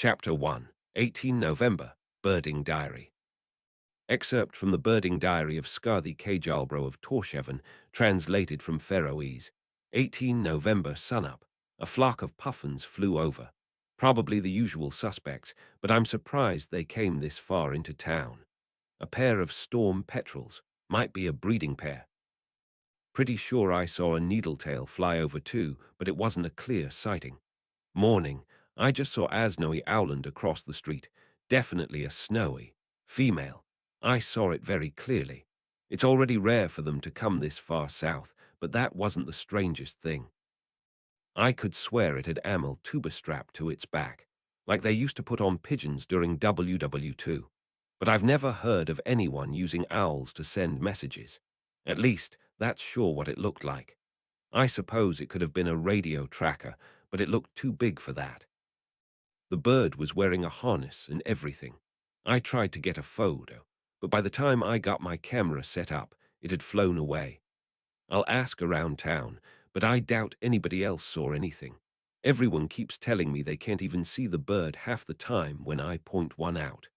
Chapter 1, 18 November, Birding Diary. Excerpt from the Birding Diary of Scarthy Cajalbro of Torsheven, translated from Faroese. 18 November, sunup. A flock of puffins flew over. Probably the usual suspects, but I'm surprised they came this far into town. A pair of storm petrels. Might be a breeding pair. Pretty sure I saw a needletail fly over too, but it wasn't a clear sighting. Morning, I just saw a snowy owland across the street. Definitely a snowy female. I saw it very clearly. It's already rare for them to come this far south, but that wasn't the strangest thing. I could swear it had amel tuba strapped to its back, like they used to put on pigeons during WW2. But I've never heard of anyone using owls to send messages. At least, that's sure what it looked like. I suppose it could have been a radio tracker, but it looked too big for that. The bird was wearing a harness and everything. I tried to get a photo, but by the time I got my camera set up, it had flown away. I'll ask around town, but I doubt anybody else saw anything. Everyone keeps telling me they can't even see the bird half the time when I point one out.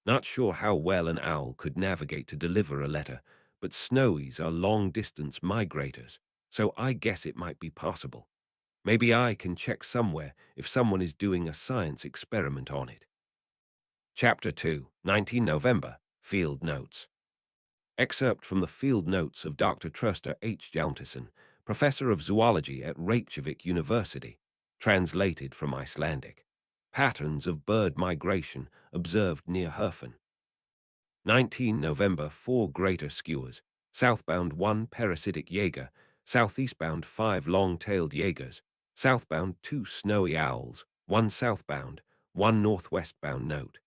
Not sure how well an owl could navigate to deliver a letter, but snowies are long-distance migrators, so I guess it might be possible. Maybe I can check somewhere if someone is doing a science experiment on it. Chapter 2, 19 November, Field Notes. Excerpt from the Field Notes of Dr. Trauster H. Hjalmarsson, Professor of Zoology at Reykjavik University, translated from Icelandic. Patterns of bird migration observed near Herfen. 19 November, 4 greater skewers, southbound 1 parasitic jaeger, southeastbound 5 long-tailed jaegers, southbound 2 snowy owls, 1 southbound, 1 northwestbound note.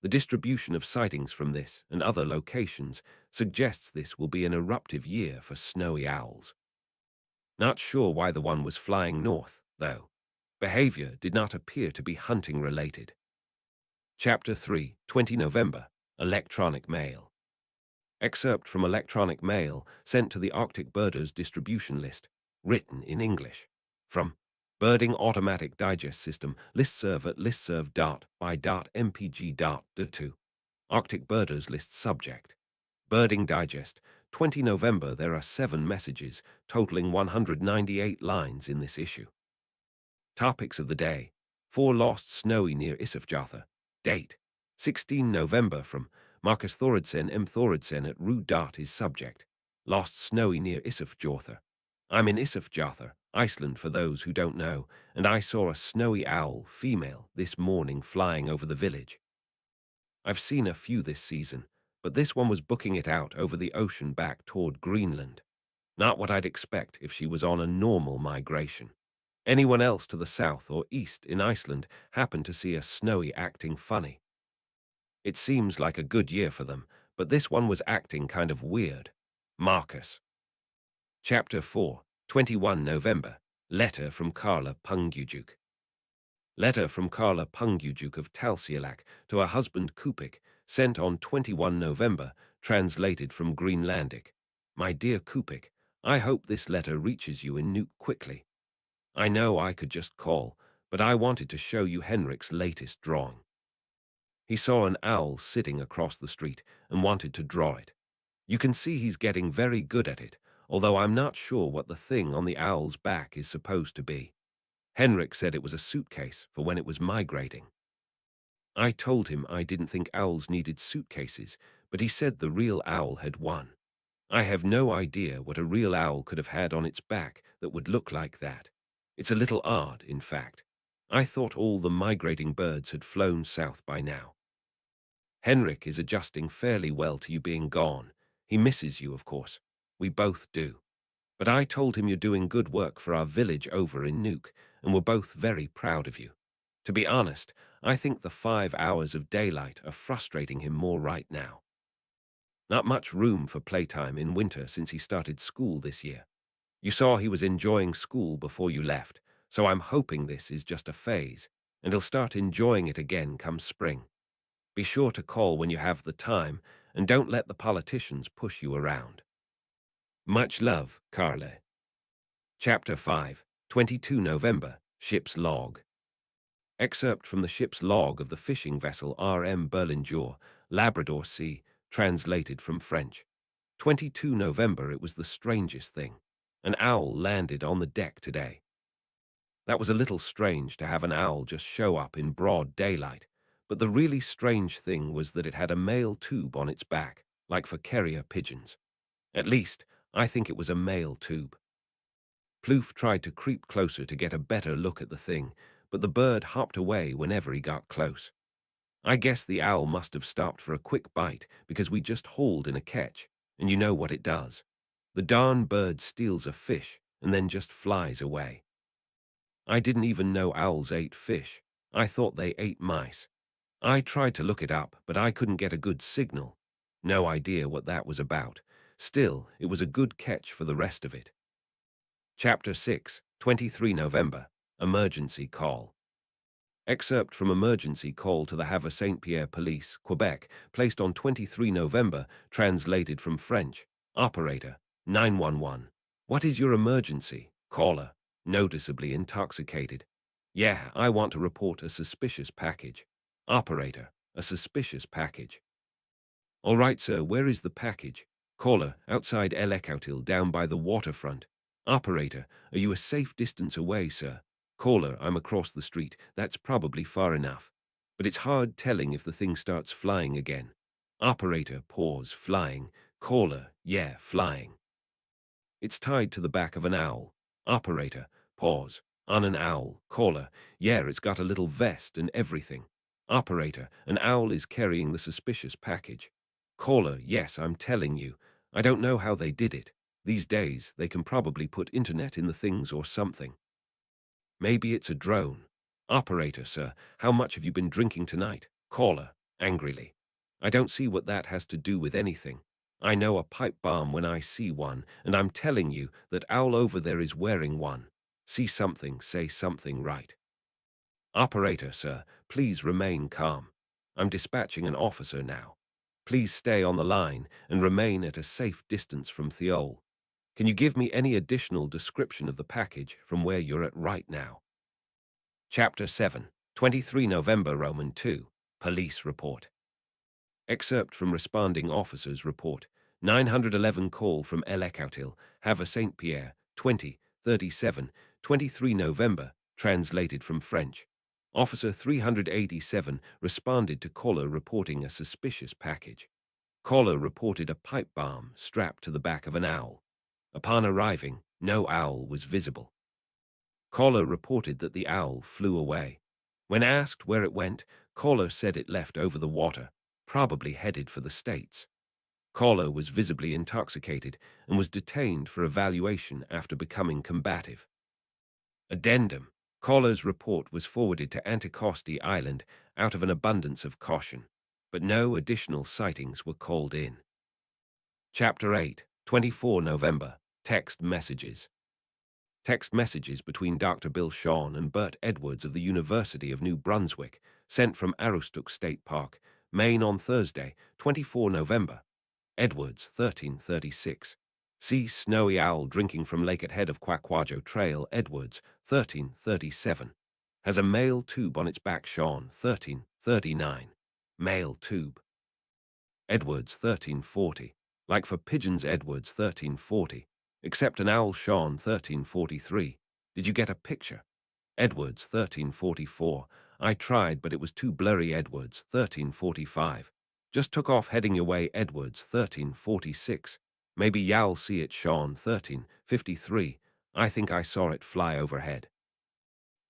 The distribution of sightings from this and other locations suggests this will be an eruptive year for snowy owls. Not sure why the one was flying north, though. Behavior did not appear to be hunting-related. Chapter 3, 20 November, Electronic Mail. Excerpt from Electronic Mail sent to the Arctic Birders distribution list, written in English. From Birding Automatic Digest System, listserv at listserv.by.mpg.d2. Arctic Birders List Subject. Birding Digest, 20 November. There are 7 messages, totaling 198 lines in this issue. Topics of the day: 4 lost snowy near Isafjotha. Date: 16 November. From Marcus Thoridsen M. Thoridsen at Rue Dot is subject. Lost snowy near Isafjotha. I'm in Isafjotha, Iceland for those who don't know, and I saw a snowy owl, female, this morning flying over the village. I've seen a few this season, but this one was booking it out over the ocean back toward Greenland. Not what I'd expect if she was on a normal migration. Anyone else to the south or east in Iceland happened to see a snowy acting funny. It seems like a good year for them, but this one was acting kind of weird. Marcus. Chapter 4, 21 November. Letter from Carla Pungujuk. Letter from Carla Pungujuk of Talsialak to her husband Kupik, sent on 21 November, translated from Greenlandic. My dear Kupik, I hope this letter reaches you in Nuuk quickly. I know I could just call, but I wanted to show you Henrik's latest drawing. He saw an owl sitting across the street and wanted to draw it. You can see he's getting very good at it, although I'm not sure what the thing on the owl's back is supposed to be. Henrik said it was a suitcase for when it was migrating. I told him I didn't think owls needed suitcases, but he said the real owl had one. I have no idea what a real owl could have had on its back that would look like that. It's a little odd, in fact. I thought all the migrating birds had flown south by now. Henrik is adjusting fairly well to you being gone. He misses you, of course. We both do. But I told him you're doing good work for our village over in Nuuk, and we're both very proud of you. To be honest, I think the 5 hours of daylight are frustrating him more right now. Not much room for playtime in winter since he started school this year. You saw he was enjoying school before you left, so I'm hoping this is just a phase, and he'll start enjoying it again come spring. Be sure to call when you have the time, and don't let the politicians push you around. Much love, Carla. Chapter 5, 22 November, Ship's Log. Excerpt from the ship's log of the fishing vessel R.M. Berlingur, Labrador Sea, translated from French. 22 November. It was the strangest thing. An owl landed on the deck today. That was a little strange to have an owl just show up in broad daylight, but the really strange thing was that it had a male tube on its back, like for carrier pigeons. At least, I think it was a male tube. Plouffe tried to creep closer to get a better look at the thing, but the bird hopped away whenever he got close. I guess the owl must have stopped for a quick bite because we just hauled in a catch, and you know what it does. The darn bird steals a fish and then just flies away. I didn't even know owls ate fish. I thought they ate mice. I tried to look it up, but I couldn't get a good signal. No idea what that was about. Still, it was a good catch for the rest of it. Chapter 6, 23 November. Emergency Call. Excerpt from Emergency Call to the Havre Saint-Pierre Police, Quebec, placed on 23 November, translated from French. Operator, 911. What is your emergency? Caller, noticeably intoxicated. Yeah, I want to report a suspicious package. Operator, a suspicious package. All right, sir, where is the package? Caller, outside El Ecoutil, down by the waterfront. Operator, are you a safe distance away, sir? Caller, I'm across the street. That's probably far enough. But it's hard telling if the thing starts flying again. Operator, pause, flying. Caller, yeah, flying. It's tied to the back of an owl. Operator, pause, on an owl. Caller, yeah, it's got a little vest and everything. Operator, an owl is carrying the suspicious package. Caller, yes, I'm telling you. I don't know how they did it. These days, they can probably put internet in the things or something. Maybe it's a drone. Operator, sir, how much have you been drinking tonight? Caller, angrily. I don't see what that has to do with anything. I know a pipe bomb when I see one, and I'm telling you that owl over there is wearing one. See something, say something right. Operator, sir, please remain calm. I'm dispatching an officer now. Please stay on the line and remain at a safe distance from Thiol. Can you give me any additional description of the package from where you're at right now? Chapter 7, 23 November, Roman 2, Police Report. Excerpt from Responding Officer's Report. 911 call from El Ecoutil, Havre Saint-Pierre, 2037, 23 November, translated from French. Officer 387 responded to caller reporting a suspicious package. Caller reported a pipe bomb strapped to the back of an owl. Upon arriving, no owl was visible. Caller reported that the owl flew away. When asked where it went, caller said it left over the water, probably headed for the States. Caller was visibly intoxicated and was detained for evaluation after becoming combative. Addendum. Caller's report was forwarded to Anticosti Island out of an abundance of caution, but no additional sightings were called in. Chapter 8, 24 November. Text Messages. Text messages between Dr. Bill Shawn and Bert Edwards of the University of New Brunswick, sent from Aroostook State Park, Maine on Thursday, 24 November. Edwards, 1336. See Snowy Owl drinking from lake at head of Quaquajo Trail. Edwards, 1337. Has a male tube on its back. Shawn, 1339. Male tube. Edwards, 1340. Like for pigeons. Edwards, 1340. Except an owl. Shawn, 1343. Did you get a picture? Edwards, 1344. I tried, but it was too blurry. Edwards, 1345. Just took off heading your way. Edwards, 1346. Maybe y'all see it. Shawn, 1353. I think I saw it fly overhead.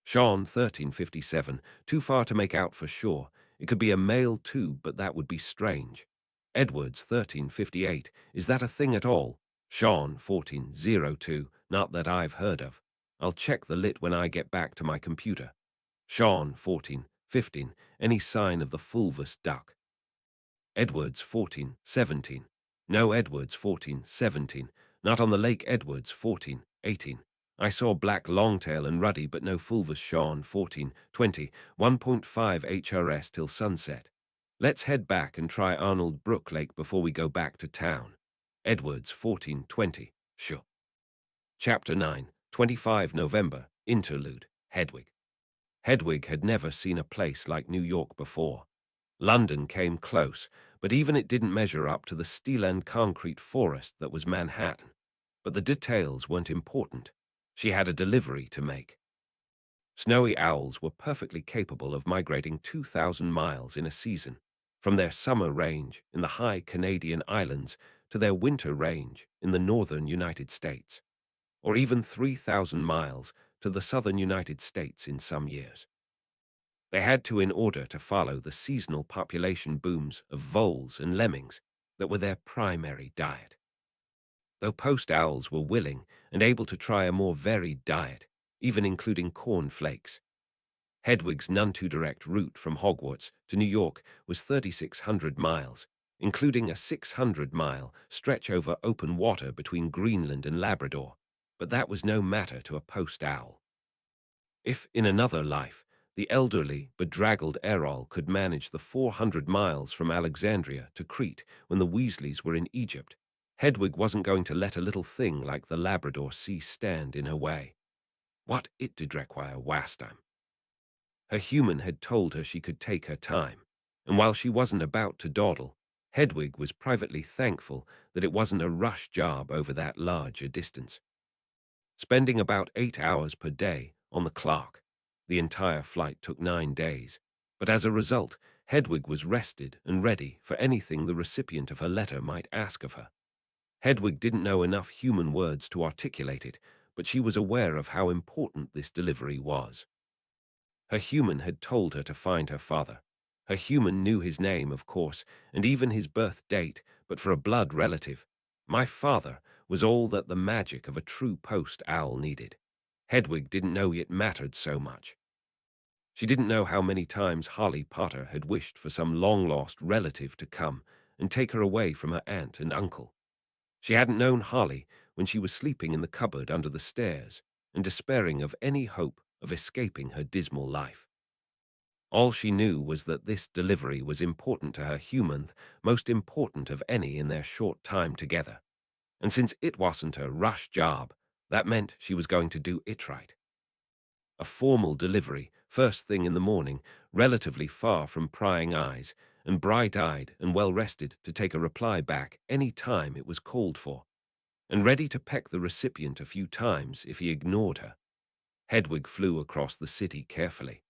Shawn, 1357. Too far to make out for sure. It could be a male tube, but that would be strange. Edwards, 1358. Is that a thing at all? Shawn, 1402. Not that I've heard of. I'll check the lit when I get back to my computer. Shawn, 1415. Any sign of the fulvous duck? Edwards, 1417. No. Edwards, 1417. Not on the lake. Edwards, 1418. I saw black longtail and ruddy, but no fulvous. Shawn, 1420. 1.5 HRS till sunset. Let's head back and try Arnold Brook Lake before we go back to town. Edwards, 1420. Sure. Chapter 9, 25 November. Interlude. Hedwig. Hedwig had never seen a place like New York before. London came close, but even it didn't measure up to the steel and concrete forest that was Manhattan. But the details weren't important. She had a delivery to make. Snowy owls were perfectly capable of migrating 2,000 miles in a season, from their summer range in the high Canadian islands to their winter range in the northern United States, or even 3,000 miles to the southern United States in some years. They had to in order to follow the seasonal population booms of voles and lemmings that were their primary diet. Though post owls were willing and able to try a more varied diet, even including corn flakes, Hedwig's none-too-direct route from Hogwarts to New York was 3,600 miles, including a 600-mile stretch over open water between Greenland and Labrador, but that was no matter to a post owl. If, in another life, the elderly, bedraggled Errol could manage the 400 miles from Alexandria to Crete when the Weasleys were in Egypt, Hedwig wasn't going to let a little thing like the Labrador Sea stand in her way. What it did require wasdom. Her human had told her she could take her time, and while she wasn't about to dawdle, Hedwig was privately thankful that it wasn't a rush job over that large a distance. Spending about 8 hours per day on the clock, the entire flight took 9 days, but as a result, Hedwig was rested and ready for anything the recipient of her letter might ask of her. Hedwig didn't know enough human words to articulate it, but she was aware of how important this delivery was. Her human had told her to find her father. Her human knew his name, of course, and even his birth date, but for a blood relative, my father was all that the magic of a true post owl needed. Hedwig didn't know it mattered so much. She didn't know how many times Holly Potter had wished for some long-lost relative to come and take her away from her aunt and uncle. She hadn't known Holly when she was sleeping in the cupboard under the stairs and despairing of any hope of escaping her dismal life. All she knew was that this delivery was important to her human, most important of any in their short time together. And since it wasn't a rush job, that meant she was going to do it right. A formal delivery, first thing in the morning, relatively far from prying eyes, and bright-eyed and well-rested to take a reply back any time it was called for, and ready to peck the recipient a few times if he ignored her. Hedwig flew across the city carefully.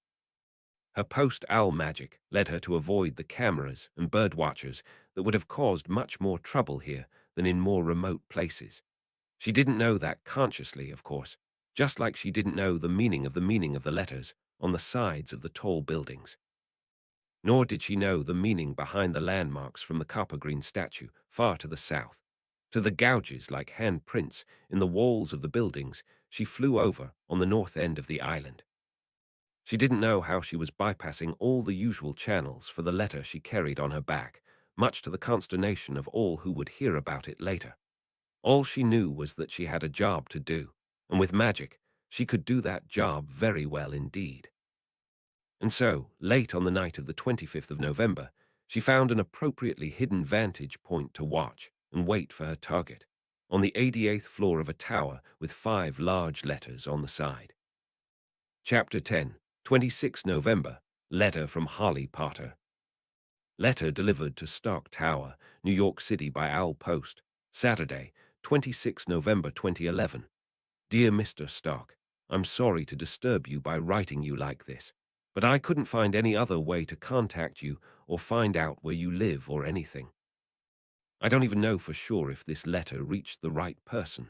Her post-owl magic led her to avoid the cameras and birdwatchers that would have caused much more trouble here than in more remote places. She didn't know that consciously, of course, just like she didn't know the meaning of the letters on the sides of the tall buildings. Nor did she know the meaning behind the landmarks from the copper green statue far to the south, to the gouges like handprints in the walls of the buildings she flew over on the north end of the island. She didn't know how she was bypassing all the usual channels for the letter she carried on her back, much to the consternation of all who would hear about it later. All she knew was that she had a job to do, and with magic, she could do that job very well indeed. And so, late on the night of the 25th of November, she found an appropriately hidden vantage point to watch and wait for her target, on the 88th floor of a tower with 5 large letters on the side. Chapter 10, 26 November, Letter from Holly Potter. Letter delivered to Stark Tower, New York City by Owl Post, Saturday, 26 November 2011. Dear Mr. Stark, I'm sorry to disturb you by writing you like this, but I couldn't find any other way to contact you or find out where you live or anything. I don't even know for sure if this letter reached the right person.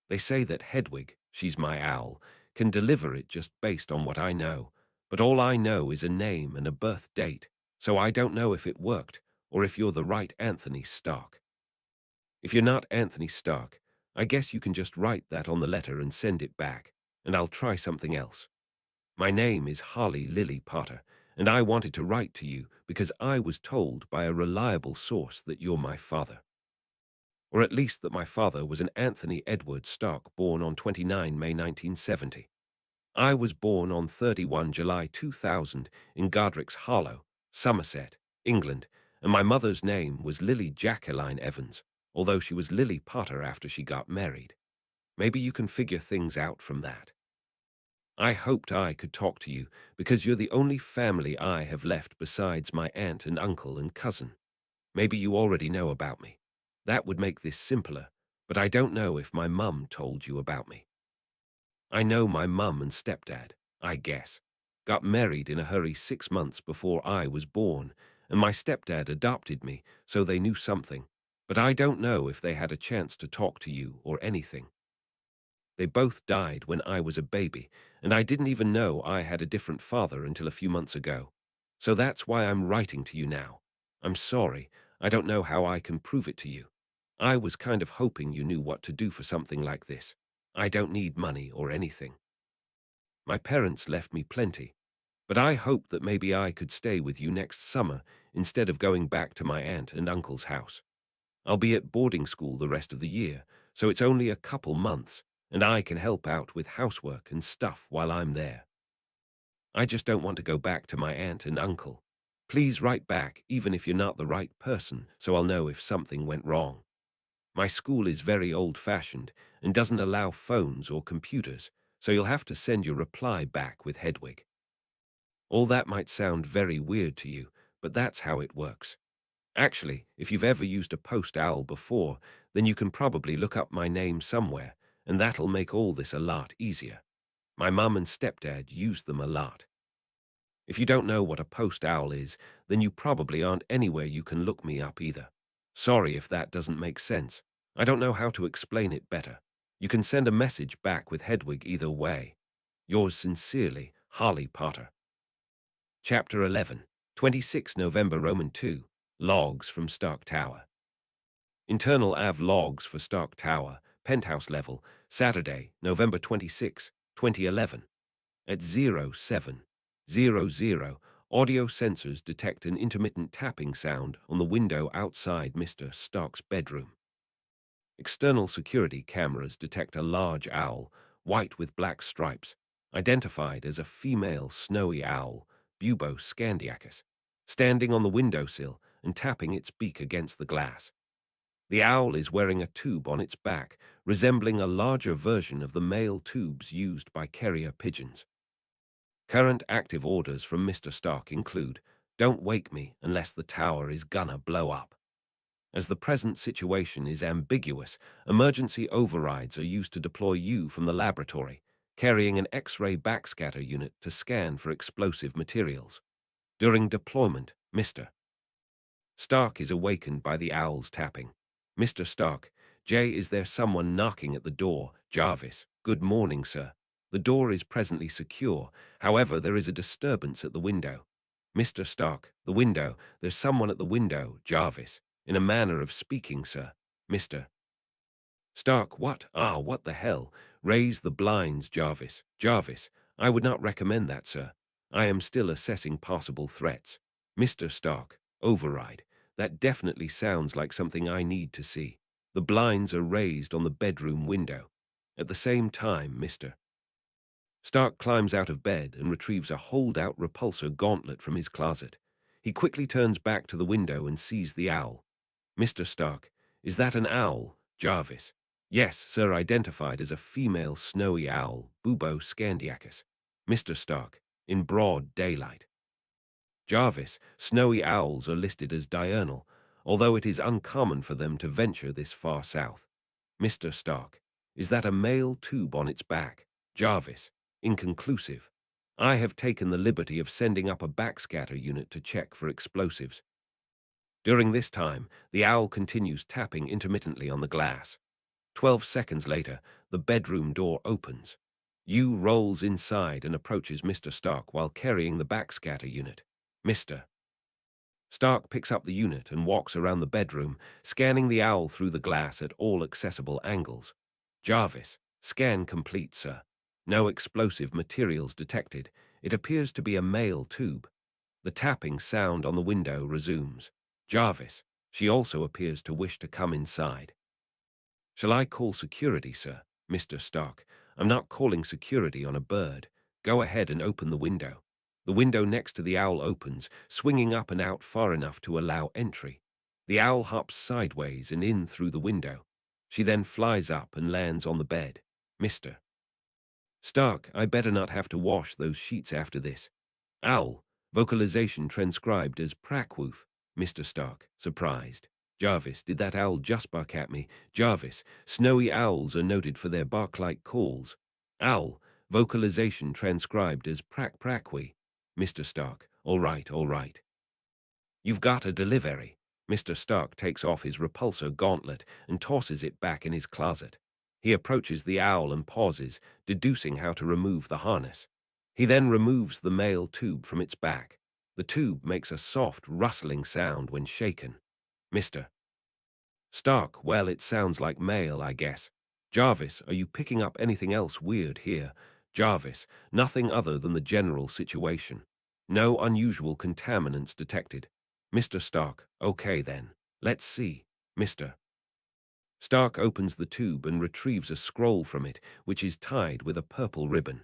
They say that Hedwig, she's my owl, can deliver it just based on what I know, but all I know is a name and a birth date, so I don't know if it worked or if you're the right Anthony Stark. If you're not Anthony Stark, I guess you can just write that on the letter and send it back, and I'll try something else. My name is Holly Lily Potter, and I wanted to write to you because I was told by a reliable source that you're my father. Or at least that my father was an Anthony Edward Stark born on 29 May 1970. I was born on 31 July 2000 in Godric's Hollow, Somerset, England, and my mother's name was Lily Jacqueline Evans, although she was Lily Potter after she got married. Maybe you can figure things out from that. I hoped I could talk to you because you're the only family I have left besides my aunt and uncle and cousin. Maybe you already know about me. That would make this simpler, but I don't know if my mum told you about me. I know my mum and stepdad, I guess, got married in a hurry 6 months before I was born, and my stepdad adopted me, so they knew something, but I don't know if they had a chance to talk to you or anything. They both died when I was a baby, and I didn't even know I had a different father until a few months ago. So that's why I'm writing to you now. I'm sorry, I don't know how I can prove it to you. I was kind of hoping you knew what to do for something like this. I don't need money or anything. My parents left me plenty, but I hoped that maybe I could stay with you next summer instead of going back to my aunt and uncle's house. I'll be at boarding school the rest of the year, so it's only a couple months, and I can help out with housework and stuff while I'm there. I just don't want to go back to my aunt and uncle. Please write back, even if you're not the right person, so I'll know if something went wrong. My school is very old-fashioned and doesn't allow phones or computers, so you'll have to send your reply back with Hedwig. All that might sound very weird to you, but that's how it works. Actually, if you've ever used a post owl before, then you can probably look up my name somewhere, and that'll make all this a lot easier. My mum and stepdad used them a lot. If you don't know what a post owl is, then you probably aren't anywhere you can look me up either. Sorry if that doesn't make sense. I don't know how to explain it better. You can send a message back with Hedwig either way. Yours sincerely, Harley Potter. Chapter 11, 26 November Roman 2, Logs from Stark Tower. Internal AV logs for Stark Tower, penthouse level, Saturday, November 26, 2011. At 0700, audio sensors detect an intermittent tapping sound on the window outside Mr. Stark's bedroom. External security cameras detect a large owl, white with black stripes, identified as a female snowy owl, Bubo scandiacus, standing on the windowsill and tapping its beak against the glass. The owl is wearing a tube on its back, resembling a larger version of the male tubes used by carrier pigeons. Current active orders from Mr. Stark include, "Don't wake me unless the tower is gonna blow up." As the present situation is ambiguous, emergency overrides are used to deploy you from the laboratory, carrying an X-ray backscatter unit to scan for explosive materials. During deployment, Mr. Stark is awakened by the owl's tapping. "Mr. Stark, Jay, is there someone knocking at the door?" Jarvis, "Good morning, sir. The door is presently secure. However, there is a disturbance at the window." "Mr. Stark, the window. There's someone at the window." Jarvis, "In a manner of speaking, sir." "Mr. Stark, what? Ah, what the hell? Raise the blinds." Jarvis, "Jarvis, I would not recommend that, sir. I am still assessing possible threats." "Mr. Stark, override. That definitely sounds like something I need to see. The blinds are raised on the bedroom window. At the same time, Mr. Stark climbs out of bed and retrieves a hold-out repulsor gauntlet from his closet. He quickly turns back to the window and sees the owl. "Mr. Stark, is that an owl?" Jarvis, "Yes, sir, identified as a female snowy owl, Bubo scandiacus." "Mr. Stark, in broad daylight." Jarvis, "Snowy owls are listed as diurnal, although it is uncommon for them to venture this far south." "Mr. Stark, is that a male tube on its back?" Jarvis, "Inconclusive. I have taken the liberty of sending up a backscatter unit to check for explosives." During this time, the owl continues tapping intermittently on the glass. 12 seconds later, the bedroom door opens. You rolls inside and approaches Mr. Stark while carrying the backscatter unit. Mr. Stark picks up the unit and walks around the bedroom, scanning the owl through the glass at all accessible angles. Jarvis, "Scan complete, sir. No explosive materials detected. It appears to be a male tube." The tapping sound on the window resumes. Jarvis, "She also appears to wish to come inside." "Shall I call security, sir?" Mr. Stark, "I'm not calling security on a bird. Go ahead and open the window." The window next to the owl opens, swinging up and out far enough to allow entry. The owl hops sideways and in through the window. She then flies up and lands on the bed. Mr. Stark, I better not have to wash those sheets after this. Owl, vocalization transcribed as Prackwoof. Mr. Stark, surprised. Jarvis, did that owl just bark at me? Jarvis, snowy owls are noted for their bark-like calls. Owl, vocalization transcribed as Prack-Prackwee. Mr. Stark, all right, all right. You've got a delivery. Mr. Stark takes off his repulsor gauntlet and tosses it back in his closet. He approaches the owl and pauses, deducing how to remove the harness. He then removes the male tube from its back. The tube makes a soft, rustling sound when shaken. Mr. Stark, well, it sounds like mail, I guess. Jarvis, are you picking up anything else weird here? Jarvis, nothing other than the general situation. No unusual contaminants detected. Mr. Stark, okay then. Let's see. Mr. Stark opens the tube and retrieves a scroll from it, which is tied with a purple ribbon.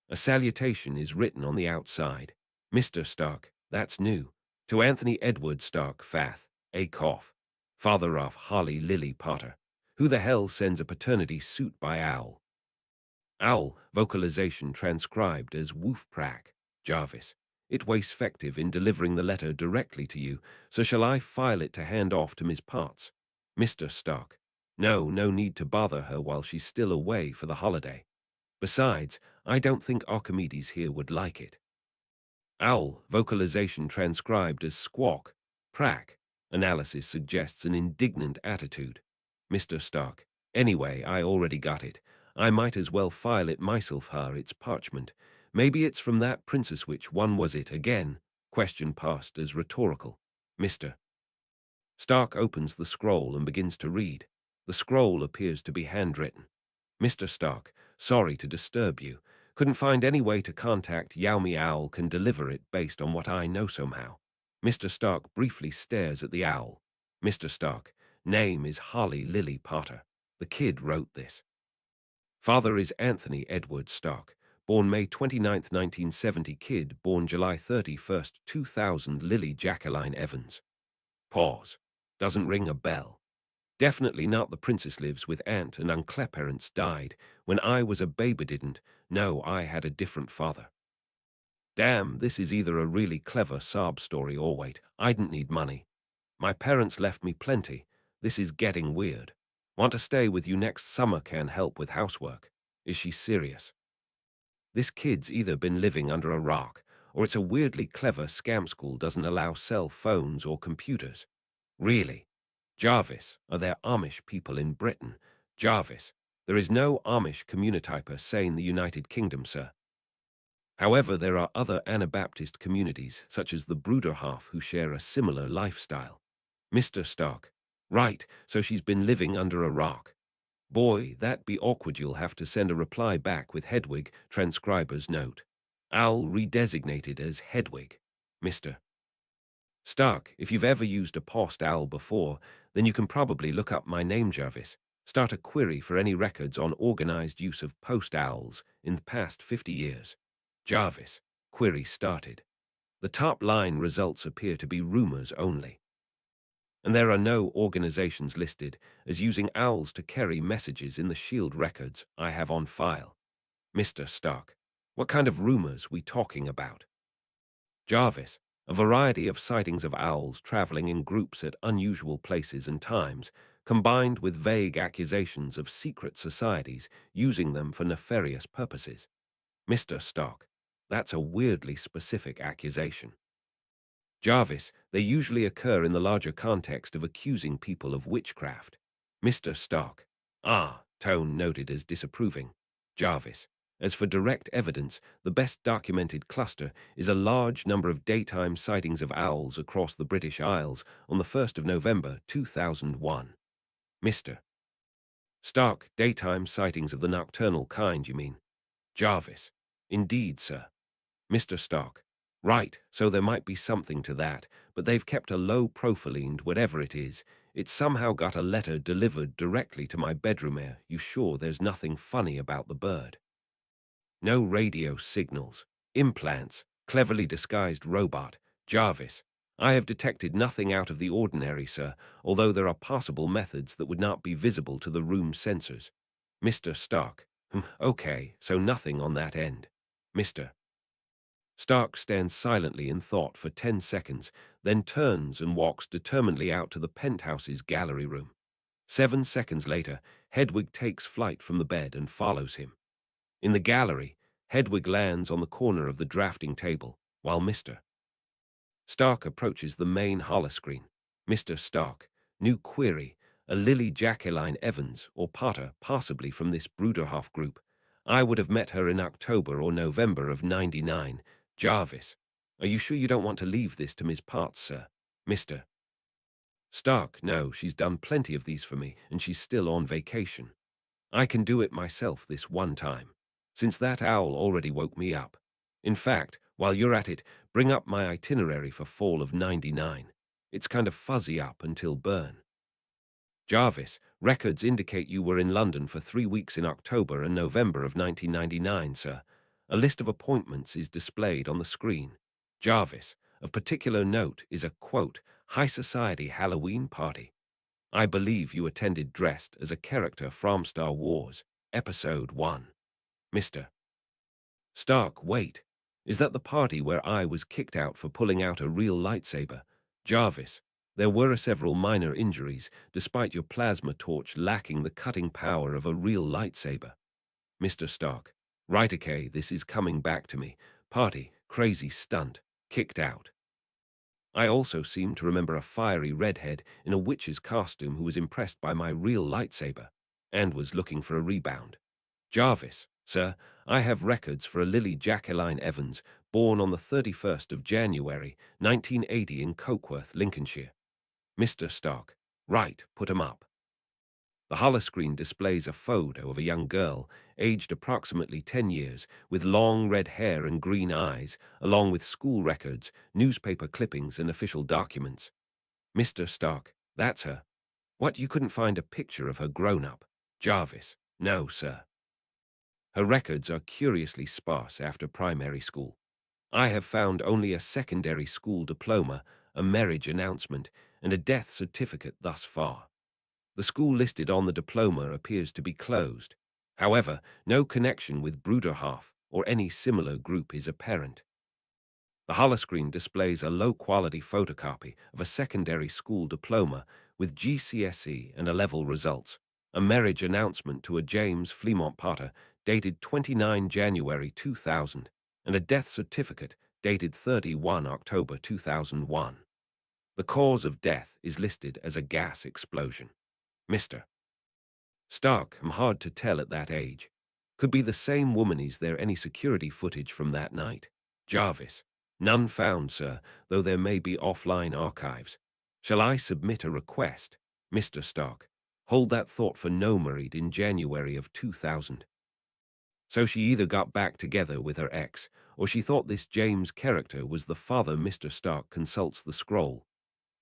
A salutation is written on the outside. Mr. Stark, that's new. To Anthony Edward Stark Fath, a cough. Father of Holly Lily Potter. Who the hell sends a paternity suit by Owl? Owl, vocalization transcribed as Woof Prack. Jarvis. It wastes effective in delivering the letter directly to you, so shall I file it to hand off to Miss Potts? Mr. Stark. No, no need to bother her while she's still away for the holiday. Besides, I don't think Archimedes here would like it. Owl, vocalization transcribed as squawk. Prack. Analysis suggests an indignant attitude. Mr. Stark. Anyway, I already got it. I might as well file it myself. It's parchment. Maybe it's from that princess. Which one was it again? Question passed as rhetorical. Mr. Stark opens the scroll and begins to read. The scroll appears to be handwritten. Mr. Stark, sorry to disturb you. Couldn't find any way to contact Yaomi Owl. Can deliver it based on what I know somehow. Mr. Stark briefly stares at the owl. Mr. Stark, name is Holly Lily Potter. The kid wrote this. Father is Anthony Edward Stark, born May 29, 1970. Kid, born July 31, 2000. Lily Jacqueline Evans. Pause. Doesn't ring a bell. Definitely not the princess. Lives with aunt and uncle. Parents died when I was a baby. Didn't. No, I had a different father. Damn, this is either a really clever sob story or wait, I didn't need money. My parents left me plenty. This is getting weird. Want to stay with you next summer. Can help with housework. Is she serious? This kid's either been living under a rock, or it's a weirdly clever scam. School doesn't allow cell phones or computers. Really? Jarvis, are there Amish people in Britain? Jarvis, there is no Amish community per se in the United Kingdom, sir. However, there are other Anabaptist communities, such as the Bruderhof, who share a similar lifestyle. Mr. Stark. Right, so she's been living under a rock. Boy, that be awkward. You'll have to send a reply back with Hedwig, transcriber's note. Owl redesignated as Hedwig. Mr. Stark, if you've ever used a post owl before, then you can probably look up my name. Jarvis. Start a query for any records on organized use of post owls in the past 50 years. Jarvis. Query started. The top line results appear to be rumors only. And there are no organizations listed as using owls to carry messages in the shield records I have on file. Mr. Stark. What kind of rumors we talking about? Jarvis. A variety of sightings of owls traveling in groups at unusual places and times, combined with vague accusations of secret societies using them for nefarious purposes. Mr. Stark. That's a weirdly specific accusation. Jarvis, they usually occur in the larger context of accusing people of witchcraft. Mr. Stark. Ah, tone noted as disapproving. Jarvis. As for direct evidence, the best documented cluster is a large number of daytime sightings of owls across the British Isles on the 1st of November 2001. Mr. Stark, daytime sightings of the nocturnal kind, you mean? Jarvis. Indeed, sir. Mr. Stark. Right, so there might be something to that, but they've kept a low profile and whatever it is, it somehow got a letter delivered directly to my bedroom. Are you sure there's nothing funny about the bird? No radio signals, implants, cleverly disguised robot, Jarvis. I have detected nothing out of the ordinary, sir, although there are possible methods that would not be visible to the room sensors. Mr. Stark. Okay, so nothing on that end. Mr. Stark stands silently in thought for 10 seconds, then turns and walks determinedly out to the penthouse's gallery room. 7 seconds later, Hedwig takes flight from the bed and follows him. In the gallery, Hedwig lands on the corner of the drafting table, while Mr. Stark approaches the main holoscreen. Mr. Stark, new query, a Lily Jacqueline Evans or Potter, possibly from this Bruderhof group. I would have met her in October or November of '99. Jarvis, are you sure you don't want to leave this to Miss Potts, sir? Mr. Stark, no, she's done plenty of these for me, and she's still on vacation. I can do it myself this one time, since that owl already woke me up. In fact, while you're at it, bring up my itinerary for fall of '99. It's kind of fuzzy up until burn. Jarvis, records indicate you were in London for 3 weeks in October and November of 1999, sir. A list of appointments is displayed on the screen. Jarvis, of particular note is a, quote, high society Halloween party. I believe you attended dressed as a character from Star Wars, Episode 1. Mr. Stark, wait. Is that the party where I was kicked out for pulling out a real lightsaber? Jarvis, there were several minor injuries, despite your plasma torch lacking the cutting power of a real lightsaber. Mr. Stark, right, okay, this is coming back to me. Party, crazy stunt, kicked out. I also seem to remember a fiery redhead in a witch's costume who was impressed by my real lightsaber and was looking for a rebound. Jarvis, sir, I have records for a Lily Jacqueline Evans, born on the 31st of January, 1980 in Cokeworth, Lincolnshire. Mr. Stark, right, put 'em up. The holoscreen displays a photo of a young girl, aged approximately 10 years, with long red hair and green eyes, along with school records, newspaper clippings, and official documents. Mr. Stark, that's her. What, you couldn't find a picture of her grown-up? Jarvis, no, sir. Her records are curiously sparse after primary school. I have found only a secondary school diploma, a marriage announcement, and a death certificate thus far. The school listed on the diploma appears to be closed. However, no connection with Bruderhof or any similar group is apparent. The holoscreen displays a low-quality photocopy of a secondary school diploma with GCSE and A-level results, a marriage announcement to a James Fleamont Potter dated 29 January 2000, and a death certificate dated 31 October 2001. The cause of death is listed as a gas explosion. Mr. Stark, hard to tell at that age. Could be the same woman. Is there any security footage from that night? Jarvis. None found, sir, though there may be offline archives. Shall I submit a request? Mr. Stark. Hold that thought for no married in January of 2000. So she either got back together with her ex, or she thought this James character was the father. Mr. Stark consults the scroll.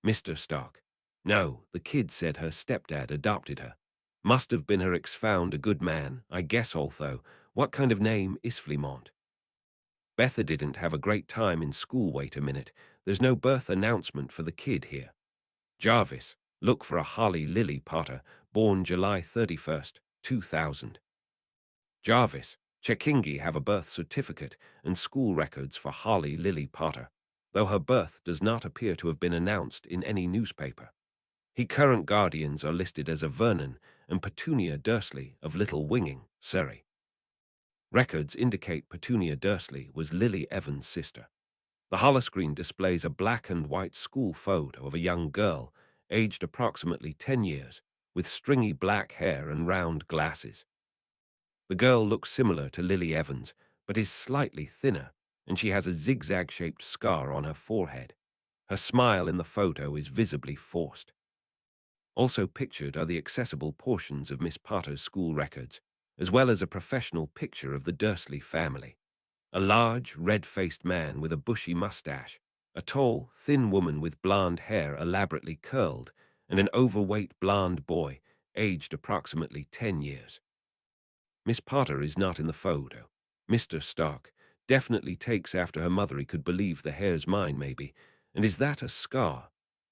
Mr. Stark. No, the kid said her stepdad adopted her. Must have been her ex. Found a good man, I guess. Although, what kind of name is Fleamont? Betha didn't have a great time in school. Wait a minute, there's no birth announcement for the kid here. Jarvis, look for a Holly Lily Potter, born July 31st, 2000. Jarvis, Chekingi have a birth certificate and school records for Holly Lily Potter, though her birth does not appear to have been announced in any newspaper. His current guardians are listed as a Vernon and Petunia Dursley of Little Winging, Surrey. Records indicate Petunia Dursley was Lily Evans' sister. The holoscreen displays a black and white school photo of a young girl, aged approximately 10 years, with stringy black hair and round glasses. The girl looks similar to Lily Evans, but is slightly thinner, and she has a zigzag-shaped scar on her forehead. Her smile in the photo is visibly forced. Also pictured are the accessible portions of Miss Potter's school records, as well as a professional picture of the Dursley family. A large, red-faced man with a bushy mustache, a tall, thin woman with blonde hair elaborately curled, and an overweight blonde boy, aged approximately 10 years. Miss Potter is not in the photo. Mr. Stark definitely takes after her mother. He could believe the hair's mine, maybe. And is that a scar?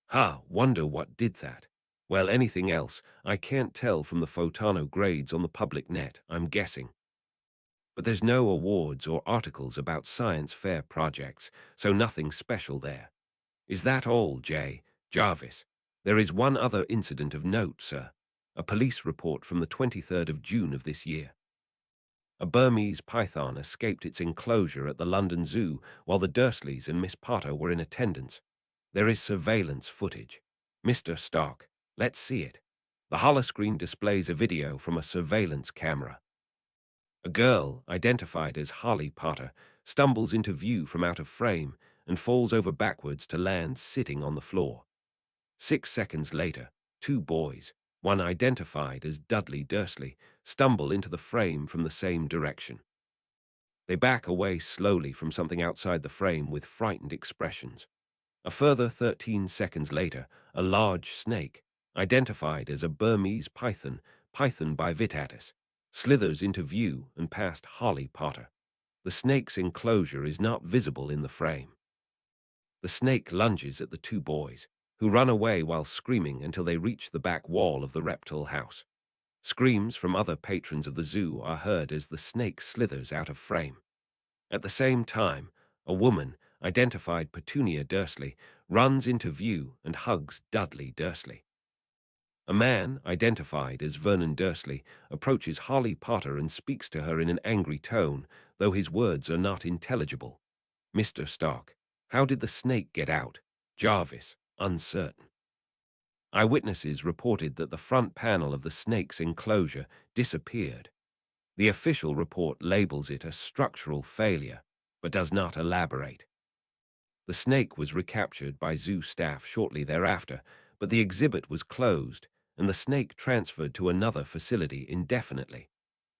Ha, wonder what did that. Well, anything else, I can't tell from the photano grades on the public net, I'm guessing. but there's no awards or articles about science fair projects, so nothing special there. Is that all, J. Jarvis? There is one other incident of note, sir. A police report from the 23rd of June of this year. A Burmese python escaped its enclosure at the London Zoo while the Dursleys and Miss Potter were in attendance. There is surveillance footage. Mr. Stark, let's see it. The holoscreen displays a video from a surveillance camera. A girl, identified as Holly Potter, stumbles into view from out of frame and falls over backwards to land sitting on the floor. 6 seconds later, two boys, one identified as Dudley Dursley, stumble into the frame from the same direction. They back away slowly from something outside the frame with frightened expressions. A further 13 seconds later, a large snake, identified as a Burmese python, Python bivitatus, slithers into view and past Holly Potter. The snake's enclosure is not visible in the frame. The snake lunges at the two boys, who run away while screaming until they reach the back wall of the reptile house. Screams from other patrons of the zoo are heard as the snake slithers out of frame. At the same time, a woman, identified Petunia Dursley, runs into view and hugs Dudley Dursley. A man, identified as Vernon Dursley, approaches Holly Potter and speaks to her in an angry tone, though his words are not intelligible. Mr. Stark, how did the snake get out? Jarvis, uncertain. Eyewitnesses reported that the front panel of the snake's enclosure disappeared. The official report labels it a structural failure, but does not elaborate. The snake was recaptured by zoo staff shortly thereafter, but the exhibit was closed and the snake transferred to another facility indefinitely.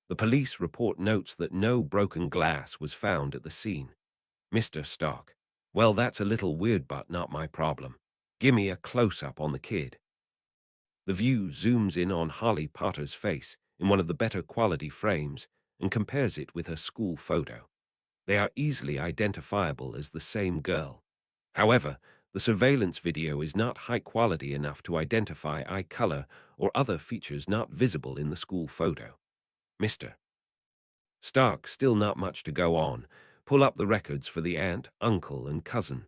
The police report notes that no broken glass was found at the scene. Mr. Stark, well, that's a little weird, but not my problem. Gimme a close-up on the kid. The view zooms in on Holly Potter's face in one of the better quality frames and compares it with her school photo. They are easily identifiable as the same girl. However, the surveillance video is not high quality enough to identify eye color or other features not visible in the school photo. Mr. Stark, still not much to go on. Pull up the records for the aunt, uncle, and cousin.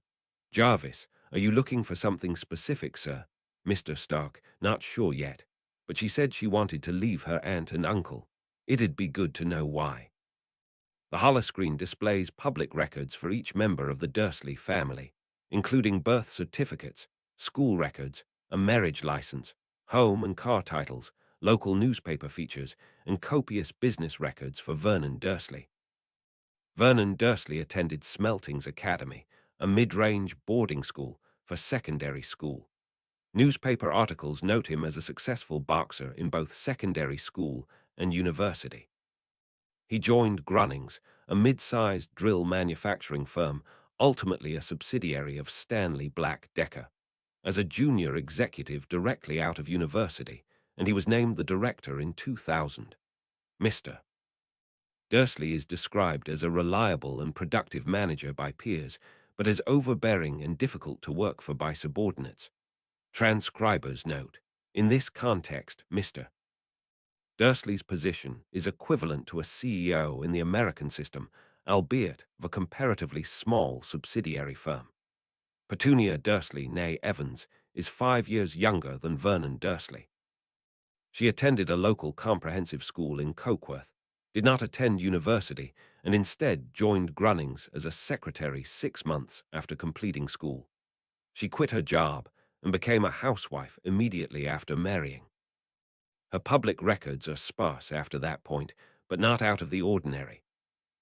Jarvis, are you looking for something specific, sir? Mr. Stark, not sure yet, but she said she wanted to leave her aunt and uncle. It'd be good to know why. The holoscreen displays public records for each member of the Dursley family, including birth certificates, school records, a marriage license, home and car titles, local newspaper features, and copious business records for Vernon Dursley. Vernon Dursley attended Smeltings Academy, a mid-range boarding school for secondary school. Newspaper articles note him as a successful boxer in both secondary school and university. He joined Grunnings, a mid-sized drill manufacturing firm, ultimately a subsidiary of Stanley Black Decker, as a junior executive directly out of university, and he was named the director in 2000. Mr. Dursley is described as a reliable and productive manager by peers, but as overbearing and difficult to work for by subordinates. Transcribers note, in this context, Mr. Dursley's position is equivalent to a CEO in the American system, albeit of a comparatively small subsidiary firm. Petunia Dursley, née Evans, is 5 years younger than Vernon Dursley. She attended a local comprehensive school in Cokeworth, did not attend university, and instead joined Grunnings as a secretary 6 months after completing school. She quit her job and became a housewife immediately after marrying. Her public records are sparse after that point, but not out of the ordinary.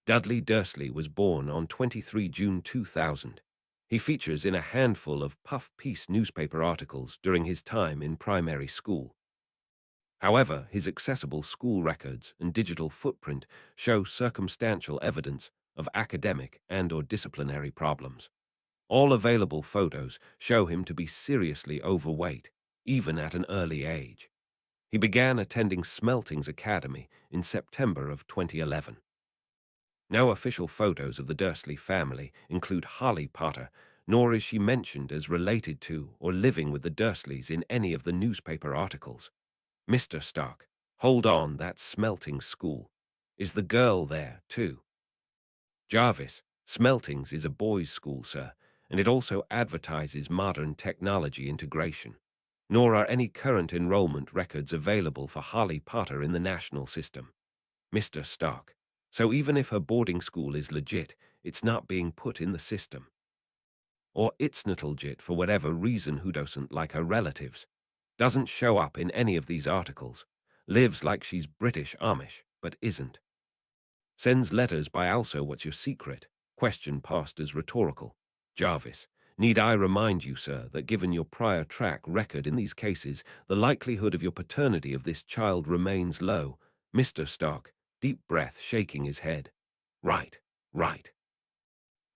Dudley Dursley was born on 23 June 2000. He features in a handful of puff-piece newspaper articles during his time in primary school. However, his accessible school records and digital footprint show circumstantial evidence of academic and/or disciplinary problems. All available photos show him to be seriously overweight, even at an early age. He began attending Smeltings Academy in September of 2011. No official photos of the Dursley family include Holly Potter, nor is she mentioned as related to or living with the Dursleys in any of the newspaper articles. Mr. Stark, hold on, that's Smelting School. Is the girl there, too? Jarvis, Smeltings is a boys' school, sir, and it also advertises modern technology integration. Nor are any current enrollment records available for Harry Potter in the national system. Mr. Stark. So even if her boarding school is legit, it's not being put in the system. Or it's not legit for whatever reason who doesn't like her relatives. Doesn't show up in any of these articles. Lives like she's British Amish, but isn't. Sends letters by also what's your secret? Question passed as rhetorical. Jarvis. Need I remind you, sir, that given your prior track record in these cases, the likelihood of your paternity of this child remains low. Mr. Stark, deep breath, shaking his head. Right, right.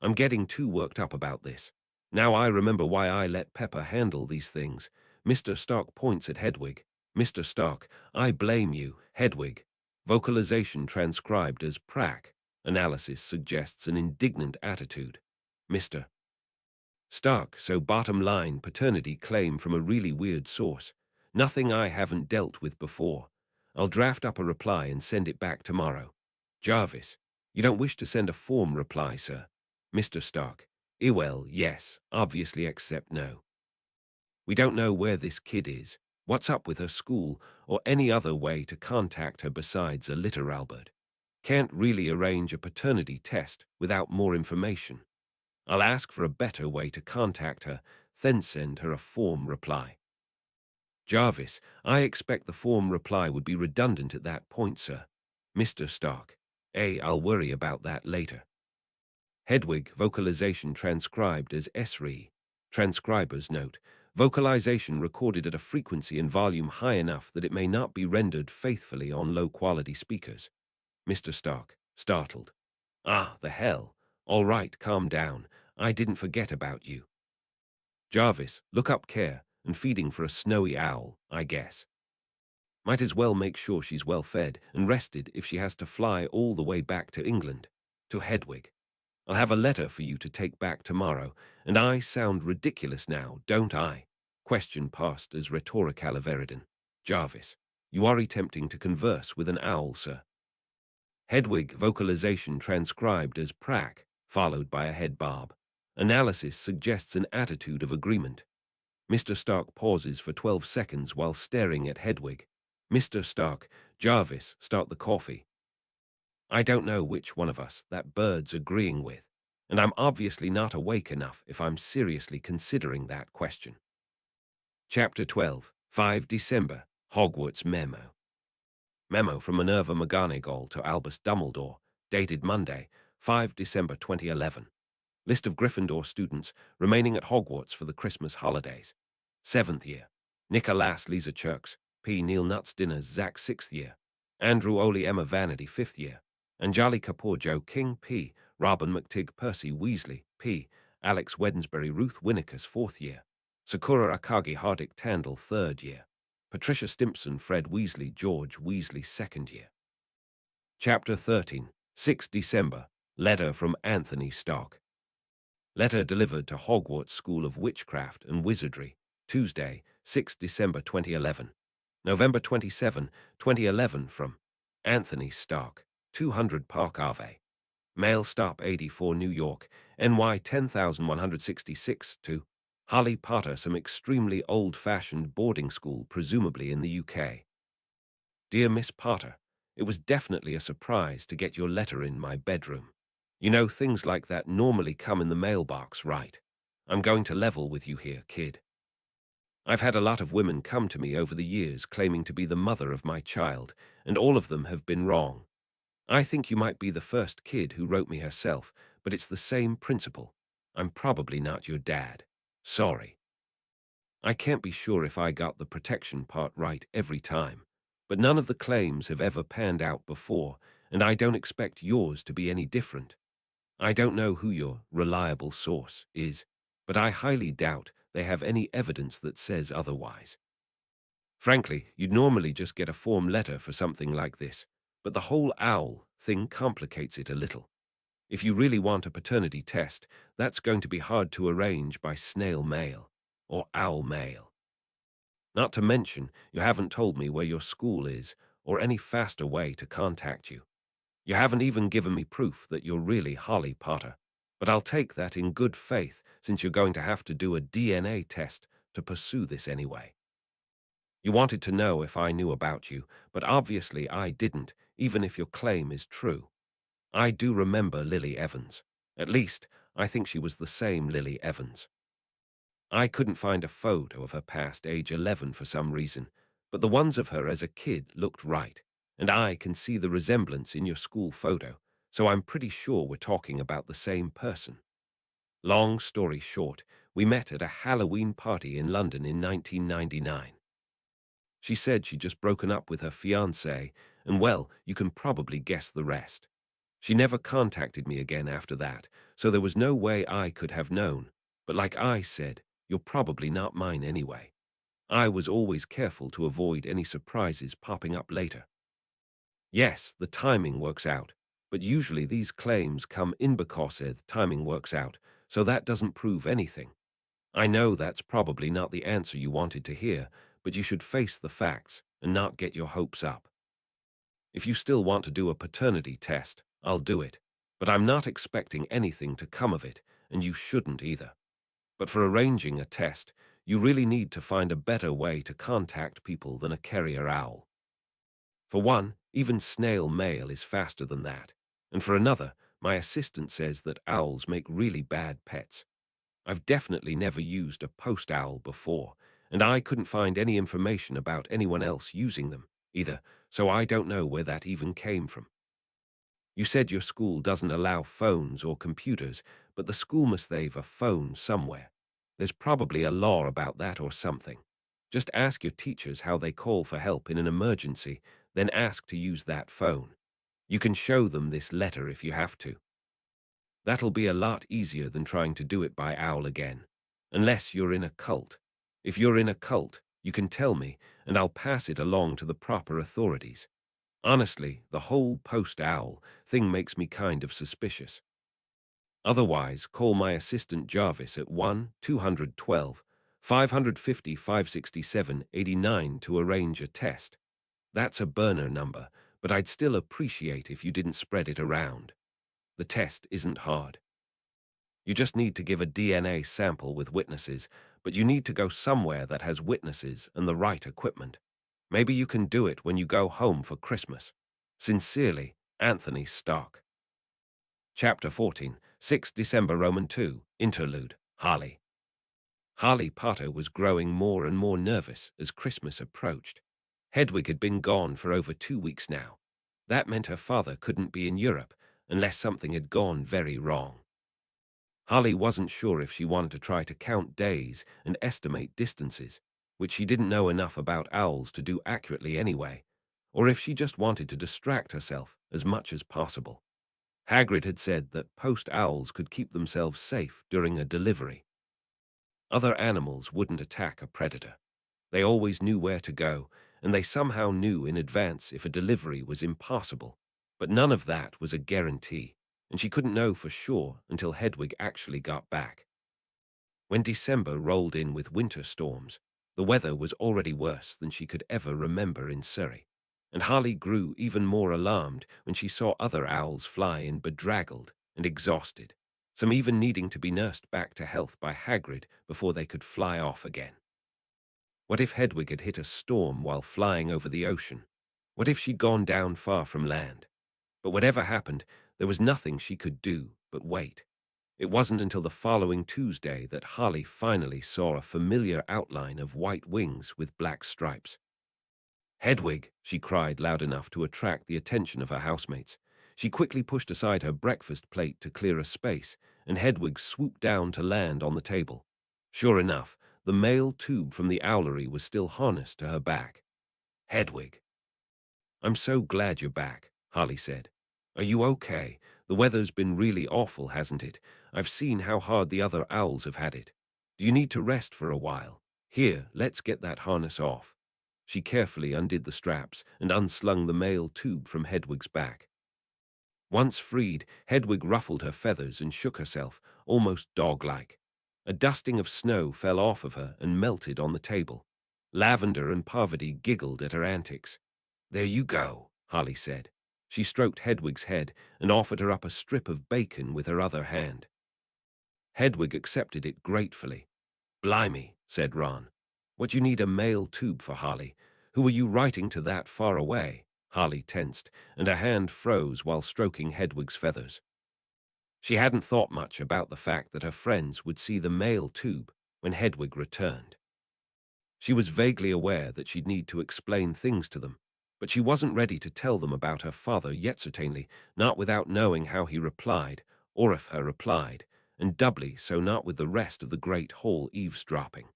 I'm getting too worked up about this. Now I remember why I let Pepper handle these things. Mr. Stark points at Hedwig. Mr. Stark, I blame you, Hedwig. Vocalization transcribed as prac. Analysis suggests an indignant attitude. Mr. Stark, so bottom line, paternity claim from a really weird source. Nothing I haven't dealt with before. I'll draft up a reply and send it back tomorrow. Jarvis, you don't wish to send a form reply, sir? Mr. Stark, well, yes, obviously except no. We don't know where this kid is, what's up with her school, or any other way to contact her besides a litter Albert. Can't really arrange a paternity test without more information. I'll ask for a better way to contact her, then send her a form reply. Jarvis, I expect the form reply would be redundant at that point, sir. Mr. Stark, I'll worry about that later. Hedwig, vocalization transcribed as SRE. Transcriber's note, vocalization recorded at a frequency and volume high enough that it may not be rendered faithfully on low-quality speakers. Mr. Stark, startled. Ah, the hell. All right, calm down. I didn't forget about you. Jarvis, look up care, and feeding for a snowy owl, I guess. Might as well make sure she's well fed and rested if she has to fly all the way back to England. To Hedwig. I'll have a letter for you to take back tomorrow, and I sound ridiculous now, don't I? Question passed as rhetorical Veridan. Jarvis, you are attempting to converse with an owl, sir. Hedwig, vocalization transcribed as prac, followed by a head bob. Analysis suggests an attitude of agreement. Mr. Stark pauses for 12 seconds while staring at Hedwig. Mr. Stark, Jarvis, start the coffee. I don't know which one of us that bird's agreeing with, and I'm obviously not awake enough if I'm seriously considering that question. Chapter 12, 5 December, Hogwarts Memo. Memo from Minerva McGonagall to Albus Dumbledore, dated Monday, 5 December 2011. List of Gryffindor students remaining at Hogwarts for the Christmas holidays. 7th year. Nicholas Lisa Chirks, P. Neil Nuts Dinners Zach 6th year. Andrew Oli Emma Vanity 5th year. Anjali Kapoor Joe King P. Robin McTigg Percy Weasley P. Alex Wednesbury Ruth Winnicus 4th year. Sakura Akagi Hardick Tandle 3rd year. Patricia Stimpson Fred Weasley George Weasley 2nd year. Chapter 13, 6 December. Letter from Anthony Stark. Letter delivered to Hogwarts School of Witchcraft and Wizardry, Tuesday, 6 December 2011. November 27, 2011 from Anthony Stark, 200 Park Ave. Mail Stop 84 New York, NY 10166 to Harry Potter, some extremely old-fashioned boarding school, presumably in the UK. Dear Miss Potter, it was definitely a surprise to get your letter in my bedroom. You know, things like that normally come in the mailbox, right? I'm going to level with you here, kid. I've had a lot of women come to me over the years claiming to be the mother of my child, and all of them have been wrong. I think you might be the first kid who wrote me herself, but it's the same principle. I'm probably not your dad. Sorry. I can't be sure if I got the protection part right every time, but none of the claims have ever panned out before, and I don't expect yours to be any different. I don't know who your reliable source is, but I highly doubt they have any evidence that says otherwise. Frankly, you'd normally just get a form letter for something like this, but the whole owl thing complicates it a little. If you really want a paternity test, that's going to be hard to arrange by snail mail or owl mail. Not to mention, you haven't told me where your school is or any faster way to contact you. You haven't even given me proof that you're really Harley Potter, but I'll take that in good faith since you're going to have to do a DNA test to pursue this anyway. You wanted to know if I knew about you, but obviously I didn't, even if your claim is true. I do remember Lily Evans. At least, I think she was the same Lily Evans. I couldn't find a photo of her past age 11 for some reason, but the ones of her as a kid looked right, and I can see the resemblance in your school photo, so I'm pretty sure we're talking about the same person. Long story short, we met at a Halloween party in London in 1999. She said she'd just broken up with her fiancé, and well, you can probably guess the rest. She never contacted me again after that, so there was no way I could have known. But like I said, you're probably not mine anyway. I was always careful to avoid any surprises popping up later. Yes, the timing works out, but usually these claims come in because the timing works out, so that doesn't prove anything. I know that's probably not the answer you wanted to hear, but you should face the facts and not get your hopes up. If you still want to do a paternity test, I'll do it, but I'm not expecting anything to come of it, and you shouldn't either. But for arranging a test, you really need to find a better way to contact people than a carrier owl. For one, even snail mail is faster than that, and for another, my assistant says that owls make really bad pets. I've definitely never used a post owl before, and I couldn't find any information about anyone else using them either, so I don't know where that even came from. You said your school doesn't allow phones or computers, but the school must have a phone somewhere. There's probably a law about that or something. Just ask your teachers how they call for help in an emergency, then ask to use that phone. You can show them this letter if you have to. That'll be a lot easier than trying to do it by owl again. Unless you're in a cult. If you're in a cult, you can tell me, and I'll pass it along to the proper authorities. Honestly, the whole post-owl thing makes me kind of suspicious. Otherwise, call my assistant Jarvis at 1-212-550-567-89 to arrange a test. That's a burner number, but I'd still appreciate if you didn't spread it around. The test isn't hard. You just need to give a DNA sample with witnesses, but you need to go somewhere that has witnesses and the right equipment. Maybe you can do it when you go home for Christmas. Sincerely, Anthony Stark. Chapter 14, 6 December Roman 2, Interlude, Harley. Harley Potter was growing more and more nervous as Christmas approached. Hedwig had been gone for over 2 weeks now. That meant her father couldn't be in Europe unless something had gone very wrong. Harley wasn't sure if she wanted to try to count days and estimate distances, which she didn't know enough about owls to do accurately anyway, or if she just wanted to distract herself as much as possible. Hagrid had said that post owls could keep themselves safe during a delivery. Other animals wouldn't attack a predator. They always knew where to go, and they somehow knew in advance if a delivery was impossible. But none of that was a guarantee, and she couldn't know for sure until Hedwig actually got back. When December rolled in with winter storms, the weather was already worse than she could ever remember in Surrey, and Harley grew even more alarmed when she saw other owls fly in bedraggled and exhausted, some even needing to be nursed back to health by Hagrid before they could fly off again. What if Hedwig had hit a storm while flying over the ocean? What if she'd gone down far from land? But whatever happened, there was nothing she could do but wait. It wasn't until the following Tuesday that Harley finally saw a familiar outline of white wings with black stripes. "Hedwig!" she cried loud enough to attract the attention of her housemates. She quickly pushed aside her breakfast plate to clear a space, and Hedwig swooped down to land on the table. Sure enough, the male tube from the owlery was still harnessed to her back. "Hedwig!" "I'm so glad you're back," Harley said. "Are you okay? The weather's been really awful, hasn't it? I've seen how hard the other owls have had it. Do you need to rest for a while? Here, let's get that harness off." She carefully undid the straps and unslung the male tube from Hedwig's back. Once freed, Hedwig ruffled her feathers and shook herself, almost dog-like. A dusting of snow fell off of her and melted on the table. Lavender and Parvati giggled at her antics. "There you go," Harley said. She stroked Hedwig's head and offered her up a strip of bacon with her other hand. Hedwig accepted it gratefully. "Blimey," said Ron. "What you need a mail tube for, Harley? Who are you writing to that far away?" Harley tensed, and her hand froze while stroking Hedwig's feathers. She hadn't thought much about the fact that her friends would see the mail tube when Hedwig returned. She was vaguely aware that she'd need to explain things to them, but she wasn't ready to tell them about her father yet, certainly not without knowing how he replied, or if her replied, and doubly so not with the rest of the great hall eavesdropping.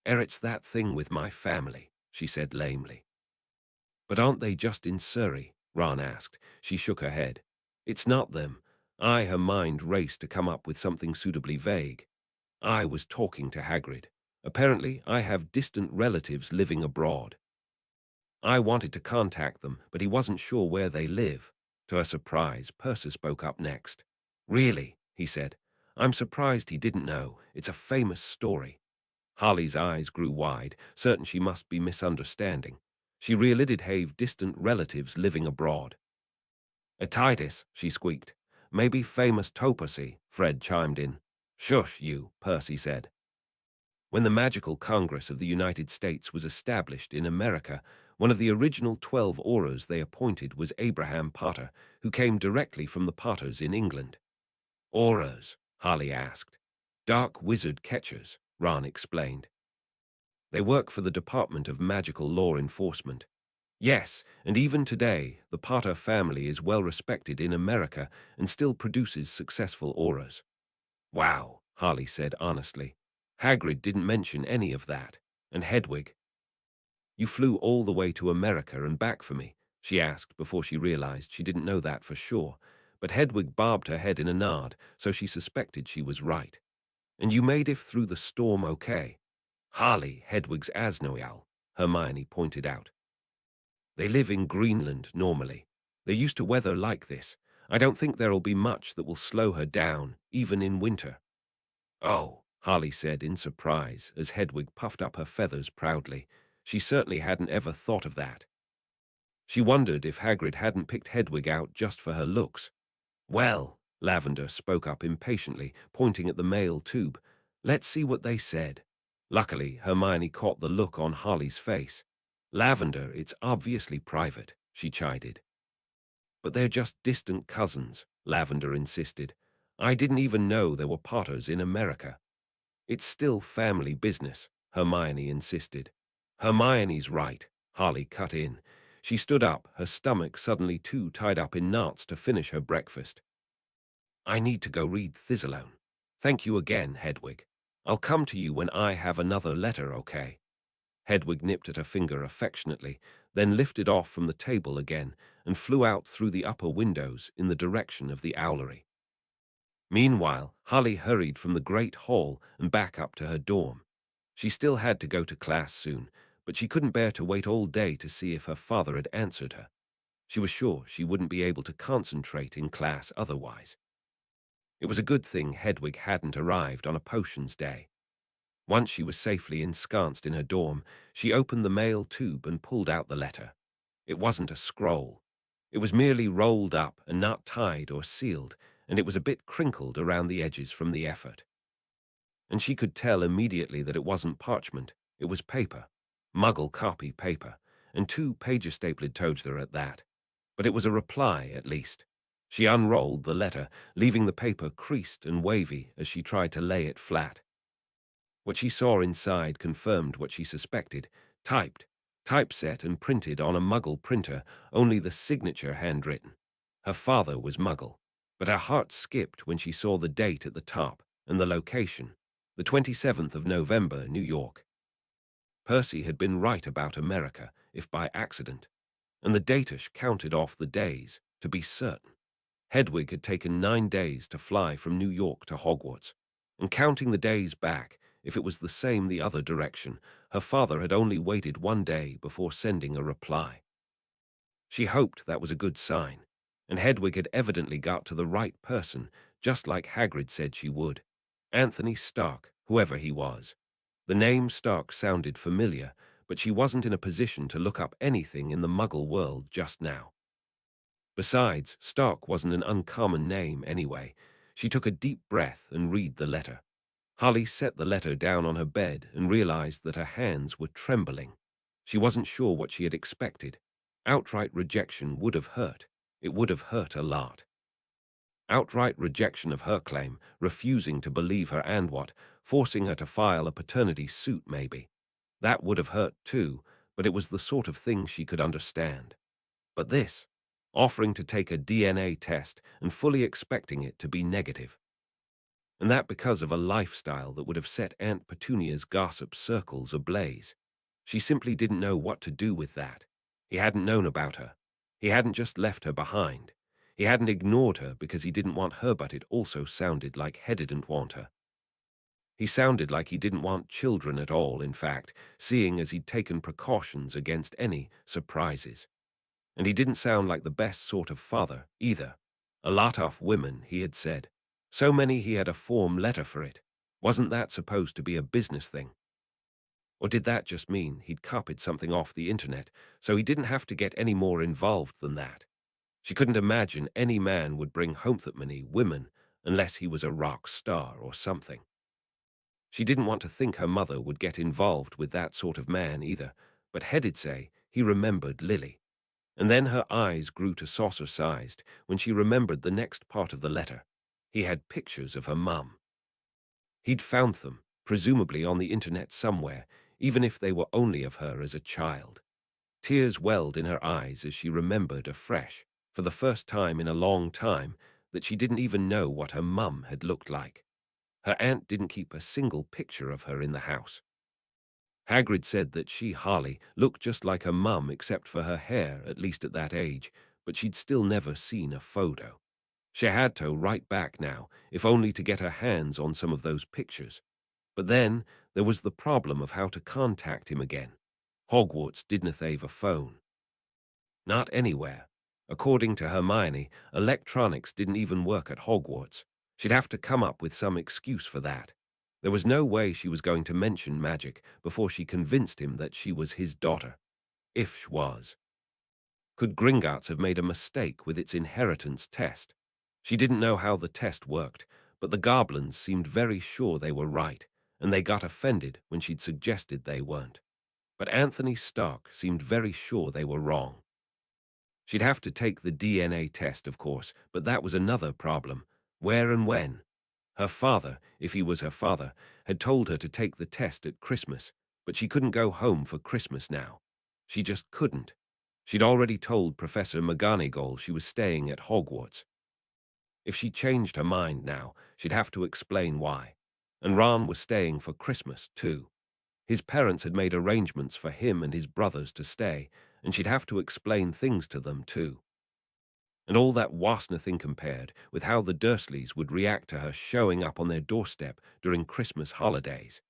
"It's that thing with my family," she said lamely. "But aren't they just in Surrey?" Ron asked. She shook her head. "It's not them." Her mind raced to come up with something suitably vague. "I was talking to Hagrid. Apparently, I have distant relatives living abroad. I wanted to contact them, but he wasn't sure where they live." To her surprise, Percy spoke up next. "Really?" he said. "I'm surprised he didn't know. It's a famous story." Harley's eyes grew wide, certain she must be misunderstanding. She really did have distant relatives living abroad. "Titus," she squeaked. "Maybe famous Topacy," Fred chimed in. "Shush, you," Percy said. When the Magical Congress of the United States was established in America, one of the original 12 Aurors they appointed was Abraham Potter, who came directly from the Potters in England. "Aurors?" Harley asked. "Dark wizard catchers," Ron explained. "They work for the Department of Magical Law Enforcement." "Yes, and even today, the Potter family is well respected in America and still produces successful Aurors." "Wow," Harley said honestly. "Hagrid didn't mention any of that. And Hedwig?" "You flew all the way to America and back for me?" she asked before she realized she didn't know that for sure. But Hedwig bobbed her head in a nod, so she suspected she was right. "And you made it through the storm okay?" "Harley, Hedwig's Asnoyal," Hermione pointed out. "They live in Greenland normally. They're used to weather like this. I don't think there'll be much that will slow her down, even in winter." "Oh," Harley said in surprise as Hedwig puffed up her feathers proudly. She certainly hadn't ever thought of that. She wondered if Hagrid hadn't picked Hedwig out just for her looks. "Well," Lavender spoke up impatiently, pointing at the mail tube, "let's see what they said." Luckily, Hermione caught the look on Harley's face. "Lavender, it's obviously private," she chided. "But they're just distant cousins," Lavender insisted. "I didn't even know there were Potters in America." "It's still family business," Hermione insisted. "Hermione's right," Harley cut in. She stood up, her stomach suddenly too tied up in knots to finish her breakfast. "I need to go read Thistleone. Thank you again, Hedwig. I'll come to you when I have another letter, okay?" Hedwig nipped at her finger affectionately, then lifted off from the table again and flew out through the upper windows in the direction of the owlery. Meanwhile, Harley hurried from the great hall and back up to her dorm. She still had to go to class soon, but she couldn't bear to wait all day to see if her father had answered her. She was sure she wouldn't be able to concentrate in class otherwise. It was a good thing Hedwig hadn't arrived on a potions day. Once she was safely ensconced in her dorm, she opened the mail tube and pulled out the letter. It wasn't a scroll. It was merely rolled up and not tied or sealed, and it was a bit crinkled around the edges from the effort. And she could tell immediately that it wasn't parchment, it was paper, Muggle copy paper, and 2 pages stapled together at that. But it was a reply, at least. She unrolled the letter, leaving the paper creased and wavy as she tried to lay it flat. What she saw inside confirmed what she suspected: typed, typeset and printed on a Muggle printer, only the signature handwritten. Her father was Muggle, but her heart skipped when she saw the date at the top and the location, the 27th of November, New York. Percy had been right about America, if by accident, and the datash counted off the days, to be certain. Hedwig had taken 9 days to fly from New York to Hogwarts, and counting the days back, if it was the same the other direction, her father had only waited 1 day before sending a reply. She hoped that was a good sign, and Hedwig had evidently got to the right person, just like Hagrid said she would. Anthony Stark, whoever he was. The name Stark sounded familiar, but she wasn't in a position to look up anything in the Muggle world just now. Besides, Stark wasn't an uncommon name anyway. She took a deep breath and read the letter. Holly set the letter down on her bed and realized that her hands were trembling. She wasn't sure what she had expected. Outright rejection would have hurt. It would have hurt a lot. Outright rejection of her claim, refusing to believe her and forcing her to file a paternity suit maybe. That would have hurt too, but it was the sort of thing she could understand. But this, offering to take a DNA test and fully expecting it to be negative. And that because of a lifestyle that would have set Aunt Petunia's gossip circles ablaze. She simply didn't know what to do with that. He hadn't known about her. He hadn't just left her behind. He hadn't ignored her because he didn't want her, but it also sounded like he didn't want her. He sounded like he didn't want children at all, in fact, seeing as he'd taken precautions against any surprises. And he didn't sound like the best sort of father, either. A lot off women, he had said. So many he had a form letter for it. Wasn't that supposed to be a business thing? Or did that just mean he'd copied something off the internet, so he didn't have to get any more involved than that? She couldn't imagine any man would bring home that many women unless he was a rock star or something. She didn't want to think her mother would get involved with that sort of man either, but head'd say he remembered Lily. And then her eyes grew to saucer-sized when she remembered the next part of the letter. He had pictures of her mum. He'd found them, presumably on the internet somewhere, even if they were only of her as a child. Tears welled in her eyes as she remembered afresh, for the first time in a long time, that she didn't even know what her mum had looked like. Her aunt didn't keep a single picture of her in the house. Hagrid said that she, Harley, looked just like her mum except for her hair, at least at that age, but she'd still never seen a photo. She had to write back now, if only to get her hands on some of those pictures. But then there was the problem of how to contact him again. Hogwarts didn't have a phone. Not anywhere. According to Hermione, electronics didn't even work at Hogwarts. She'd have to come up with some excuse for that. There was no way she was going to mention magic before she convinced him that she was his daughter. If she was. Could Gringotts have made a mistake with its inheritance test? She didn't know how the test worked, but the goblins seemed very sure they were right, and they got offended when she'd suggested they weren't. But Anthony Stark seemed very sure they were wrong. She'd have to take the DNA test, of course, but that was another problem. Where and when? Her father, if he was her father, had told her to take the test at Christmas, but she couldn't go home for Christmas now. She just couldn't. She'd already told Professor McGonagall she was staying at Hogwarts. If she changed her mind now, she'd have to explain why. And Ron was staying for Christmas, too. His parents had made arrangements for him and his brothers to stay, and she'd have to explain things to them, too. And all that was nothing compared with how the Dursleys would react to her showing up on their doorstep during Christmas holidays.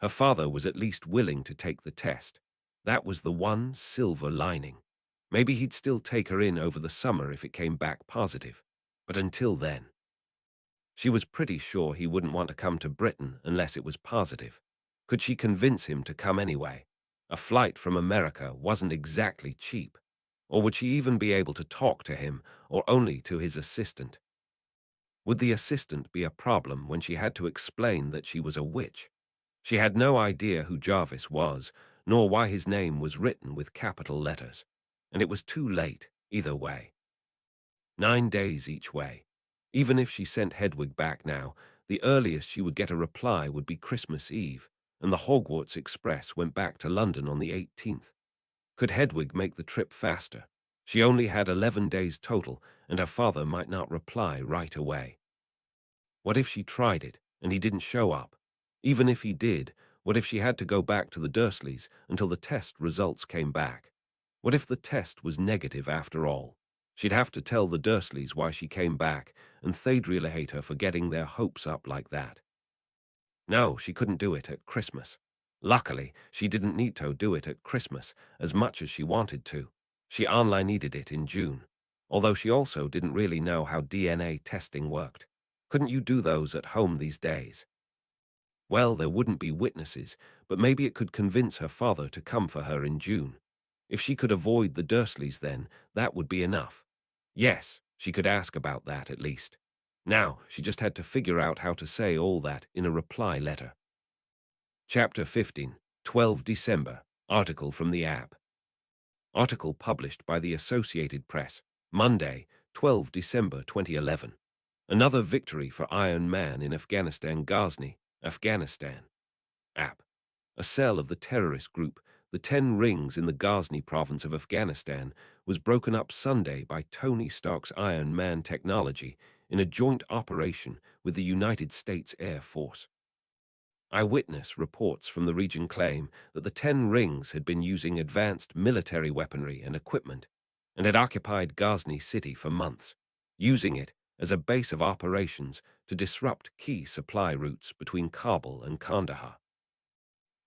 Her father was at least willing to take the test. That was the one silver lining. Maybe he'd still take her in over the summer if it came back positive. But until then, she was pretty sure he wouldn't want to come to Britain unless it was positive. Could she convince him to come anyway? A flight from America wasn't exactly cheap. Or would she even be able to talk to him, or only to his assistant? Would the assistant be a problem when she had to explain that she was a witch? She had no idea who Jarvis was, nor why his name was written with capital letters. And it was too late, either way. 9 days each way. Even if she sent Hedwig back now, the earliest she would get a reply would be Christmas Eve, and the Hogwarts Express went back to London on the 18th. Could Hedwig make the trip faster? She only had 11 days total, and her father might not reply right away. What if she tried it, and he didn't show up? Even if he did, what if she had to go back to the Dursleys until the test results came back? What if the test was negative after all? She'd have to tell the Dursleys why she came back, and they'd really hate her for getting their hopes up like that. No, she couldn't do it at Christmas. Luckily, she didn't need to do it at Christmas as much as she wanted to. She only needed it in June, although she also didn't really know how DNA testing worked. Couldn't you do those at home these days? Well, there wouldn't be witnesses, but maybe it could convince her father to come for her in June. If she could avoid the Dursleys then, that would be enough. Yes, she could ask about that at least. Now, she just had to figure out how to say all that in a reply letter. Chapter 15, 12 December, article from the app. Article published by the Associated Press, Monday, 12 December 2011. Another victory for Iron Man in Afghanistan, Ghazni, Afghanistan. App. A cell of the terrorist group, the 10 Rings in the Ghazni province of Afghanistan, was broken up Sunday by Tony Stark's Iron Man technology in a joint operation with the United States Air Force. Eyewitness reports from the region claim that the 10 Rings had been using advanced military weaponry and equipment and had occupied Ghazni city for months, using it as a base of operations to disrupt key supply routes between Kabul and Kandahar.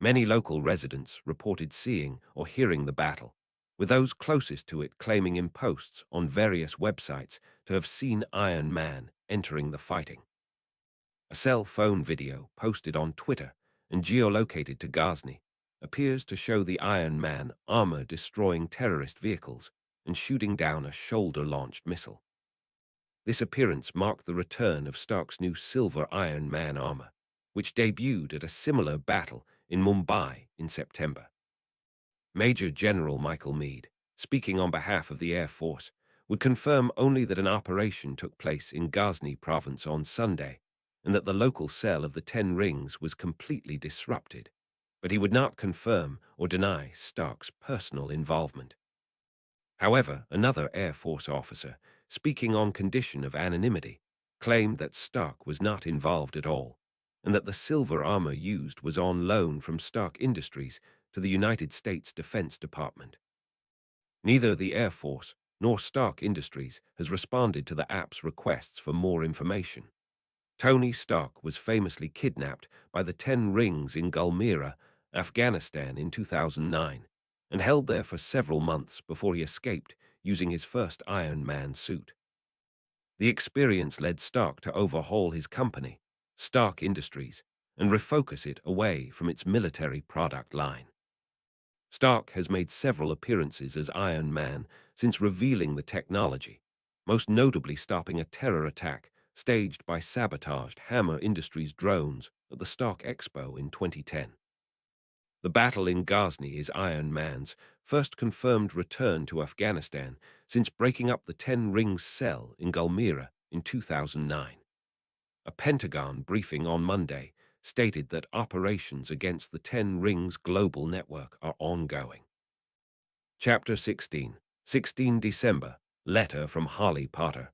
Many local residents reported seeing or hearing the battle, with those closest to it claiming in posts on various websites to have seen Iron Man entering the fighting. A cell phone video posted on Twitter and geolocated to Ghazni appears to show the Iron Man armor destroying terrorist vehicles and shooting down a shoulder-launched missile. This appearance marked the return of Stark's new silver Iron Man armor, which debuted at a similar battle in Mumbai in September. Major General Michael Meade, speaking on behalf of the Air Force, would confirm only that an operation took place in Ghazni province on Sunday and that the local cell of the 10 Rings was completely disrupted, but he would not confirm or deny Stark's personal involvement. However, another Air Force officer, speaking on condition of anonymity, claimed that Stark was not involved at all, and that the silver armor used was on loan from Stark Industries to the United States Defense Department. Neither the Air Force nor Stark Industries has responded to the app's requests for more information. Tony Stark was famously kidnapped by the 10 Rings in Gulmira, Afghanistan in 2009, and held there for several months before he escaped using his first Iron Man suit. The experience led Stark to overhaul his company, Stark Industries, and refocus it away from its military product line. Stark has made several appearances as Iron Man since revealing the technology, most notably stopping a terror attack staged by sabotaged Hammer Industries drones at the Stark Expo in 2010. The battle in Ghazni is Iron Man's first confirmed return to Afghanistan since breaking up the 10 Rings cell in Gulmira in 2009. A Pentagon briefing on Monday stated that operations against the 10 Rings global network are ongoing. Chapter 16, 16 December, letter from Harley Potter.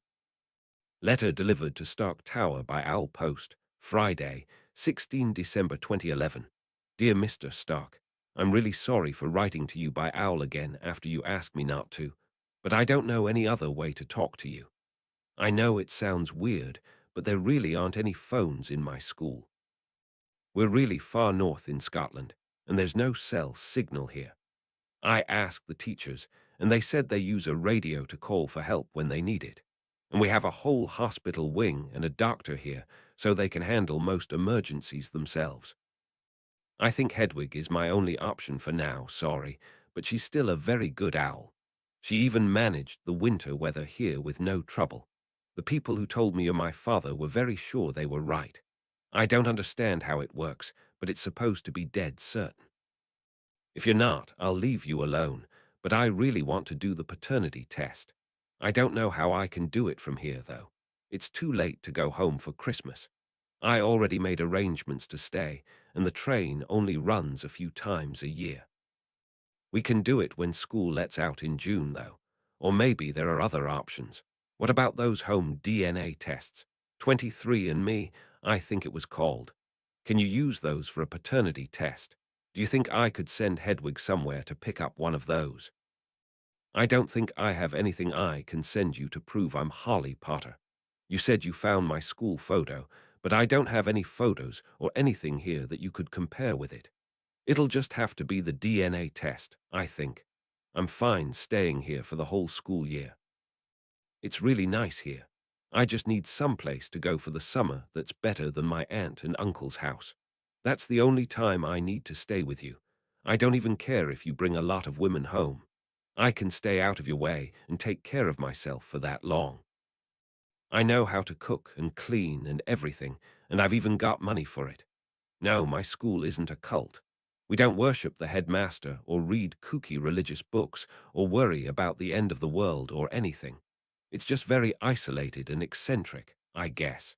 Letter delivered to Stark Tower by Owl Post, Friday, 16 December 2011. Dear Mr. Stark, I'm really sorry for writing to you by Owl again after you asked me not to, but I don't know any other way to talk to you. I know it sounds weird, but there really aren't any phones in my school. We're really far north in Scotland, and there's no cell signal here. I asked the teachers, and they said they use a radio to call for help when they need it. And we have a whole hospital wing and a doctor here, so they can handle most emergencies themselves. I think Hedwig is my only option for now, sorry, but she's still a very good owl. She even managed the winter weather here with no trouble. The people who told me you're my father were very sure they were right. I don't understand how it works, but it's supposed to be dead certain. If you're not, I'll leave you alone, but I really want to do the paternity test. I don't know how I can do it from here, though. It's too late to go home for Christmas. I already made arrangements to stay, and the train only runs a few times a year. We can do it when school lets out in June, though. Or maybe there are other options. What about those home DNA tests? 23andMe, I think it was called. Can you use those for a paternity test? Do you think I could send Hedwig somewhere to pick up one of those? I don't think I have anything I can send you to prove I'm Harley Potter. You said you found my school photo, but I don't have any photos or anything here that you could compare with it. It'll just have to be the DNA test, I think. I'm fine staying here for the whole school year. It's really nice here. I just need some place to go for the summer that's better than my aunt and uncle's house. That's the only time I need to stay with you. I don't even care if you bring a lot of women home. I can stay out of your way and take care of myself for that long. I know how to cook and clean and everything, and I've even got money for it. No, my school isn't a cult. We don't worship the headmaster or read kooky religious books or worry about the end of the world or anything. It's just very isolated and eccentric, I guess.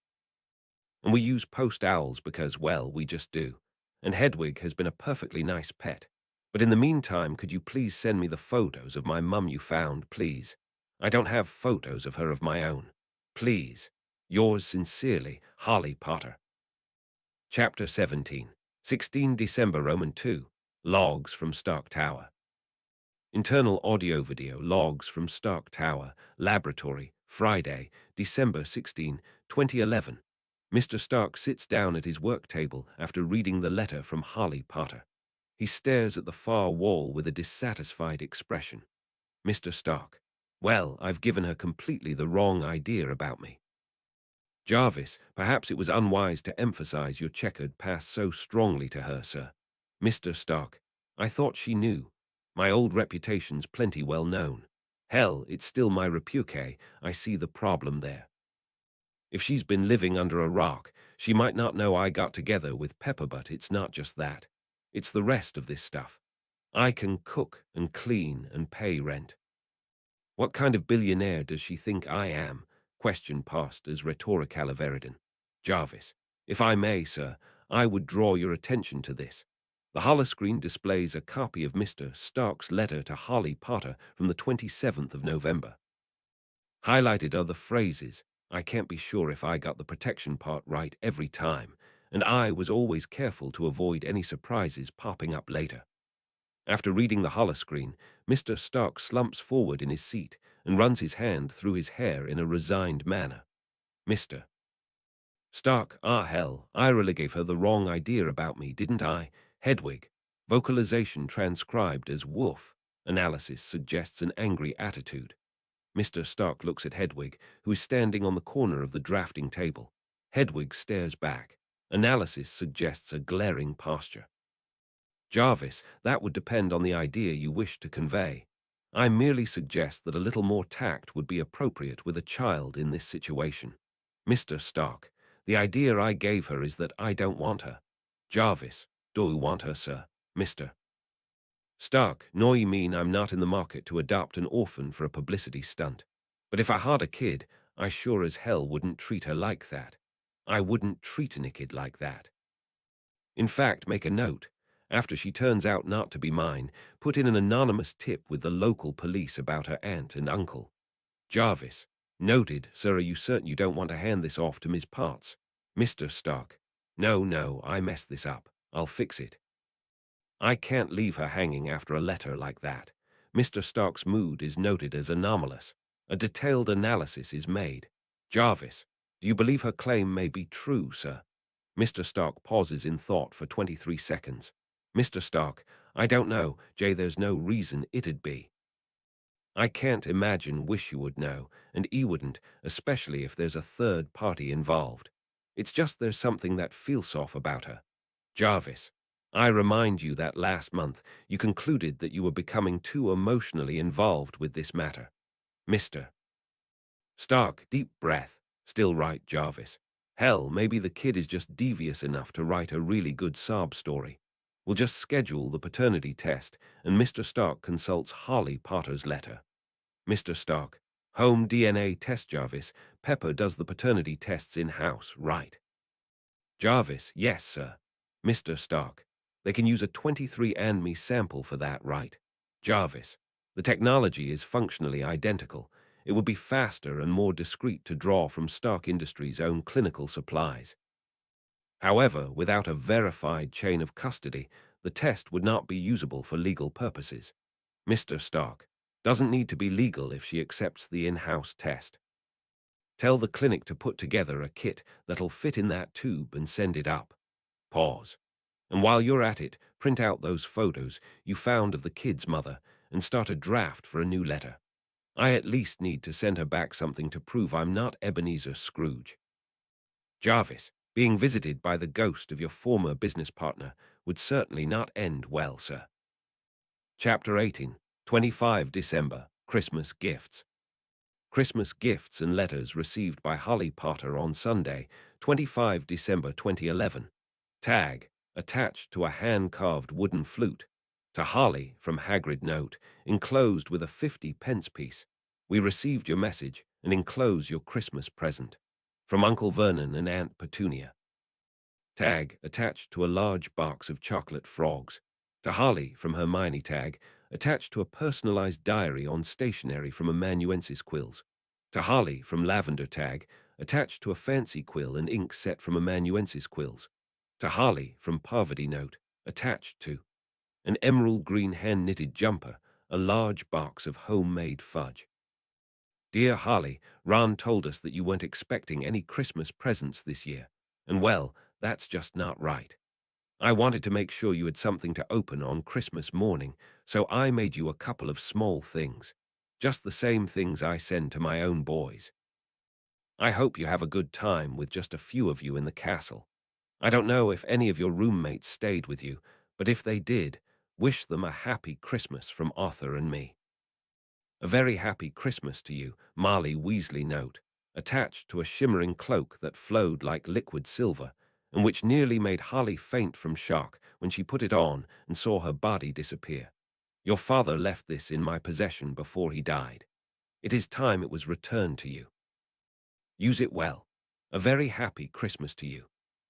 And we use post owls because, well, we just do. And Hedwig has been a perfectly nice pet. But in the meantime, could you please send me the photos of my mum you found, please? I don't have photos of her of my own. Please. Yours sincerely, Harley Potter. Chapter 17. 16 December Roman 2. Logs from Stark Tower. Internal audio-video logs from Stark Tower, Laboratory, Friday, December 16, 2011. Mr. Stark sits down at his work table after reading the letter from Harley Potter. He stares at the far wall with a dissatisfied expression. Mr. Stark. Well, I've given her completely the wrong idea about me. Jarvis, perhaps it was unwise to emphasize your checkered past so strongly to her, sir. Mr. Stark. I thought she knew. My old reputation's plenty well known. Hell, it's still my repute. I see the problem there. If she's been living under a rock, she might not know I got together with Pepper, but it's not just that. It's the rest of this stuff. I can cook and clean and pay rent. What kind of billionaire does she think I am? Question passed as rhetorical Veridan. Jarvis. If I may, sir, I would draw your attention to this. The holoscreen displays a copy of Mr. Stark's letter to Harley Potter from the 27th of November. Highlighted are the phrases, I can't be sure if I got the protection part right every time, and I was always careful to avoid any surprises popping up later. After reading the holoscreen, Mr. Stark slumps forward in his seat and runs his hand through his hair in a resigned manner. Mr. Stark, hell, I really gave her the wrong idea about me, didn't I? Hedwig. Vocalization transcribed as woof. Analysis suggests an angry attitude. Mr. Stark looks at Hedwig, who is standing on the corner of the drafting table. Hedwig stares back. Analysis suggests a glaring posture. Jarvis, that would depend on the idea you wish to convey. I merely suggest that a little more tact would be appropriate with a child in this situation. Mr. Stark, the idea I gave her is that I don't want her. Jarvis, do you want her, sir? Mr. Stark, no, you mean I'm not in the market to adopt an orphan for a publicity stunt. But if I had a kid, I sure as hell wouldn't treat her like that. I wouldn't treat a kid like that. In fact, make a note. After she turns out not to be mine, put in an anonymous tip with the local police about her aunt and uncle. Jarvis. Noted, sir. Are you certain you don't want to hand this off to Ms. Potts? Mr. Stark. No, I messed this up. I'll fix it. I can't leave her hanging after a letter like that. Mr. Stark's mood is noted as anomalous. A detailed analysis is made. Jarvis. Do you believe her claim may be true, sir? Mr. Stark pauses in thought for 23 seconds. Mr. Stark, I don't know, Jay, there's no reason it'd be. I can't imagine wish you would know, and he wouldn't, especially if there's a third party involved. It's just there's something that feels off about her. Jarvis, I remind you that last month you concluded that you were becoming too emotionally involved with this matter. Mr. Stark, deep breath. Still right, Jarvis. Hell, maybe the kid is just devious enough to write a really good sob story. We'll just schedule the paternity test, and Mr. Stark consults Harley Potter's letter. Mr. Stark, home DNA test. Jarvis, Pepper does the paternity tests in-house, right? Jarvis, yes, sir. Mr. Stark, they can use a 23andMe sample for that, right? Jarvis, the technology is functionally identical. It would be faster and more discreet to draw from Stark Industries' own clinical supplies. However, without a verified chain of custody, the test would not be usable for legal purposes. Mr. Stark, doesn't need to be legal if she accepts the in-house test. Tell the clinic to put together a kit that'll fit in that tube and send it up. Pause. And while you're at it, print out those photos you found of the kid's mother and start a draft for a new letter. I at least need to send her back something to prove I'm not Ebenezer Scrooge. Jarvis, being visited by the ghost of your former business partner would certainly not end well, sir. Chapter 18. 25 December, Christmas gifts. Christmas gifts and letters received by Holly Potter on Sunday, 25 December 2011. Tag, attached to a hand-carved wooden flute. To Holly, from Hagrid note, enclosed with a 50-pence piece. We received your message and enclose your Christmas present. From Uncle Vernon and Aunt Petunia. Tag, attached to a large box of chocolate frogs. To Holly, from Hermione tag, attached to a personalized diary on stationery from amanuensis quills. To Holly, from Lavender tag, attached to a fancy quill and ink set from amanuensis quills. To Holly, from Poverty note, attached to an emerald green hand-knitted jumper, a large box of homemade fudge. Dear Holly, Ron told us that you weren't expecting any Christmas presents this year, and well, that's just not right. I wanted to make sure you had something to open on Christmas morning, so I made you a couple of small things. Just the same things I send to my own boys. I hope you have a good time with just a few of you in the castle. I don't know if any of your roommates stayed with you, but if they did, wish them a happy Christmas from Arthur and me. A very happy Christmas to you, Marley Weasley note, attached to a shimmering cloak that flowed like liquid silver, and which nearly made Holly faint from shock when she put it on and saw her body disappear. Your father left this in my possession before he died. It is time it was returned to you. Use it well. A very happy Christmas to you.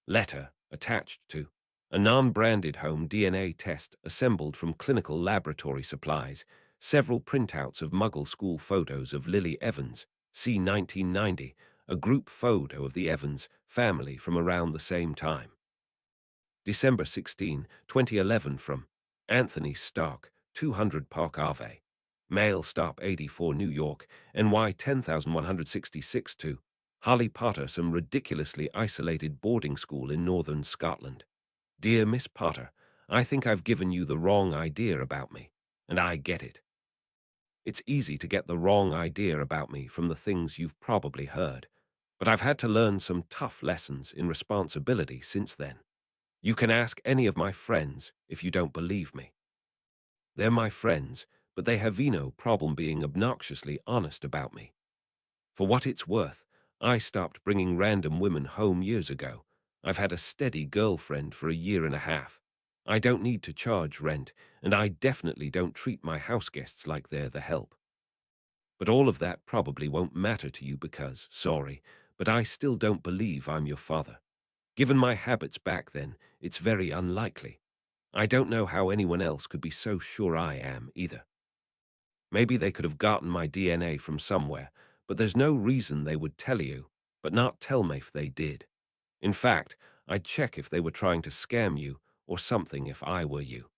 Letter, attached to a non-branded home DNA test assembled from clinical laboratory supplies, several printouts of Muggle school photos of Lily Evans, c. 1990, a group photo of the Evans family from around the same time. December 16, 2011 from Anthony Stark, 200 Park Ave. Mail Stop 84 New York, NY 10166 to Holly Potter, some ridiculously isolated boarding school in northern Scotland. Dear Miss Potter, I think I've given you the wrong idea about me, and I get it. It's easy to get the wrong idea about me from the things you've probably heard, but I've had to learn some tough lessons in responsibility since then. You can ask any of my friends if you don't believe me. They're my friends, but they have no problem being obnoxiously honest about me. For what it's worth, I stopped bringing random women home years ago. I've had a steady girlfriend for a year and a half. I don't need to charge rent, and I definitely don't treat my house guests like they're the help. But all of that probably won't matter to you because, sorry, but I still don't believe I'm your father. Given my habits back then, it's very unlikely. I don't know how anyone else could be so sure I am, either. Maybe they could have gotten my DNA from somewhere, but there's no reason they would tell you, but not tell me if they did. In fact, I'd check if they were trying to scam you or something if I were you.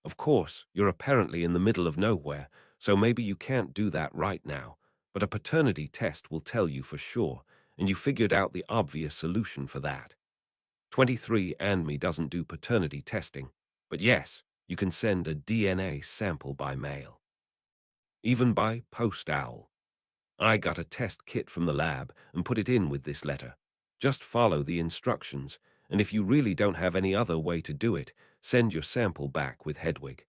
Of course, you're apparently in the middle of nowhere, so maybe you can't do that right now, but a paternity test will tell you for sure, and you figured out the obvious solution for that. 23andMe doesn't do paternity testing, but yes, you can send a DNA sample by mail. Even by post owl. I got a test kit from the lab and put it in with this letter. Just follow the instructions, and if you really don't have any other way to do it, send your sample back with Hedwig.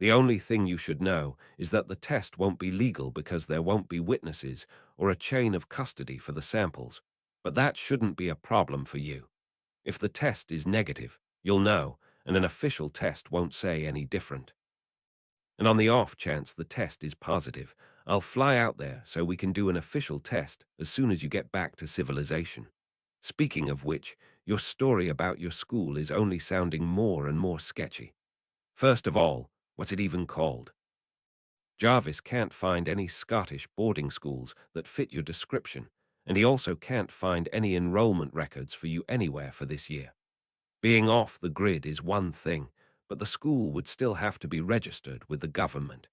The only thing you should know is that the test won't be legal because there won't be witnesses or a chain of custody for the samples, but that shouldn't be a problem for you. If the test is negative, you'll know, and an official test won't say any different. And on the off chance the test is positive, I'll fly out there so we can do an official test as soon as you get back to civilization. Speaking of which, your story about your school is only sounding more and more sketchy. First of all, what's it even called? Jarvis can't find any Scottish boarding schools that fit your description, and he also can't find any enrollment records for you anywhere for this year. Being off the grid is one thing, but the school would still have to be registered with the government.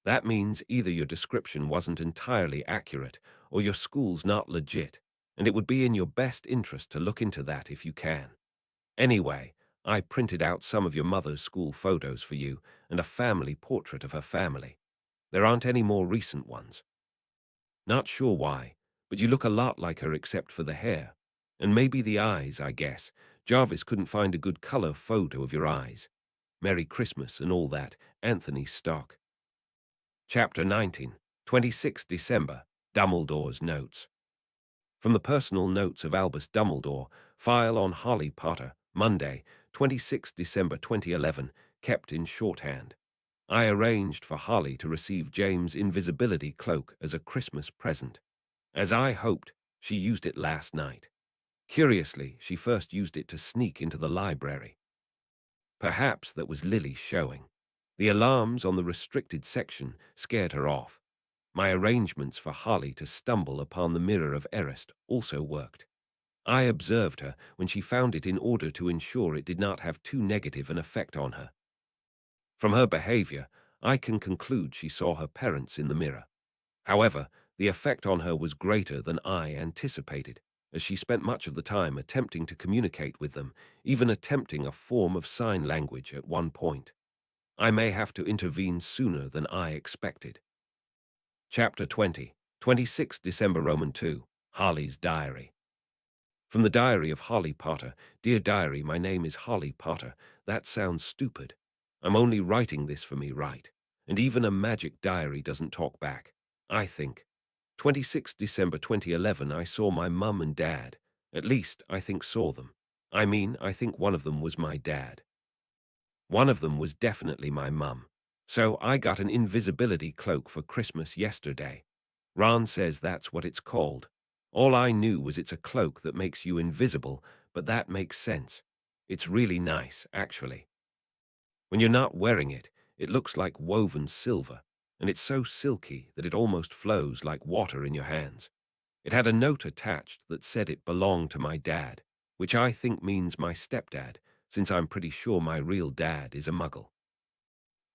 That means either your description wasn't entirely accurate or your school's not legit, and it would be in your best interest to look into that if you can. Anyway, I printed out some of your mother's school photos for you and a family portrait of her family. There aren't any more recent ones. Not sure why, but you look a lot like her except for the hair. And maybe the eyes, I guess. Jarvis couldn't find a good color photo of your eyes. Merry Christmas and all that, Anthony Stock. Chapter 19, 26 December, Dumbledore's Notes. From the personal notes of Albus Dumbledore, file on Harry Potter, Monday, 26 December 2011, kept in shorthand. I arranged for Harley to receive James' invisibility cloak as a Christmas present. As I hoped, she used it last night. Curiously, she first used it to sneak into the library. Perhaps that was Lily showing. The alarms on the restricted section scared her off. My arrangements for Harley to stumble upon the mirror of Erist also worked. I observed her when she found it in order to ensure it did not have too negative an effect on her. From her behavior, I can conclude she saw her parents in the mirror. However, the effect on her was greater than I anticipated, as she spent much of the time attempting to communicate with them, even attempting a form of sign language at one point. I may have to intervene sooner than I expected. Chapter 20, 26 December Roman 2, Harley's Diary. From the Diary of Harley Potter. Dear Diary, my name is Harley Potter. That sounds stupid. I'm only writing this for me, right? And even a magic diary doesn't talk back, I think. 26 December 2011, I saw my mum and dad. At least, I think saw them. I think one of them was my dad. One of them was definitely my mum. So I got an invisibility cloak for Christmas yesterday. Ron says that's what it's called. All I knew was it's a cloak that makes you invisible, but that makes sense. It's really nice, actually. When you're not wearing it, it looks like woven silver, and it's so silky that it almost flows like water in your hands. It had a note attached that said it belonged to my dad, which I think means my stepdad, since I'm pretty sure my real dad is a muggle.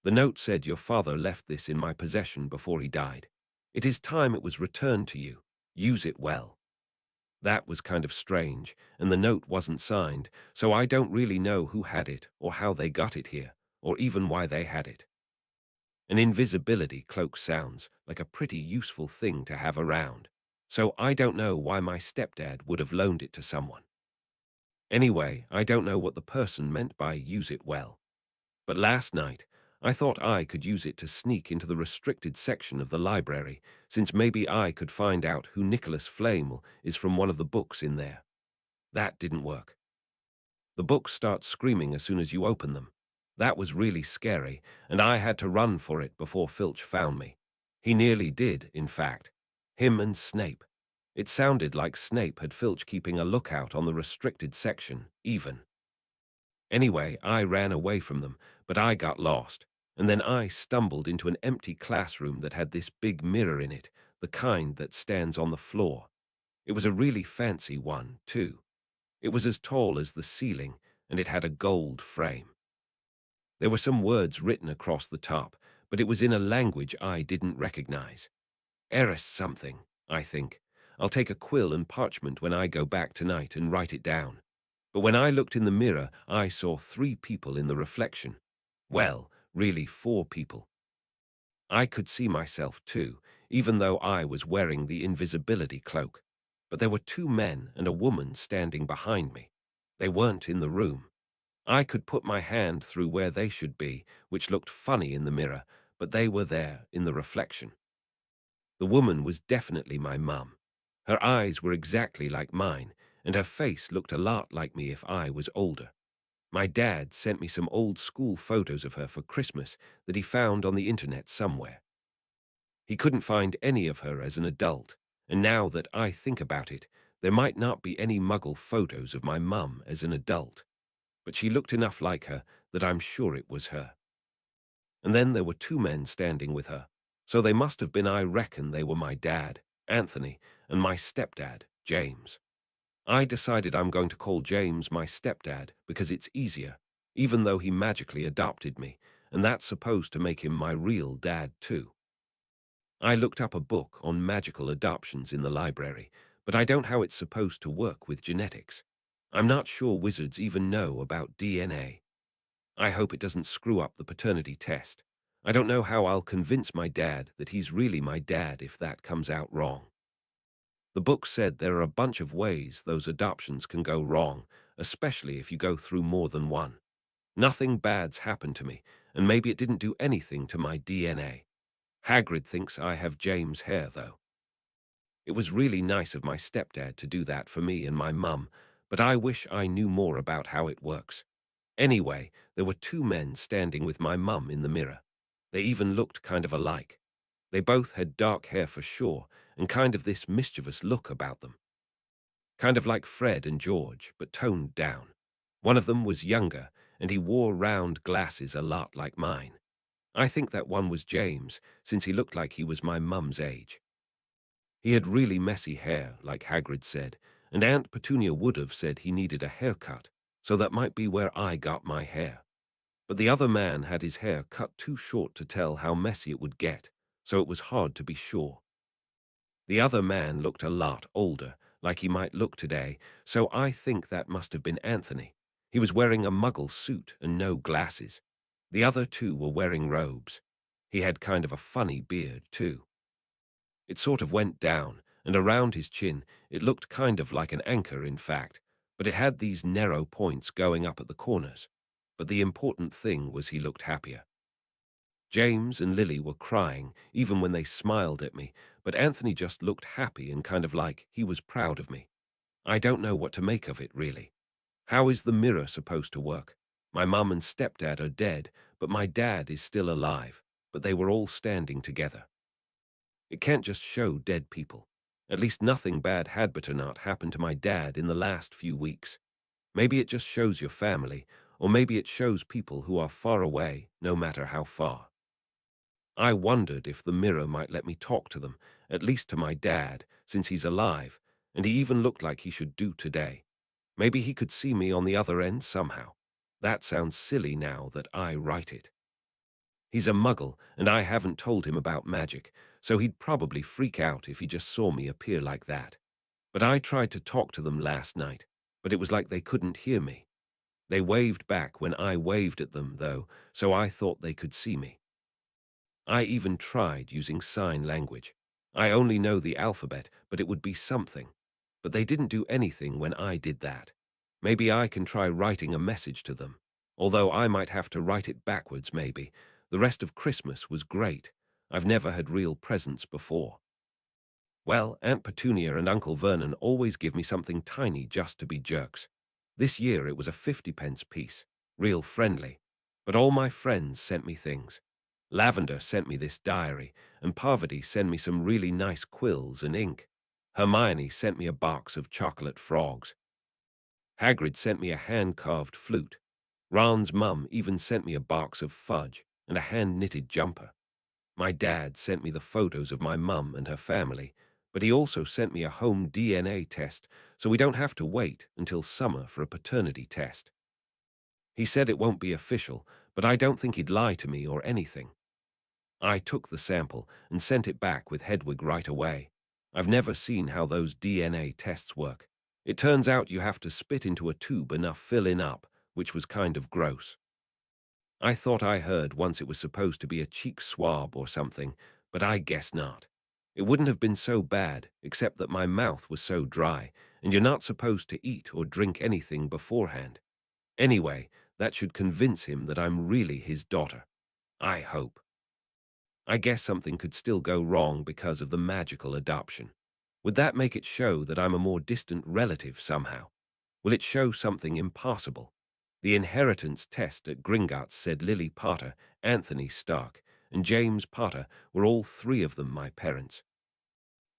The note said, your father left this in my possession before he died. It is time it was returned to you. Use it well. That was kind of strange, and the note wasn't signed, so I don't really know who had it or how they got it here, or even why they had it. An invisibility cloak sounds like a pretty useful thing to have around, so I don't know why my stepdad would have loaned it to someone. Anyway, I don't know what the person meant by use it well. But last night, I thought I could use it to sneak into the restricted section of the library, since maybe I could find out who Nicholas Flamel is from one of the books in there. That didn't work. The books start screaming as soon as you open them. That was really scary, and I had to run for it before Filch found me. He nearly did, in fact. Him and Snape. It sounded like Snape had Filch keeping a lookout on the restricted section, even. Anyway, I ran away from them, but I got lost, and then I stumbled into an empty classroom that had this big mirror in it, the kind that stands on the floor. It was a really fancy one, too. It was as tall as the ceiling, and it had a gold frame. There were some words written across the top, but it was in a language I didn't recognize. Eris something, I think. I'll take a quill and parchment when I go back tonight and write it down. But when I looked in the mirror, I saw 3 people in the reflection. Well, really 4 people. I could see myself too, even though I was wearing the invisibility cloak. But there were 2 men and a woman standing behind me. They weren't in the room. I could put my hand through where they should be, which looked funny in the mirror, but they were there in the reflection. The woman was definitely my mum. Her eyes were exactly like mine, and her face looked a lot like me if I was older. My dad sent me some old school photos of her for Christmas that he found on the internet somewhere. He couldn't find any of her as an adult, and now that I think about it, there might not be any muggle photos of my mum as an adult. But she looked enough like her that I'm sure it was her. And then there were 2 men standing with her, so they must have been. I reckon they were my dad, Anthony, and my stepdad, James. I decided I'm going to call James my stepdad because it's easier, even though he magically adopted me, and that's supposed to make him my real dad too. I looked up a book on magical adoptions in the library, but I don't know how it's supposed to work with genetics. I'm not sure wizards even know about DNA. I hope it doesn't screw up the paternity test. I don't know how I'll convince my dad that he's really my dad if that comes out wrong. The book said there are a bunch of ways those adoptions can go wrong, especially if you go through more than one. Nothing bad's happened to me, and maybe it didn't do anything to my DNA. Hagrid thinks I have James' hair, though. It was really nice of my stepdad to do that for me and my mum, but I wish I knew more about how it works. Anyway, there were two men standing with my mum in the mirror. They even looked kind of alike. They both had dark hair for sure, and kind of this mischievous look about them. Kind of like Fred and George, but toned down. One of them was younger, and he wore round glasses a lot like mine. I think that one was James, since he looked like he was my mum's age. He had really messy hair, like Hagrid said, and Aunt Petunia would have said he needed a haircut, so that might be where I got my hair. But the other man had his hair cut too short to tell how messy it would get, so it was hard to be sure. The other man looked a lot older, like he might look today, so I think that must have been Anthony. He was wearing a muggle suit and no glasses. The other two were wearing robes. He had kind of a funny beard, too. It sort of went down, and around his chin it looked kind of like an anchor, in fact, but it had these narrow points going up at the corners. But the important thing was he looked happier. James and Lily were crying, even when they smiled at me, but Anthony just looked happy and kind of like he was proud of me. I don't know what to make of it, really. How is the mirror supposed to work? My mum and stepdad are dead, but my dad is still alive, but they were all standing together. It can't just show dead people. At least nothing bad had better not happened to my dad in the last few weeks. Maybe it just shows your family, or maybe it shows people who are far away, no matter how far. I wondered if the mirror might let me talk to them, at least to my dad, since he's alive, and he even looked like he should do today. Maybe he could see me on the other end somehow. That sounds silly now that I write it. He's a muggle, and I haven't told him about magic, so he'd probably freak out if he just saw me appear like that. But I tried to talk to them last night, but it was like they couldn't hear me. They waved back when I waved at them, though, so I thought they could see me. I even tried using sign language. I only know the alphabet, but it would be something. But they didn't do anything when I did that. Maybe I can try writing a message to them. Although I might have to write it backwards, maybe. The rest of Christmas was great. I've never had real presents before. Well, Aunt Petunia and Uncle Vernon always give me something tiny just to be jerks. This year it was a 50p piece. Real friendly. But all my friends sent me things. Lavender sent me this diary, and Parvati sent me some really nice quills and ink. Hermione sent me a box of chocolate frogs. Hagrid sent me a hand-carved flute. Ron's mum even sent me a box of fudge and a hand-knitted jumper. My dad sent me the photos of my mum and her family, but he also sent me a home DNA test, so we don't have to wait until summer for a paternity test. He said it won't be official, but I don't think he'd lie to me or anything. I took the sample and sent it back with Hedwig right away. I've never seen how those DNA tests work. It turns out you have to spit into a tube enough filling up, which was kind of gross. I thought I heard once it was supposed to be a cheek swab or something, but I guess not. It wouldn't have been so bad, except that my mouth was so dry, and you're not supposed to eat or drink anything beforehand. Anyway, that should convince him that I'm really his daughter. I hope. I guess something could still go wrong because of the magical adoption. Would that make it show that I'm a more distant relative somehow? Will it show something impossible? The inheritance test at Gringotts said Lily Potter, Anthony Stark, and James Potter were all three of them my parents.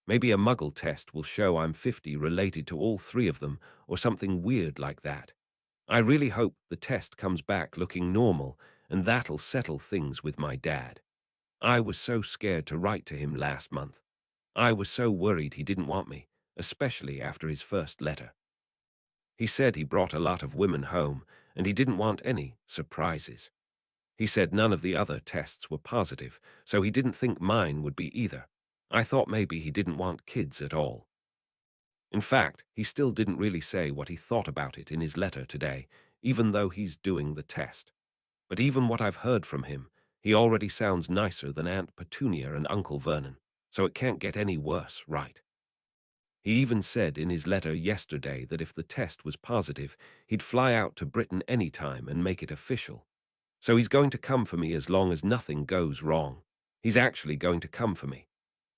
Maybe a muggle test will show I'm 50 related to all three of them or something weird like that. I really hope the test comes back looking normal and that'll settle things with my dad. I was so scared to write to him last month. I was so worried he didn't want me, especially after his first letter. He said he brought a lot of women home, and he didn't want any surprises. He said none of the other tests were positive, so he didn't think mine would be either. I thought maybe he didn't want kids at all. In fact, he still didn't really say what he thought about it in his letter today, even though he's doing the test. But even what I've heard from him, he already sounds nicer than Aunt Petunia and Uncle Vernon, so it can't get any worse, right? He even said in his letter yesterday that if the test was positive, he'd fly out to Britain any time and make it official. So he's going to come for me as long as nothing goes wrong. He's actually going to come for me.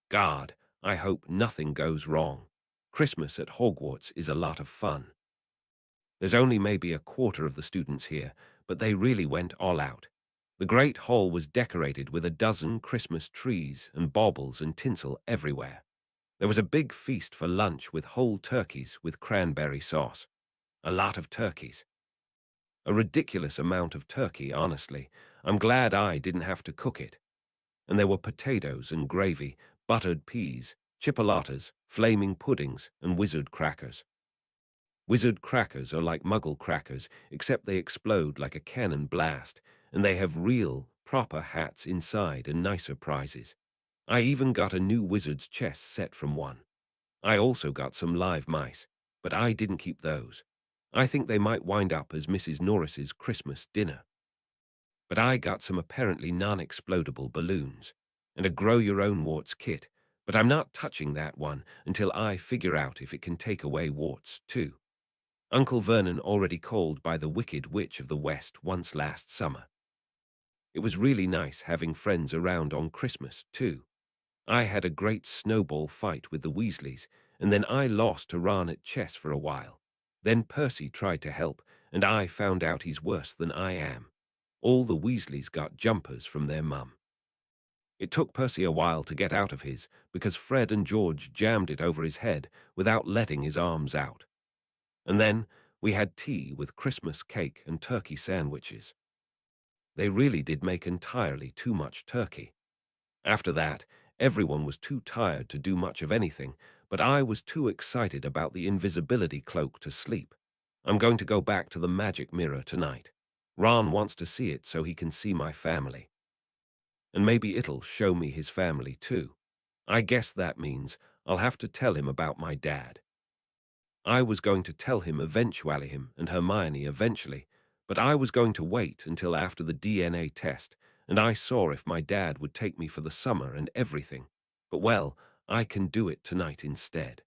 God, I hope nothing goes wrong. Christmas at Hogwarts is a lot of fun. There's only maybe a quarter of the students here, but they really went all out. The great hall was decorated with a dozen Christmas trees and baubles and tinsel everywhere. There was a big feast for lunch with whole turkeys with cranberry sauce. A lot of turkeys. A ridiculous amount of turkey, honestly. I'm glad I didn't have to cook it. And there were potatoes and gravy, buttered peas, chipolatas, flaming puddings, and wizard crackers. Wizard crackers are like Muggle crackers, except they explode like a cannon blast, and they have real, proper hats inside and nicer prizes. I even got a new wizard's chess set from one. I also got some live mice, but I didn't keep those. I think they might wind up as Mrs. Norris's Christmas dinner. But I got some apparently non-explodable balloons, and a grow-your-own-warts kit, but I'm not touching that one until I figure out if it can take away warts, too. Uncle Vernon already called by the Wicked Witch of the West once last summer. It was really nice having friends around on Christmas, too. I had a great snowball fight with the Weasleys, and then I lost to Ron at chess for a while. Then Percy tried to help, and I found out he's worse than I am. All the Weasleys got jumpers from their mum. It took Percy a while to get out of his, because Fred and George jammed it over his head without letting his arms out. And then we had tea with Christmas cake and turkey sandwiches. They really did make entirely too much turkey. After that, everyone was too tired to do much of anything, but I was too excited about the invisibility cloak to sleep. I'm going to go back to the magic mirror tonight. Ron wants to see it so he can see my family. And maybe it'll show me his family too. I guess that means I'll have to tell him about my dad. I was going to tell him eventually, him and Hermione eventually, but I was going to wait until after the DNA test, and I saw if my dad would take me for the summer and everything. But well, I can do it tonight instead.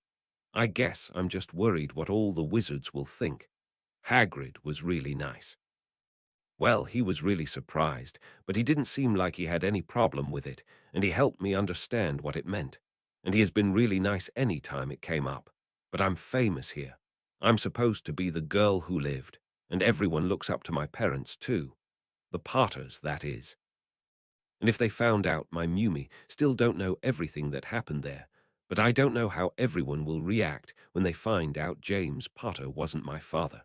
I guess I'm just worried what all the wizards will think. Hagrid was really nice. Well, he was really surprised, but he didn't seem like he had any problem with it, and he helped me understand what it meant. And he has been really nice any time it came up. But I'm famous here. I'm supposed to be the girl who lived, and everyone looks up to my parents too. The Potters, that is. And if they found out my Mumi still don't know everything that happened there, but I don't know how everyone will react when they find out James Potter wasn't my father.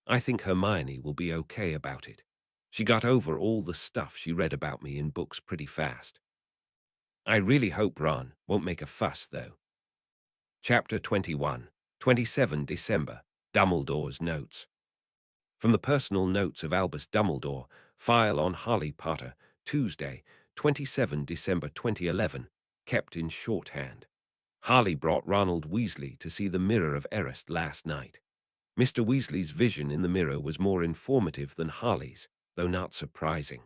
I think Hermione will be okay about it. She got over all the stuff she read about me in books pretty fast. I really hope Ron won't make a fuss, though. Chapter 21, 27 December, Dumbledore's Notes. From the personal notes of Albus Dumbledore, file on Harry Potter, Tuesday, 27 December 2011, kept in shorthand. Harley brought Ronald Weasley to see the Mirror of Eris last night. Mr. Weasley's vision in the mirror was more informative than Harley's, though not surprising.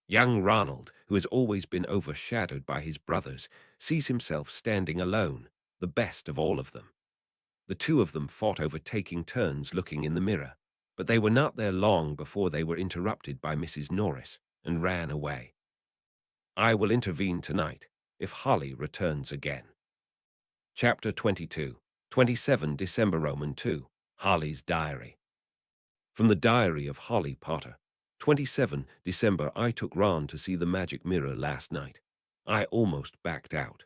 Young Ronald, who has always been overshadowed by his brothers, sees himself standing alone, the best of all of them. The two of them fought over taking turns looking in the mirror, but they were not there long before they were interrupted by Mrs. Norris and ran away. I will intervene tonight if Holly returns again. Chapter 22, 27 December Roman 2, Holly's Diary. From the Diary of Holly Potter, 27 December. I took Ron to see the magic mirror last night. I almost backed out.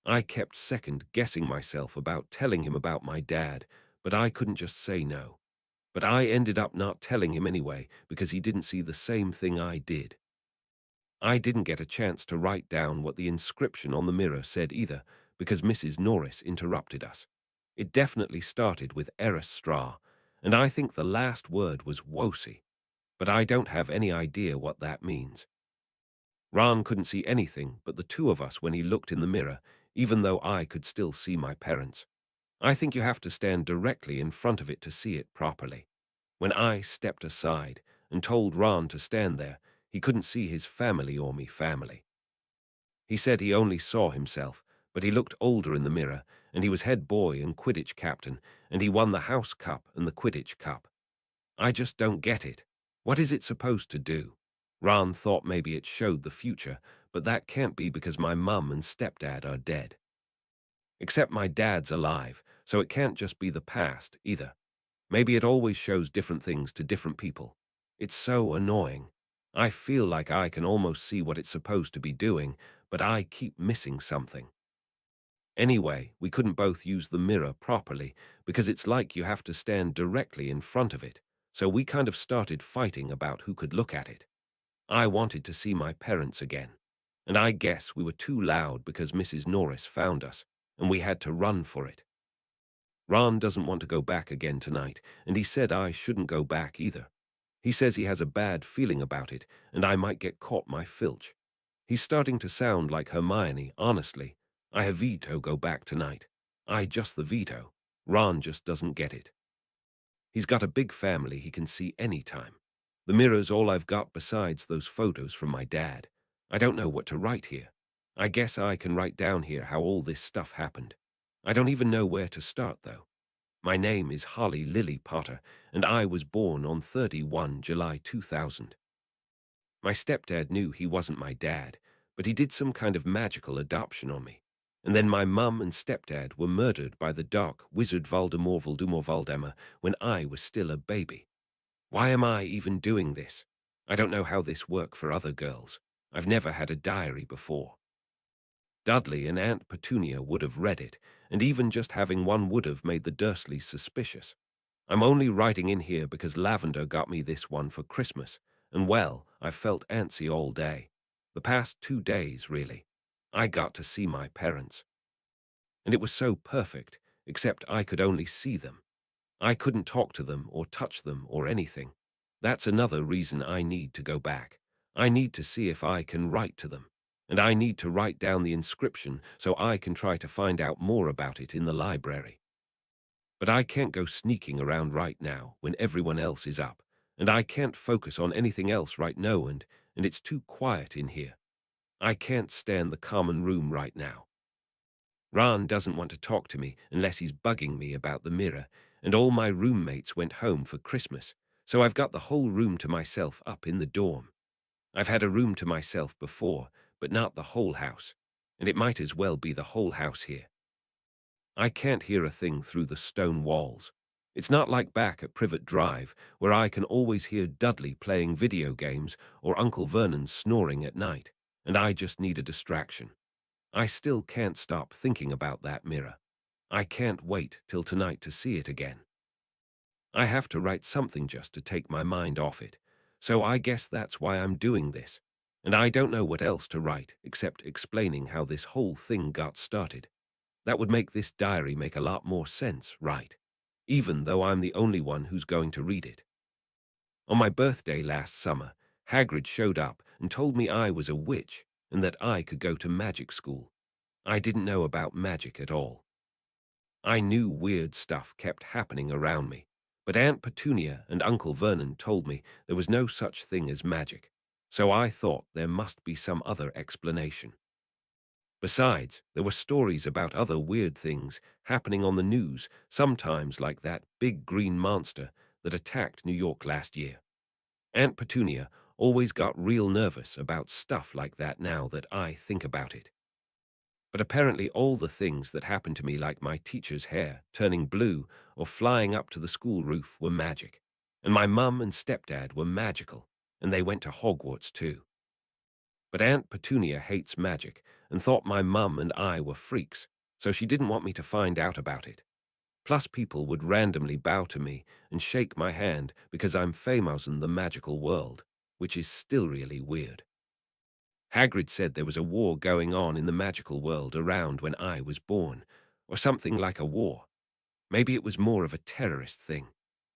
I kept second-guessing myself about telling him about my dad, but I couldn't just say no. But I ended up not telling him anyway because he didn't see the same thing I did. I didn't get a chance to write down what the inscription on the mirror said either because Mrs. Norris interrupted us. It definitely started with Eris Straw, and I think the last word was Wosi, but I don't have any idea what that means. Ron couldn't see anything but the two of us when he looked in the mirror, even though I could still see my parents. I think you have to stand directly in front of it to see it properly. When I stepped aside and told Ron to stand there, he couldn't see his family or me family. He said he only saw himself, But he looked older in the mirror, and he was head boy and Quidditch captain, and he won the House Cup and the Quidditch Cup. I just don't get it. What is it supposed to do? Ron thought maybe it showed the future, but that can't be because my mum and stepdad are dead. Except my dad's alive, so it can't just be the past, either. Maybe it always shows different things to different people. It's so annoying. I feel like I can almost see what it's supposed to be doing, but I keep missing something. Anyway, we couldn't both use the mirror properly because it's like you have to stand directly in front of it, so we kind of started fighting about who could look at it. I wanted to see my parents again, and I guess we were too loud because Mrs. Norris found us, and we had to run for it. Ron doesn't want to go back again tonight, and he said I shouldn't go back either. He says he has a bad feeling about it, and I might get caught my filch. He's starting to sound like Hermione, honestly. I have veto go back tonight. I just the veto. Ron just doesn't get it. He's got a big family he can see any time. The mirror's all I've got besides those photos from my dad. I don't know what to write here. I guess I can write down here how all this stuff happened. I don't even know where to start, though. My name is Holly Lily Potter, and I was born on 31 July 2000. My stepdad knew he wasn't my dad, but he did some kind of magical adoption on me. And then my mum and stepdad were murdered by the dark wizard Voldemort when I was still a baby. Why am I even doing this? I don't know how this works for other girls. I've never had a diary before. Dudley and Aunt Petunia would have read it, and even just having one would have made the Dursleys suspicious. I'm only writing in here because Lavender got me this one for Christmas, and well, I've felt antsy all day. The past 2 days, really. I got to see my parents. And it was so perfect, except I could only see them. I couldn't talk to them or touch them or anything. That's another reason I need to go back. I need to see if I can write to them. And I need to write down the inscription so I can try to find out more about it in the library. But I can't go sneaking around right now when everyone else is up, and I can't focus on anything else right now, and it's too quiet in here. I can't stand the common room right now. Ron doesn't want to talk to me unless he's bugging me about the mirror, and all my roommates went home for Christmas, so I've got the whole room to myself up in the dorm. I've had a room to myself before, but not the whole house, and it might as well be the whole house here. I can't hear a thing through the stone walls. It's not like back at Privet Drive, where I can always hear Dudley playing video games or Uncle Vernon snoring at night, and I just need a distraction. I still can't stop thinking about that mirror. I can't wait till tonight to see it again. I have to write something just to take my mind off it, so I guess that's why I'm doing this. And I don't know what else to write except explaining how this whole thing got started. That would make this diary make a lot more sense, right? Even though I'm the only one who's going to read it. On my birthday last summer, Hagrid showed up and told me I was a witch and that I could go to magic school. I didn't know about magic at all. I knew weird stuff kept happening around me, but Aunt Petunia and Uncle Vernon told me there was no such thing as magic, so I thought there must be some other explanation. Besides, there were stories about other weird things happening on the news, sometimes like that big green monster that attacked New York last year. Aunt Petunia always got real nervous about stuff like that now that I think about it. But apparently all the things that happened to me, like my teacher's hair turning blue or flying up to the school roof, were magic. And my mum and stepdad were magical, and they went to Hogwarts too. But Aunt Petunia hates magic and thought my mum and I were freaks, so she didn't want me to find out about it. Plus people would randomly bow to me and shake my hand because I'm famous in the magical world, which is still really weird. Hagrid said there was a war going on in the magical world around when I was born, or something like a war. Maybe it was more of a terrorist thing.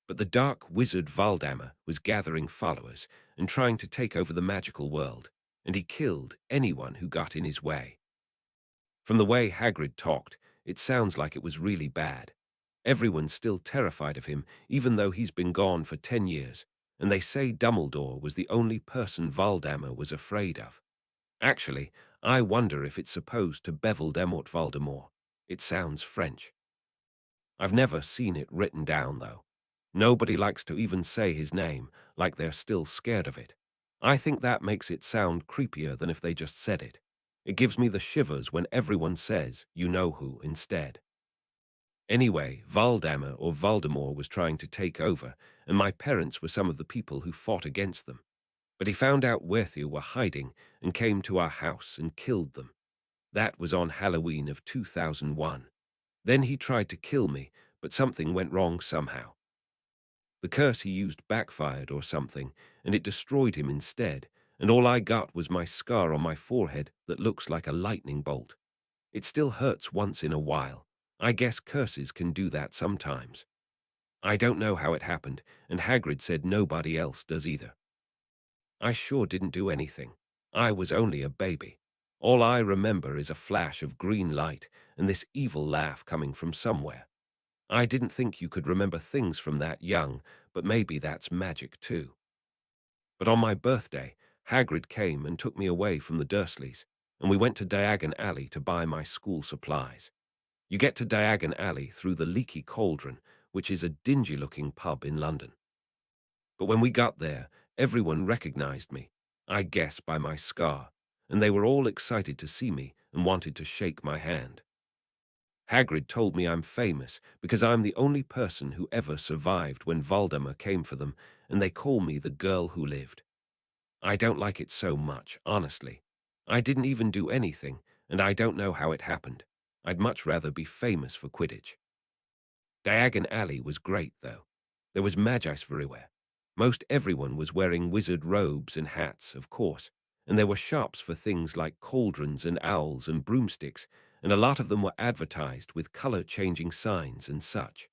But the dark wizard Voldemort was gathering followers and trying to take over the magical world, and he killed anyone who got in his way. From the way Hagrid talked, it sounds like it was really bad. Everyone's still terrified of him, even though he's been gone for 10 years, and they say Dumbledore was the only person Voldemort was afraid of. Actually, I wonder if it's supposed to bevel demort Voldemort. It sounds French. I've never seen it written down, though. Nobody likes to even say his name, like they're still scared of it. I think that makes it sound creepier than if they just said it. It gives me the shivers when everyone says, you know who, instead. Anyway, Valdemar or Voldemort was trying to take over, and my parents were some of the people who fought against them. But he found out where they were hiding and came to our house and killed them. That was on Halloween of 2001. Then he tried to kill me, but something went wrong somehow. The curse he used backfired or something, and it destroyed him instead, and all I got was my scar on my forehead that looks like a lightning bolt. It still hurts once in a while. I guess curses can do that sometimes. I don't know how it happened, and Hagrid said nobody else does either. I sure didn't do anything. I was only a baby. All I remember is a flash of green light and this evil laugh coming from somewhere. I didn't think you could remember things from that young, but maybe that's magic too. But on my birthday, Hagrid came and took me away from the Dursleys, and we went to Diagon Alley to buy my school supplies. You get to Diagon Alley through the Leaky Cauldron, which is a dingy-looking pub in London. But when we got there, everyone recognized me, I guess by my scar, and they were all excited to see me and wanted to shake my hand. Hagrid told me I'm famous because I'm the only person who ever survived when Valdemar came for them, and they call me the girl who lived. I don't like it so much, honestly. I didn't even do anything, and I don't know how it happened. I'd much rather be famous for Quidditch. Diagon Alley was great, though. There was Magi's everywhere. Most everyone was wearing wizard robes and hats, of course, and there were shops for things like cauldrons and owls and broomsticks, and a lot of them were advertised with color-changing signs and such.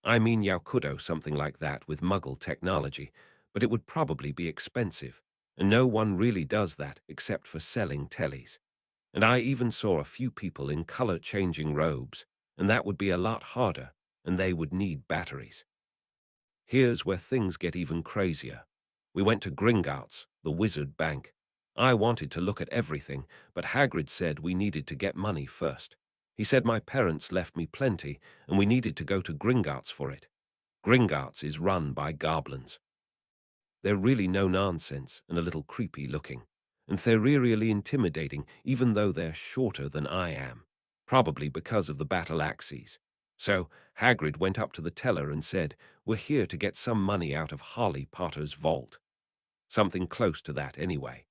I mean, you could owe something like that with Muggle technology, but it would probably be expensive, and no one really does that except for selling tellies. And I even saw a few people in color-changing robes, and that would be a lot harder, and they would need batteries. Here's where things get even crazier. We went to Gringotts, the wizard bank. I wanted to look at everything, but Hagrid said we needed to get money first. He said my parents left me plenty, and we needed to go to Gringotts for it. Gringotts is run by goblins. They're really no nonsense and a little creepy looking, and they're really intimidating even though they're shorter than I am, probably because of the battle axes. So Hagrid went up to the teller and said, "We're here to get some money out of Harry Potter's vault." Something close to that anyway.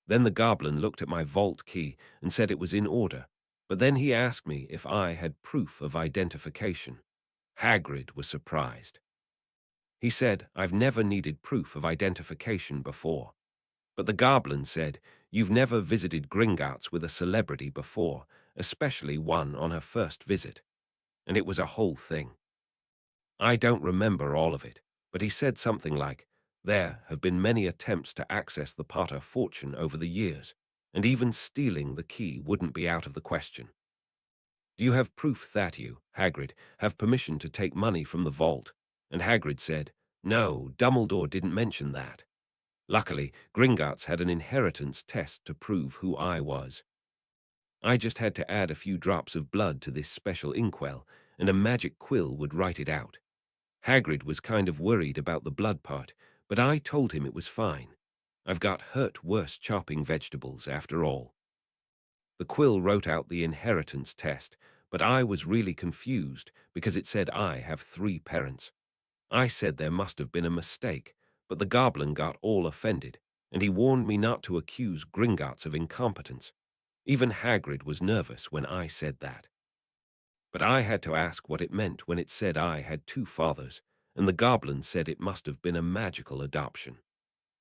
Then the goblin looked at my vault key and said it was in order, but then he asked me if I had proof of identification. Hagrid was surprised. He said, "I've never needed proof of identification before." But the goblin said, "You've never visited Gringotts with a celebrity before, especially one on her first visit." And it was a whole thing. I don't remember all of it, but he said something like, "There have been many attempts to access the Potter fortune over the years, and even stealing the key wouldn't be out of the question. Do you have proof that you, Hagrid, have permission to take money from the vault?" And Hagrid said, "No, Dumbledore didn't mention that." Luckily, Gringotts had an inheritance test to prove who I was. I just had to add a few drops of blood to this special inkwell, and a magic quill would write it out. Hagrid was kind of worried about the blood part, but I told him it was fine. I've got hurt worse chopping vegetables, after all. The quill wrote out the inheritance test, but I was really confused because it said I have 3 parents. I said there must have been a mistake, but the goblin got all offended, and he warned me not to accuse Gringotts of incompetence. Even Hagrid was nervous when I said that. But I had to ask what it meant when it said I had 2 fathers, and the goblin said it must have been a magical adoption.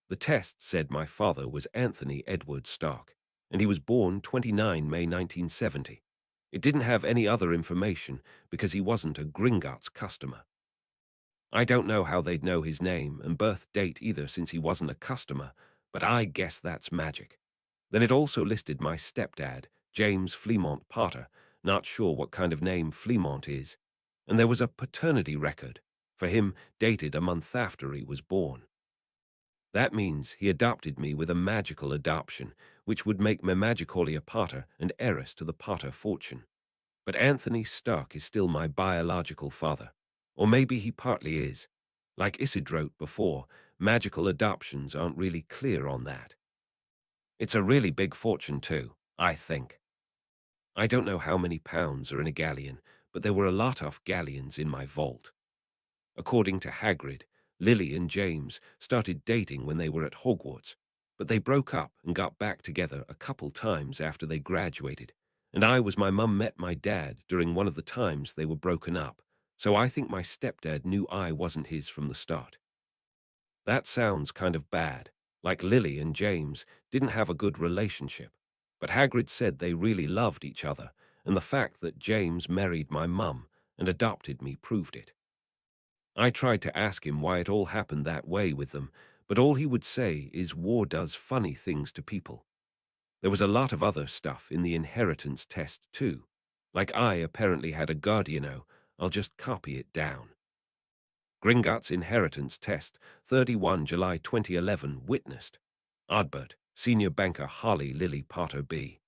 The test said my father was Anthony Edward Stark, and he was born 29 May 1970. It didn't have any other information because he wasn't a Gringotts customer. I don't know how they'd know his name and birth date either since he wasn't a customer, but I guess that's magic. Then it also listed my stepdad, James Fleamont Potter, not sure what kind of name Fleamont is, and there was a paternity record for him dated a month after he was born. That means he adopted me with a magical adoption, which would make me magically a Potter and heiress to the Potter fortune. But Anthony Stark is still my biological father. Or maybe he partly is. Like Isid wrote before, magical adoptions aren't really clear on that. It's a really big fortune too, I think. I don't know how many pounds are in a galleon, but there were a lot of galleons in my vault. According to Hagrid, Lily and James started dating when they were at Hogwarts, but they broke up and got back together a couple times after they graduated, and my mum met my dad during one of the times they were broken up, so I think my stepdad knew I wasn't his from the start. That sounds kind of bad, like Lily and James didn't have a good relationship, but Hagrid said they really loved each other, and the fact that James married my mum and adopted me proved it. I tried to ask him why it all happened that way with them, but all he would say is war does funny things to people. There was a lot of other stuff in the inheritance test too. Like I apparently had a guardiano, I'll just copy it down. Gringotts inheritance test, 31 July 2011, witnessed. Ardbert, senior banker Holly Lily Potter B.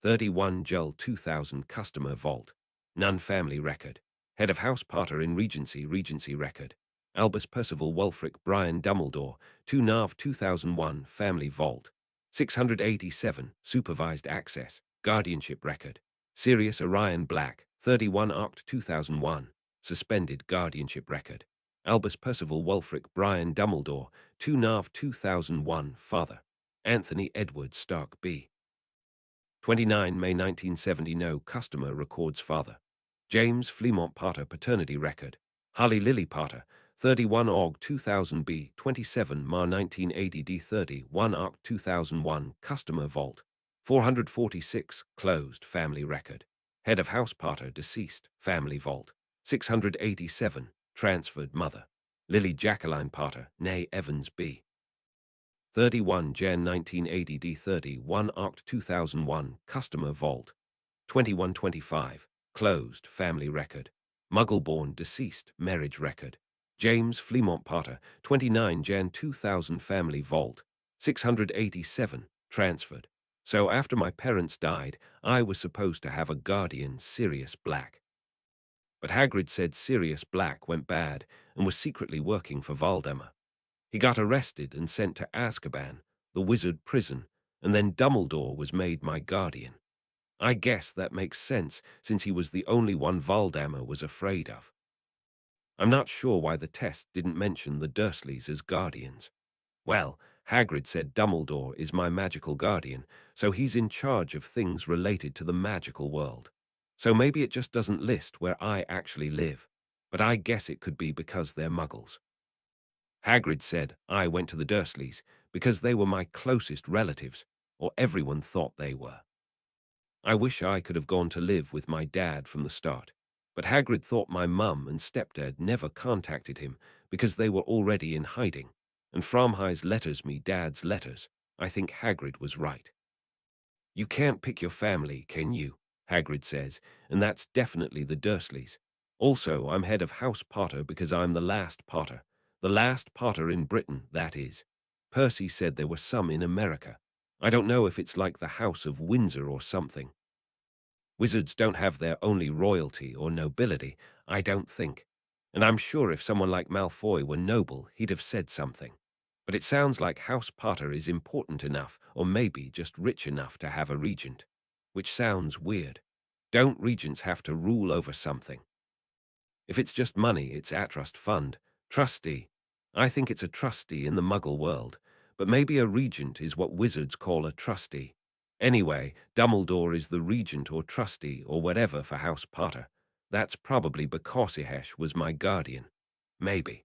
31 Jul 2000 customer vault. None family record. Head of House Potter in Regency record. Albus Percival Wulfric Brian Dumbledore, 2 Nav 2001 family vault. 687 supervised access, guardianship record. Sirius Orion Black, 31 Oct 2001 suspended guardianship record. Albus Percival Wulfric Brian Dumbledore, 2 Nav 2001 father. Anthony Edward Stark B. 29 May 1970 no customer records father. James Fleamont Potter paternity record. Holly Lily Potter, 31 Aug 2000 B. 27 Ma 1980 D 31 Oct 2001 customer vault. 446 closed family record. Head of House Potter deceased family vault. 687 transferred mother. Lily Jacqueline Potter, née Evans B. 31 Jan 1980 D 31 Oct 2001 customer vault. 2125 closed family record. Muggle-born deceased marriage record. James Fleamont Potter, 29 Jan 2000 family vault. 687 transferred. So after my parents died, I was supposed to have a guardian, Sirius Black. But Hagrid said Sirius Black went bad and was secretly working for Voldemort. He got arrested and sent to Azkaban, the wizard prison, and then Dumbledore was made my guardian. I guess that makes sense since he was the only one Voldemort was afraid of. I'm not sure why the test didn't mention the Dursleys as guardians. Well, Hagrid said Dumbledore is my magical guardian, so he's in charge of things related to the magical world. So maybe it just doesn't list where I actually live, but I guess it could be because they're muggles. Hagrid said I went to the Dursleys because they were my closest relatives, or everyone thought they were. I wish I could have gone to live with my dad from the start, but Hagrid thought my mum and stepdad never contacted him because they were already in hiding, and Framhi's letters me dad's letters. I think Hagrid was right. You can't pick your family, can you? Hagrid says, and that's definitely the Dursleys. Also, I'm head of House Potter because I'm the last Potter in Britain, that is. Percy said there were some in America. I don't know if it's like the House of Windsor or something. Wizards don't have their only royalty or nobility, I don't think. And I'm sure if someone like Malfoy were noble, he'd have said something. But it sounds like House Potter is important enough, or maybe just rich enough to have a regent. Which sounds weird. Don't regents have to rule over something? If it's just money, it's a trust fund. Trustee. I think it's a trustee in the Muggle world, but maybe a regent is what wizards call a trustee. Anyway, Dumbledore is the regent or trustee or whatever for House Potter. That's probably because Ihesh was my guardian. Maybe.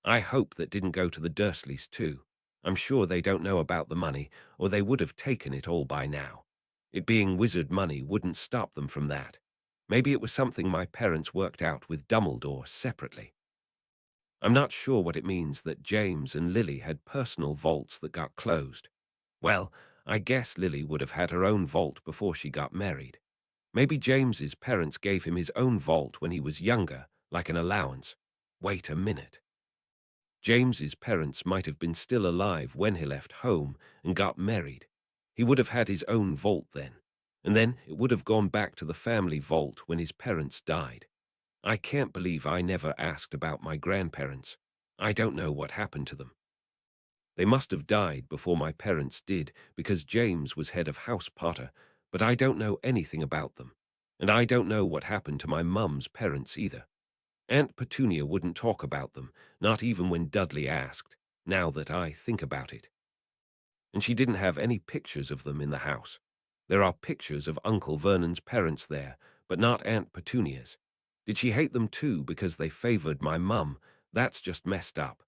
I hope that didn't go to the Dursleys too. I'm sure they don't know about the money, or they would have taken it all by now. It being wizard money wouldn't stop them from that. Maybe it was something my parents worked out with Dumbledore separately. I'm not sure what it means that James and Lily had personal vaults that got closed. Well, I guess Lily would have had her own vault before she got married. Maybe James's parents gave him his own vault when he was younger, like an allowance. Wait a minute. James's parents might have been still alive when he left home and got married. He would have had his own vault then, and then it would have gone back to the family vault when his parents died. I can't believe I never asked about my grandparents. I don't know what happened to them. They must have died before my parents did, because James was head of house potter, but I don't know anything about them. And I don't know what happened to my mum's parents either. Aunt Petunia wouldn't talk about them, not even when Dudley asked, now that I think about it. And she didn't have any pictures of them in the house. There are pictures of Uncle Vernon's parents there, but not Aunt Petunia's. Did she hate them too because they favored my mum? That's just messed up.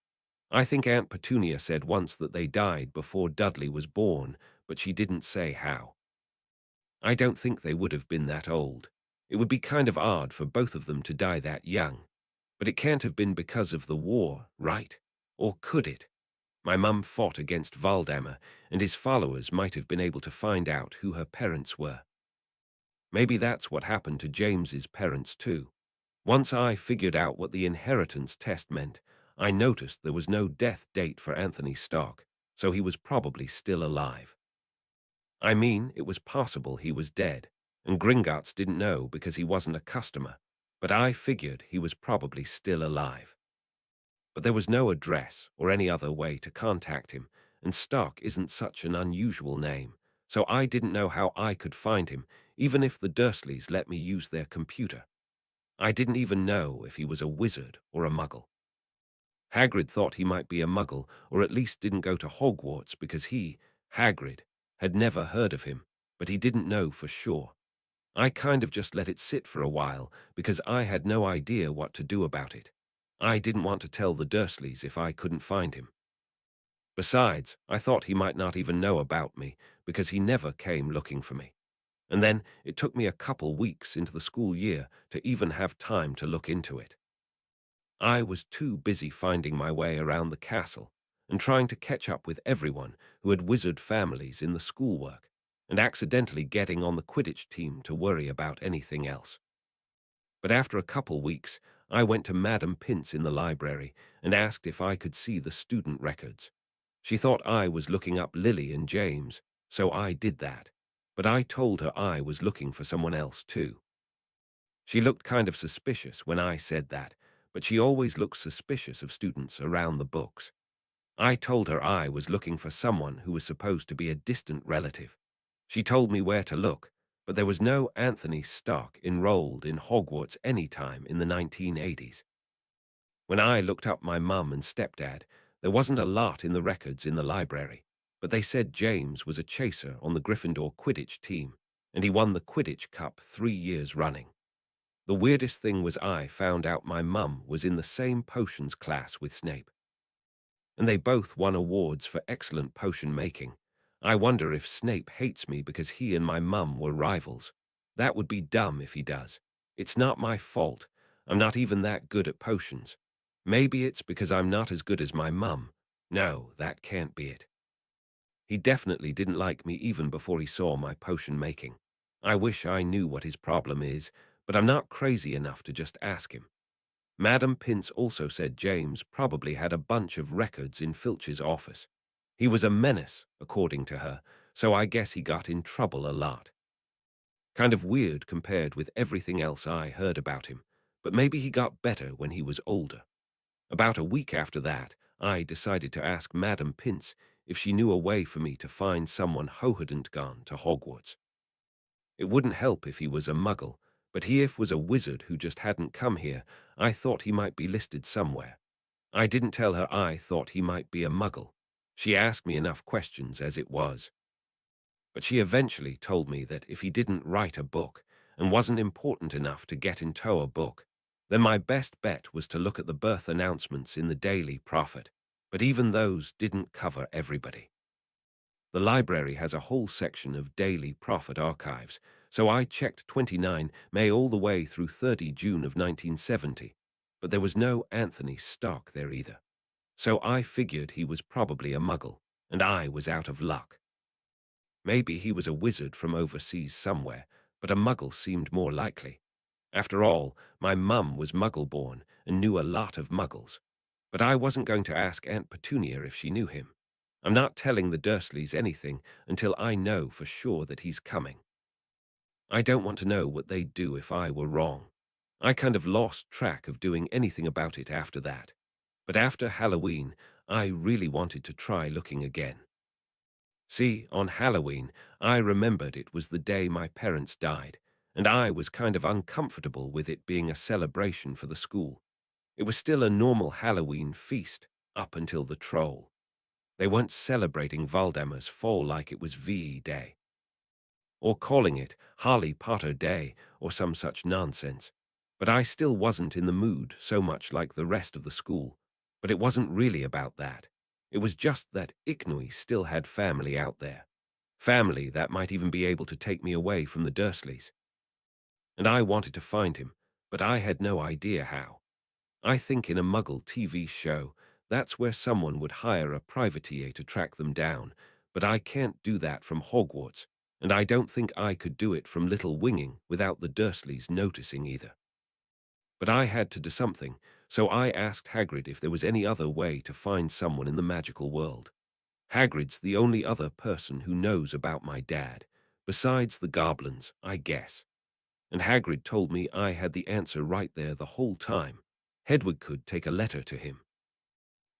I think Aunt Petunia said once that they died before Dudley was born, but she didn't say how. I don't think they would have been that old. It would be kind of odd for both of them to die that young. But it can't have been because of the war, right? Or could it? My mum fought against Valdemar, and his followers might have been able to find out who her parents were. Maybe that's what happened to James's parents too. Once I figured out what the inheritance test meant, I noticed there was no death date for Anthony Stark, so he was probably still alive. I mean, it was possible he was dead, and Gringotts didn't know because he wasn't a customer, but I figured he was probably still alive. But there was no address or any other way to contact him, and Stark isn't such an unusual name, so I didn't know how I could find him, even if the Dursleys let me use their computer. I didn't even know if he was a wizard or a muggle. Hagrid thought he might be a muggle, or at least didn't go to Hogwarts because he, Hagrid, had never heard of him, but he didn't know for sure. I kind of just let it sit for a while because I had no idea what to do about it. I didn't want to tell the Dursleys if I couldn't find him. Besides, I thought he might not even know about me because he never came looking for me. And then it took me a couple weeks into the school year to even have time to look into it. I was too busy finding my way around the castle and trying to catch up with everyone who had wizard families in the schoolwork, and accidentally getting on the Quidditch team to worry about anything else. But after a couple weeks, I went to Madame Pince in the library and asked if I could see the student records. She thought I was looking up Lily and James, so I did that, but I told her I was looking for someone else too. She looked kind of suspicious when I said that, but she always looks suspicious of students around the books. I told her I was looking for someone who was supposed to be a distant relative. She told me where to look, but there was no Anthony Stark enrolled in Hogwarts any time in the 1980s. When I looked up my mum and stepdad, there wasn't a lot in the records in the library, but they said James was a chaser on the Gryffindor Quidditch team, and he won the Quidditch Cup 3 years running. The weirdest thing was I found out my mum was in the same potions class with Snape, and they both won awards for excellent potion making. I wonder if Snape hates me because he and my mum were rivals. That would be dumb if he does. It's not my fault. I'm not even that good at potions. Maybe it's because I'm not as good as my mum. No, that can't be it. He definitely didn't like me even before he saw my potion making. I wish I knew what his problem is, but I'm not crazy enough to just ask him. Madame Pince also said James probably had a bunch of records in Filch's office. He was a menace, according to her, so I guess he got in trouble a lot. Kind of weird compared with everything else I heard about him, but maybe he got better when he was older. About a week after that, I decided to ask Madame Pince if she knew a way for me to find someone who hadn't gone to Hogwarts. It wouldn't help if he was a muggle, but if was a wizard who just hadn't come here, I thought he might be listed somewhere. I didn't tell her I thought he might be a muggle. She asked me enough questions as it was. But she eventually told me that if he didn't write a book and wasn't important enough to get into a book, then my best bet was to look at the birth announcements in the Daily Prophet, but even those didn't cover everybody. The library has a whole section of Daily Prophet archives, so I checked 29 May all the way through 30 June of 1970, but there was no Anthony Stark there either. So I figured he was probably a muggle, and I was out of luck. Maybe he was a wizard from overseas somewhere, but a muggle seemed more likely. After all, my mum was muggle-born and knew a lot of muggles. But I wasn't going to ask Aunt Petunia if she knew him. I'm not telling the Dursleys anything until I know for sure that he's coming. I don't want to know what they'd do if I were wrong. I kind of lost track of doing anything about it after that. But after Halloween, I really wanted to try looking again. See, on Halloween, I remembered it was the day my parents died, and I was kind of uncomfortable with it being a celebration for the school. It was still a normal Halloween feast, up until the troll. They weren't celebrating Valdemar's fall like it was VE Day, or calling it Harley Potter Day, or some such nonsense. But I still wasn't in the mood so much like the rest of the school. But it wasn't really about that. It was just that Icknoy still had family out there. Family that might even be able to take me away from the Dursleys. And I wanted to find him, but I had no idea how. I think in a Muggle TV show, that's where someone would hire a privateer to track them down, but I can't do that from Hogwarts, and I don't think I could do it from Little Winging without the Dursleys noticing either. But I had to do something, so I asked Hagrid if there was any other way to find someone in the magical world. Hagrid's the only other person who knows about my dad, besides the goblins, I guess. And Hagrid told me I had the answer right there the whole time. Hedwig could take a letter to him.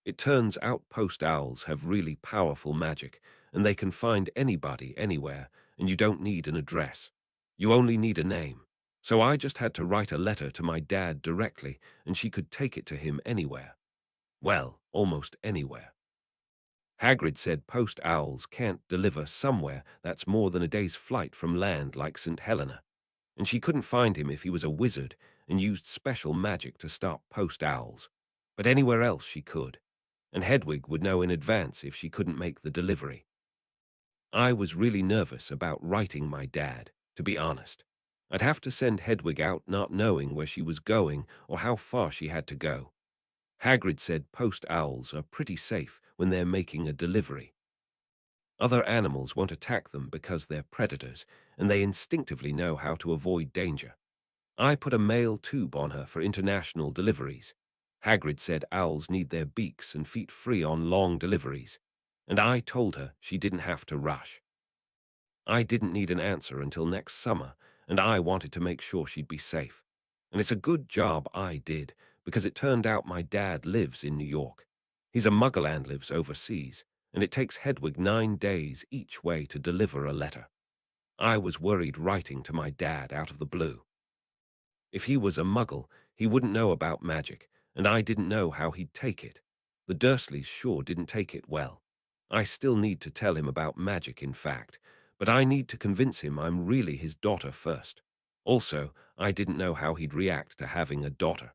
It turns out post owls have really powerful magic, and they can find anybody anywhere, and you don't need an address. You only need a name. So I just had to write a letter to my dad directly, and she could take it to him anywhere. Well, almost anywhere. Hagrid said post owls can't deliver somewhere that's more than a day's flight from land like St. Helena, and she couldn't find him if he was a wizard and used special magic to stop post owls. But anywhere else she could, and Hedwig would know in advance if she couldn't make the delivery. I was really nervous about writing my dad, to be honest. I'd have to send Hedwig out not knowing where she was going or how far she had to go. Hagrid said post owls are pretty safe when they're making a delivery. Other animals won't attack them because they're predators, and they instinctively know how to avoid danger. I put a mail tube on her for international deliveries. Hagrid said owls need their beaks and feet free on long deliveries, and I told her she didn't have to rush. I didn't need an answer until next summer, and I wanted to make sure she'd be safe. And it's a good job I did, because it turned out my dad lives in New York. He's a Muggle and lives overseas, and it takes Hedwig 9 days each way to deliver a letter. I was worried writing to my dad out of the blue. If he was a Muggle, he wouldn't know about magic, and I didn't know how he'd take it. The Dursleys sure didn't take it well. I still need to tell him about magic, in fact, but I need to convince him I'm really his daughter first. Also, I didn't know how he'd react to having a daughter.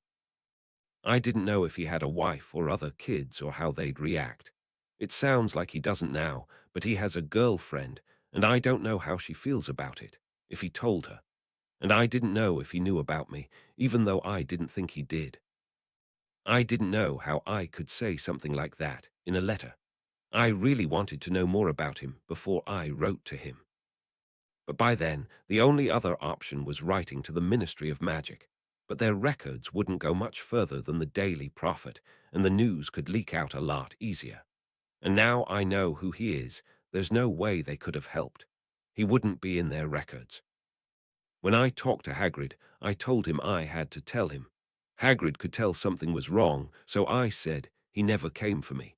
I didn't know if he had a wife or other kids or how they'd react. It sounds like he doesn't now, but he has a girlfriend, and I don't know how she feels about it, if he told her. And I didn't know if he knew about me, even though I didn't think he did. I didn't know how I could say something like that in a letter. I really wanted to know more about him before I wrote to him. But by then, the only other option was writing to the Ministry of Magic. But their records wouldn't go much further than the Daily Prophet, and the news could leak out a lot easier. And now I know who he is, there's no way they could have helped. He wouldn't be in their records. When I talked to Hagrid, I told him I had to tell him. Hagrid could tell something was wrong, so I said he never came for me.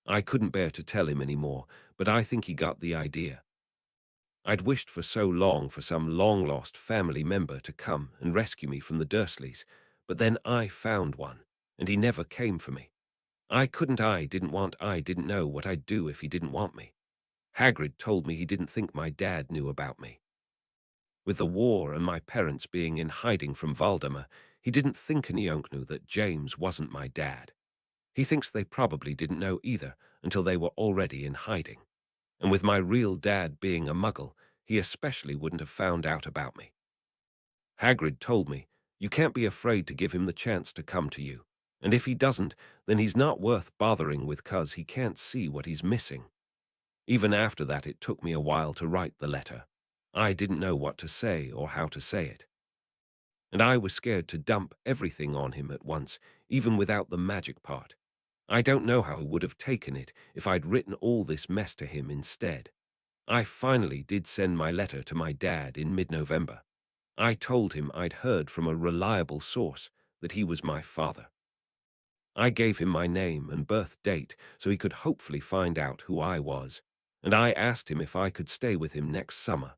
I couldn't bear to tell him anymore, but I think he got the idea. I'd wished for so long for some long-lost family member to come and rescue me from the Dursleys, but then I found one, and he never came for me. I didn't know what I'd do if he didn't want me. Hagrid told me he didn't think my dad knew about me. With the war and my parents being in hiding from Valdemar, he didn't think in Eonknu that James wasn't my dad. He thinks they probably didn't know either until they were already in hiding. And with my real dad being a Muggle, he especially wouldn't have found out about me. Hagrid told me, you can't be afraid to give him the chance to come to you, and if he doesn't, then he's not worth bothering with 'cause he can't see what he's missing. Even after that, it took me a while to write the letter. I didn't know what to say or how to say it. And I was scared to dump everything on him at once, even without the magic part. I don't know how he would have taken it if I'd written all this mess to him instead. I finally did send my letter to my dad in mid-November. I told him I'd heard from a reliable source that he was my father. I gave him my name and birth date so he could hopefully find out who I was, and I asked him if I could stay with him next summer.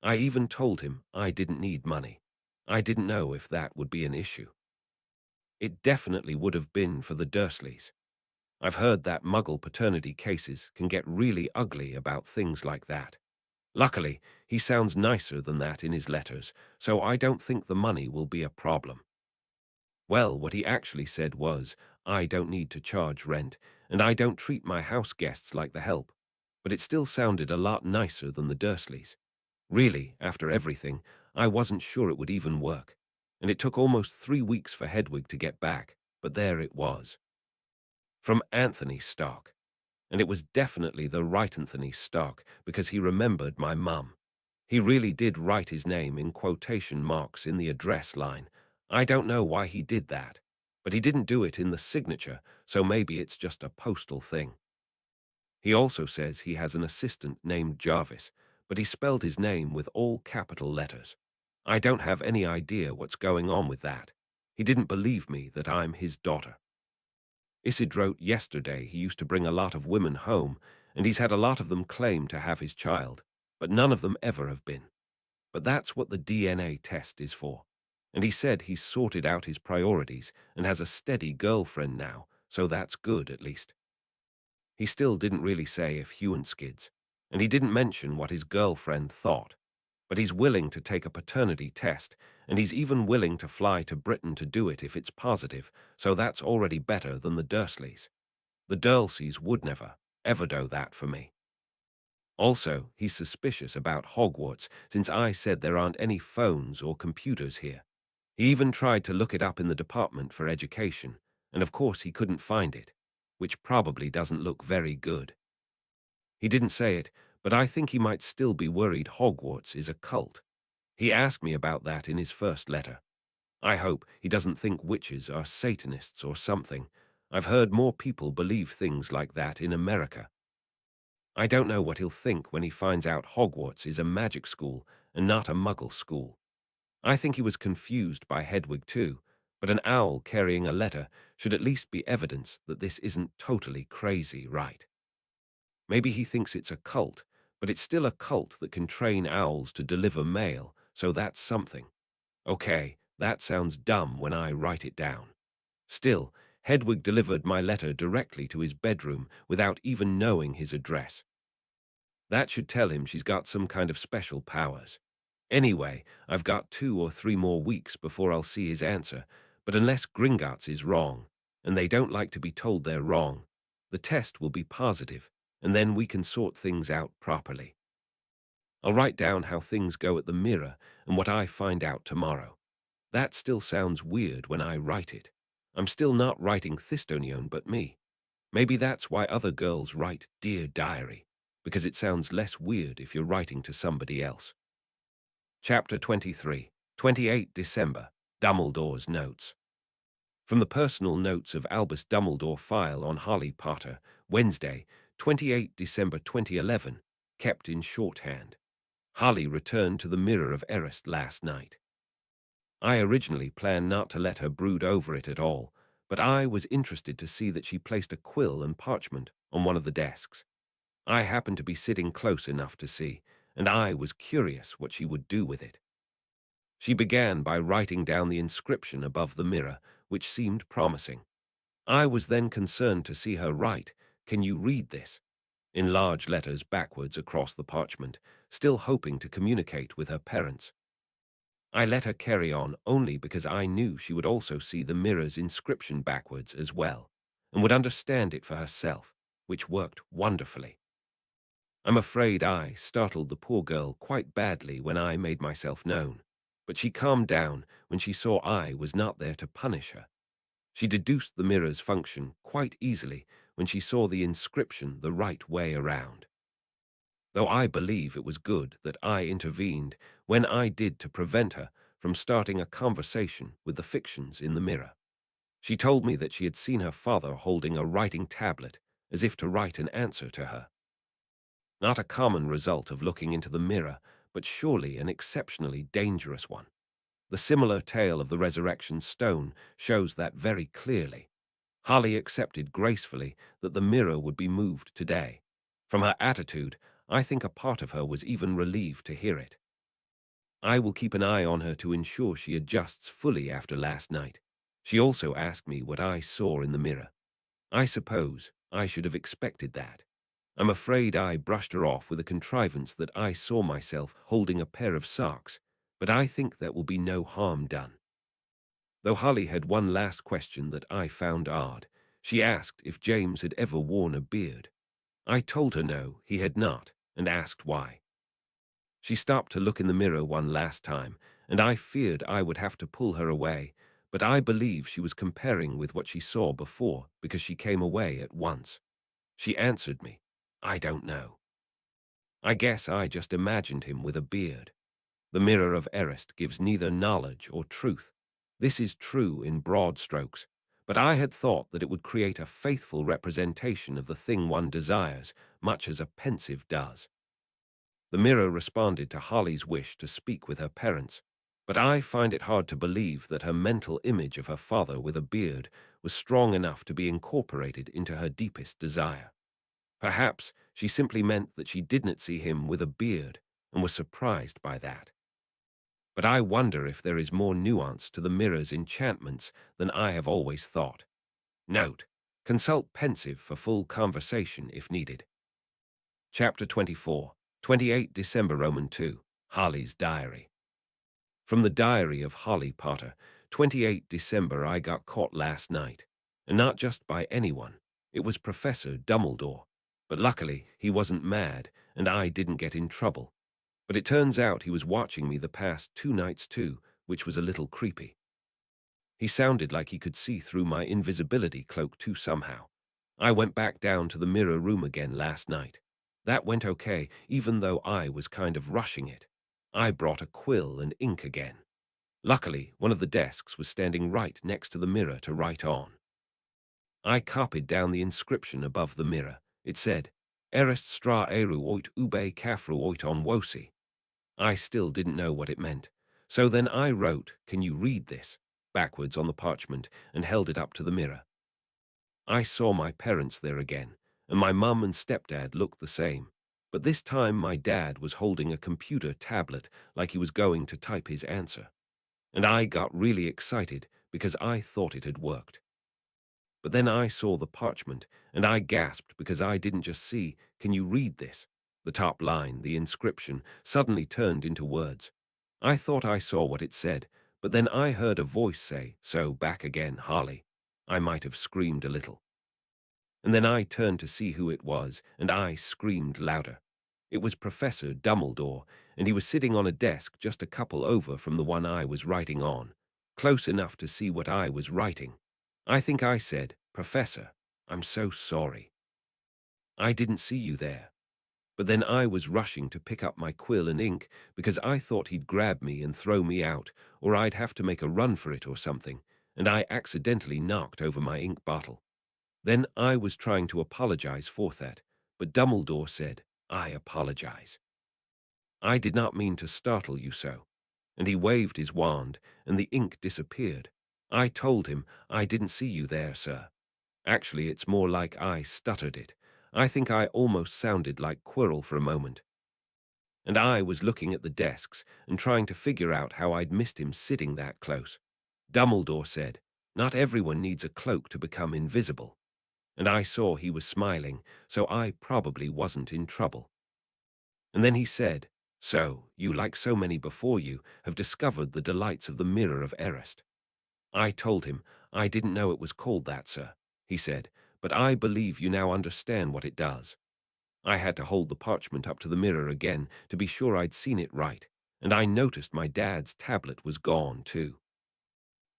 I even told him I didn't need money. I didn't know if that would be an issue. It definitely would have been for the Dursleys. I've heard that Muggle paternity cases can get really ugly about things like that. Luckily, he sounds nicer than that in his letters, so I don't think the money will be a problem. Well, what he actually said was, I don't need to charge rent, and I don't treat my house guests like the help. But it still sounded a lot nicer than the Dursleys. Really, after everything, I wasn't sure it would even work. And it took almost 3 weeks for Hedwig to get back, but there it was. From Anthony Stark. And it was definitely the right Anthony Stark, because he remembered my mum. He really did write his name in quotation marks in the address line. I don't know why he did that, but he didn't do it in the signature, so maybe it's just a postal thing. He also says he has an assistant named Jarvis, but he spelled his name with all capital letters. I don't have any idea what's going on with that. He didn't believe me that I'm his daughter. Isid wrote yesterday he used to bring a lot of women home, and he's had a lot of them claim to have his child, but none of them ever have been. But that's what the DNA test is for. And he said he's sorted out his priorities and has a steady girlfriend now, so that's good at least. He still didn't really say if Hugh skids, and he didn't mention what his girlfriend thought. But he's willing to take a paternity test, and he's even willing to fly to Britain to do it if it's positive, so that's already better than the Dursleys. The Dursleys would never, ever do that for me. Also, he's suspicious about Hogwarts, since I said there aren't any phones or computers here. He even tried to look it up in the Department for Education, and of course he couldn't find it, which probably doesn't look very good. He didn't say it, but I think he might still be worried Hogwarts is a cult. He asked me about that in his first letter. I hope he doesn't think witches are Satanists or something. I've heard more people believe things like that in America. I don't know what he'll think when he finds out Hogwarts is a magic school and not a muggle school. I think he was confused by Hedwig too, but an owl carrying a letter should at least be evidence that this isn't totally crazy, right? Maybe he thinks it's a cult, but it's still a cult that can train owls to deliver mail, so that's something. Okay, that sounds dumb when I write it down. Still, Hedwig delivered my letter directly to his bedroom without even knowing his address. That should tell him she's got some kind of special powers. Anyway, I've got 2 or 3 more weeks before I'll see his answer, but unless Gringotts is wrong, and they don't like to be told they're wrong, the test will be positive, and then we can sort things out properly. I'll write down how things go at the Mirror and what I find out tomorrow. That still sounds weird when I write it. I'm still not writing Thistonion but me. Maybe that's why other girls write Dear Diary, because it sounds less weird if you're writing to somebody else. Chapter 23, 28 December, Dumbledore's Notes. From the personal notes of Albus Dumbledore file on Harry Potter, Wednesday, 28 December 2011, kept in shorthand. Harry returned to the Mirror of Erised last night. I originally planned not to let her brood over it at all, but I was interested to see that she placed a quill and parchment on one of the desks. I happened to be sitting close enough to see, and I was curious what she would do with it. She began by writing down the inscription above the mirror, which seemed promising. I was then concerned to see her write, "Can you read this?" in large letters backwards across the parchment, still hoping to communicate with her parents. I let her carry on only because I knew she would also see the mirror's inscription backwards as well, and would understand it for herself, which worked wonderfully. I'm afraid I startled the poor girl quite badly when I made myself known, but she calmed down when she saw I was not there to punish her. She deduced the mirror's function quite easily when she saw the inscription the right way around. Though I believe it was good that I intervened when I did to prevent her from starting a conversation with the fictions in the mirror. She told me that she had seen her father holding a writing tablet, as if to write an answer to her. Not a common result of looking into the mirror, but surely an exceptionally dangerous one. The similar tale of the resurrection stone shows that very clearly. Holly accepted gracefully that the mirror would be moved today. From her attitude, I think a part of her was even relieved to hear it. I will keep an eye on her to ensure she adjusts fully after last night. She also asked me what I saw in the mirror. I suppose I should have expected that. I'm afraid I brushed her off with a contrivance that I saw myself holding a pair of socks, but I think there will be no harm done. Though Holly had one last question that I found odd. She asked if James had ever worn a beard. I told her no, he had not, and asked why. She stopped to look in the mirror one last time, and I feared I would have to pull her away, but I believe she was comparing with what she saw before because she came away at once. She answered me, I don't know. I guess I just imagined him with a beard. The mirror of Erist gives neither knowledge or truth. This is true in broad strokes, but I had thought that it would create a faithful representation of the thing one desires, much as a pensive does. The mirror responded to Holly's wish to speak with her parents, but I find it hard to believe that her mental image of her father with a beard was strong enough to be incorporated into her deepest desire. Perhaps she simply meant that she didn't see him with a beard and was surprised by that. But I wonder if there is more nuance to the mirror's enchantments than I have always thought. Note: consult Pensive for full conversation if needed. Chapter 24, 28 December Roman 2, Holly's Diary. From the diary of Holly Potter, 28 December I got caught last night. And not just by anyone. It was Professor Dumbledore. But luckily, he wasn't mad, and I didn't get in trouble. But it turns out he was watching me the past 2 nights too, which was a little creepy. He sounded like he could see through my invisibility cloak too somehow. I went back down to the mirror room again last night. That went okay, even though I was kind of rushing it. I brought a quill and ink again. Luckily, one of the desks was standing right next to the mirror to write on. I copied down the inscription above the mirror. It said, Erest stra eru oit ube kafru oit on wosi. I still didn't know what it meant. So then I wrote, can you read this, backwards on the parchment and held it up to the mirror. I saw my parents there again, and my mum and stepdad looked the same. But this time my dad was holding a computer tablet like he was going to type his answer. And I got really excited because I thought it had worked. But then I saw the parchment, and I gasped because I didn't just see, can you read this? The top line, the inscription, suddenly turned into words. I thought I saw what it said, but then I heard a voice say, so back again, Harley. I might have screamed a little. And then I turned to see who it was, and I screamed louder. It was Professor Dumbledore, and he was sitting on a desk just a couple over from the one I was writing on, close enough to see what I was writing. I think I said, Professor, I'm so sorry. I didn't see you there. But then I was rushing to pick up my quill and ink because I thought he'd grab me and throw me out, or I'd have to make a run for it or something, and I accidentally knocked over my ink bottle. Then I was trying to apologize for that, but Dumbledore said, I apologize. I did not mean to startle you so. And he waved his wand, and the ink disappeared. I told him, I didn't see you there, sir. Actually, it's more like I stuttered it. I think I almost sounded like Quirrell for a moment. And I was looking at the desks and trying to figure out how I'd missed him sitting that close. Dumbledore said, not everyone needs a cloak to become invisible. And I saw he was smiling, so I probably wasn't in trouble. And then he said, so, you, like so many before you, have discovered the delights of the Mirror of Erist. I told him, I didn't know it was called that, sir, he said, but I believe you now understand what it does. I had to hold the parchment up to the mirror again to be sure I'd seen it right, and I noticed my dad's tablet was gone, too.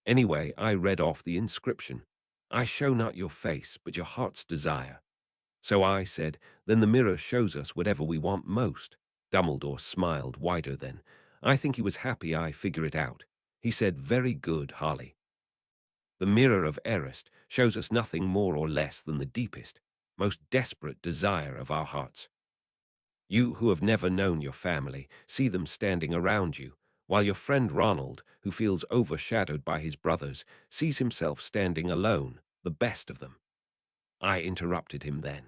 Anyway, I read off the inscription. I show not your face, but your heart's desire. So I said, then the mirror shows us whatever we want most. Dumbledore smiled wider then. I think he was happy I figure it out. He said, very good, Harley. The mirror of Erist shows us nothing more or less than the deepest, most desperate desire of our hearts. You who have never known your family see them standing around you, while your friend Ronald, who feels overshadowed by his brothers, sees himself standing alone, the best of them. I interrupted him then.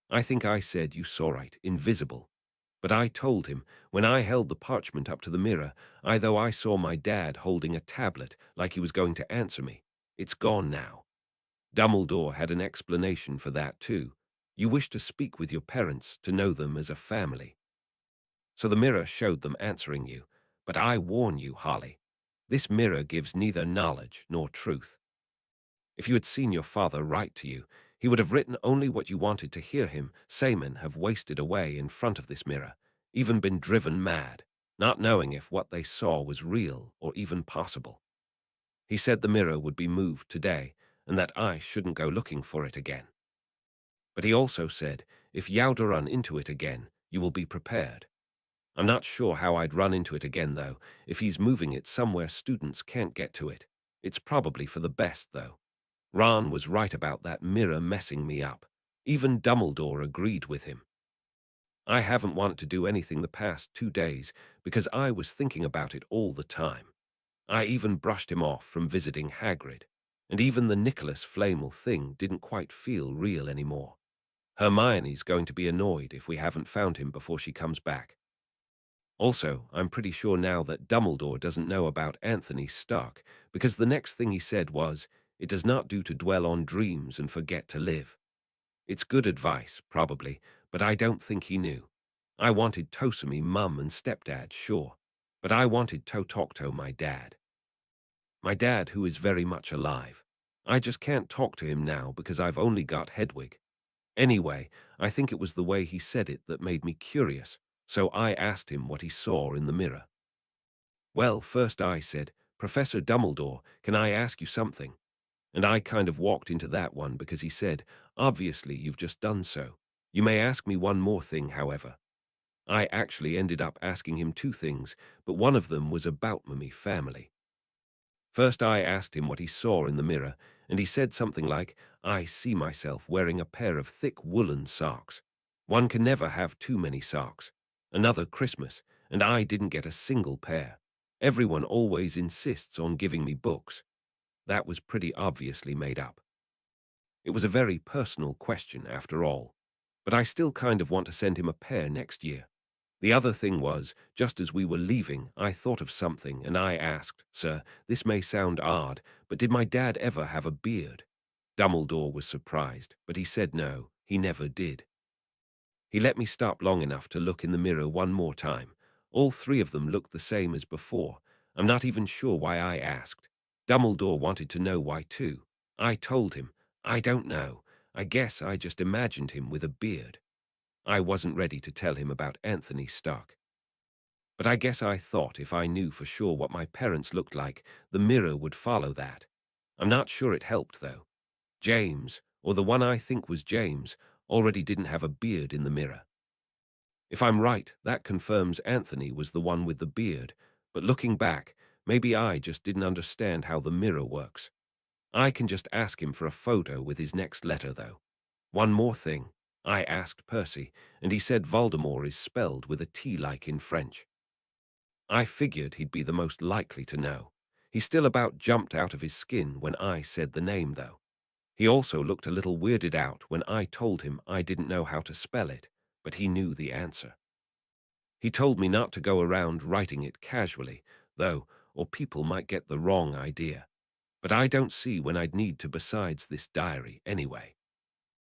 I think I said you saw right, invisible. But I told him, when I held the parchment up to the mirror, though I saw my dad holding a tablet like he was going to answer me. It's gone now. Dumbledore had an explanation for that too. You wish to speak with your parents, to know them as a family. So the mirror showed them answering you. But I warn you, Harley, this mirror gives neither knowledge nor truth. If you had seen your father write to you, he would have written only what you wanted to hear him. Saymen have wasted away in front of this mirror, even been driven mad, not knowing if what they saw was real or even possible. He said the mirror would be moved today, and that I shouldn't go looking for it again. But he also said, if Yowda run into it again, you will be prepared. I'm not sure how I'd run into it again, though. If he's moving it somewhere students can't get to it. It's probably for the best, though. Ron was right about that mirror messing me up. Even Dumbledore agreed with him. I haven't wanted to do anything the past 2 days because I was thinking about it all the time. I even brushed him off from visiting Hagrid, and even the Nicholas Flamel thing didn't quite feel real anymore. Hermione's going to be annoyed if we haven't found him before she comes back. Also, I'm pretty sure now that Dumbledore doesn't know about Anthony Stark, because the next thing he said was, it does not do to dwell on dreams and forget to live. It's good advice, probably, but I don't think he knew. I wanted Tosumi, mum and stepdad, sure, but I wanted Totokto, my dad. My dad, who is very much alive. I just can't talk to him now because I've only got Hedwig. Anyway, I think it was the way he said it that made me curious, so I asked him what he saw in the mirror. Well, first I said, Professor Dumbledore, can I ask you something? And I kind of walked into that one because he said, obviously you've just done so. You may ask me one more thing, however. I actually ended up asking him 2 things, but one of them was about my family. First I asked him what he saw in the mirror, and he said something like, I see myself wearing a pair of thick woolen socks. One can never have too many socks. Another Christmas, and I didn't get a single pair. Everyone always insists on giving me books. That was pretty obviously made up. It was a very personal question after all, but I still kind of want to send him a pair next year. The other thing was, just as we were leaving, I thought of something and I asked, Sir, this may sound odd, but did my dad ever have a beard? Dumbledore was surprised, but he said no, he never did. He let me stop long enough to look in the mirror one more time. All 3 of them looked the same as before. I'm not even sure why I asked. Dumbledore wanted to know why too. I told him, I don't know. I guess I just imagined him with a beard. I wasn't ready to tell him about Anthony Stark. But I guess I thought if I knew for sure what my parents looked like, the mirror would follow that. I'm not sure it helped, though. James, or the one I think was James, already didn't have a beard in the mirror. If I'm right, that confirms Anthony was the one with the beard, but looking back, maybe I just didn't understand how the mirror works. I can just ask him for a photo with his next letter, though. One more thing. I asked Percy, and he said Voldemort is spelled with a T like in French. I figured he'd be the most likely to know. He still about jumped out of his skin when I said the name, though. He also looked a little weirded out when I told him I didn't know how to spell it, but he knew the answer. He told me not to go around writing it casually, though, or people might get the wrong idea. But I don't see when I'd need to besides this diary anyway.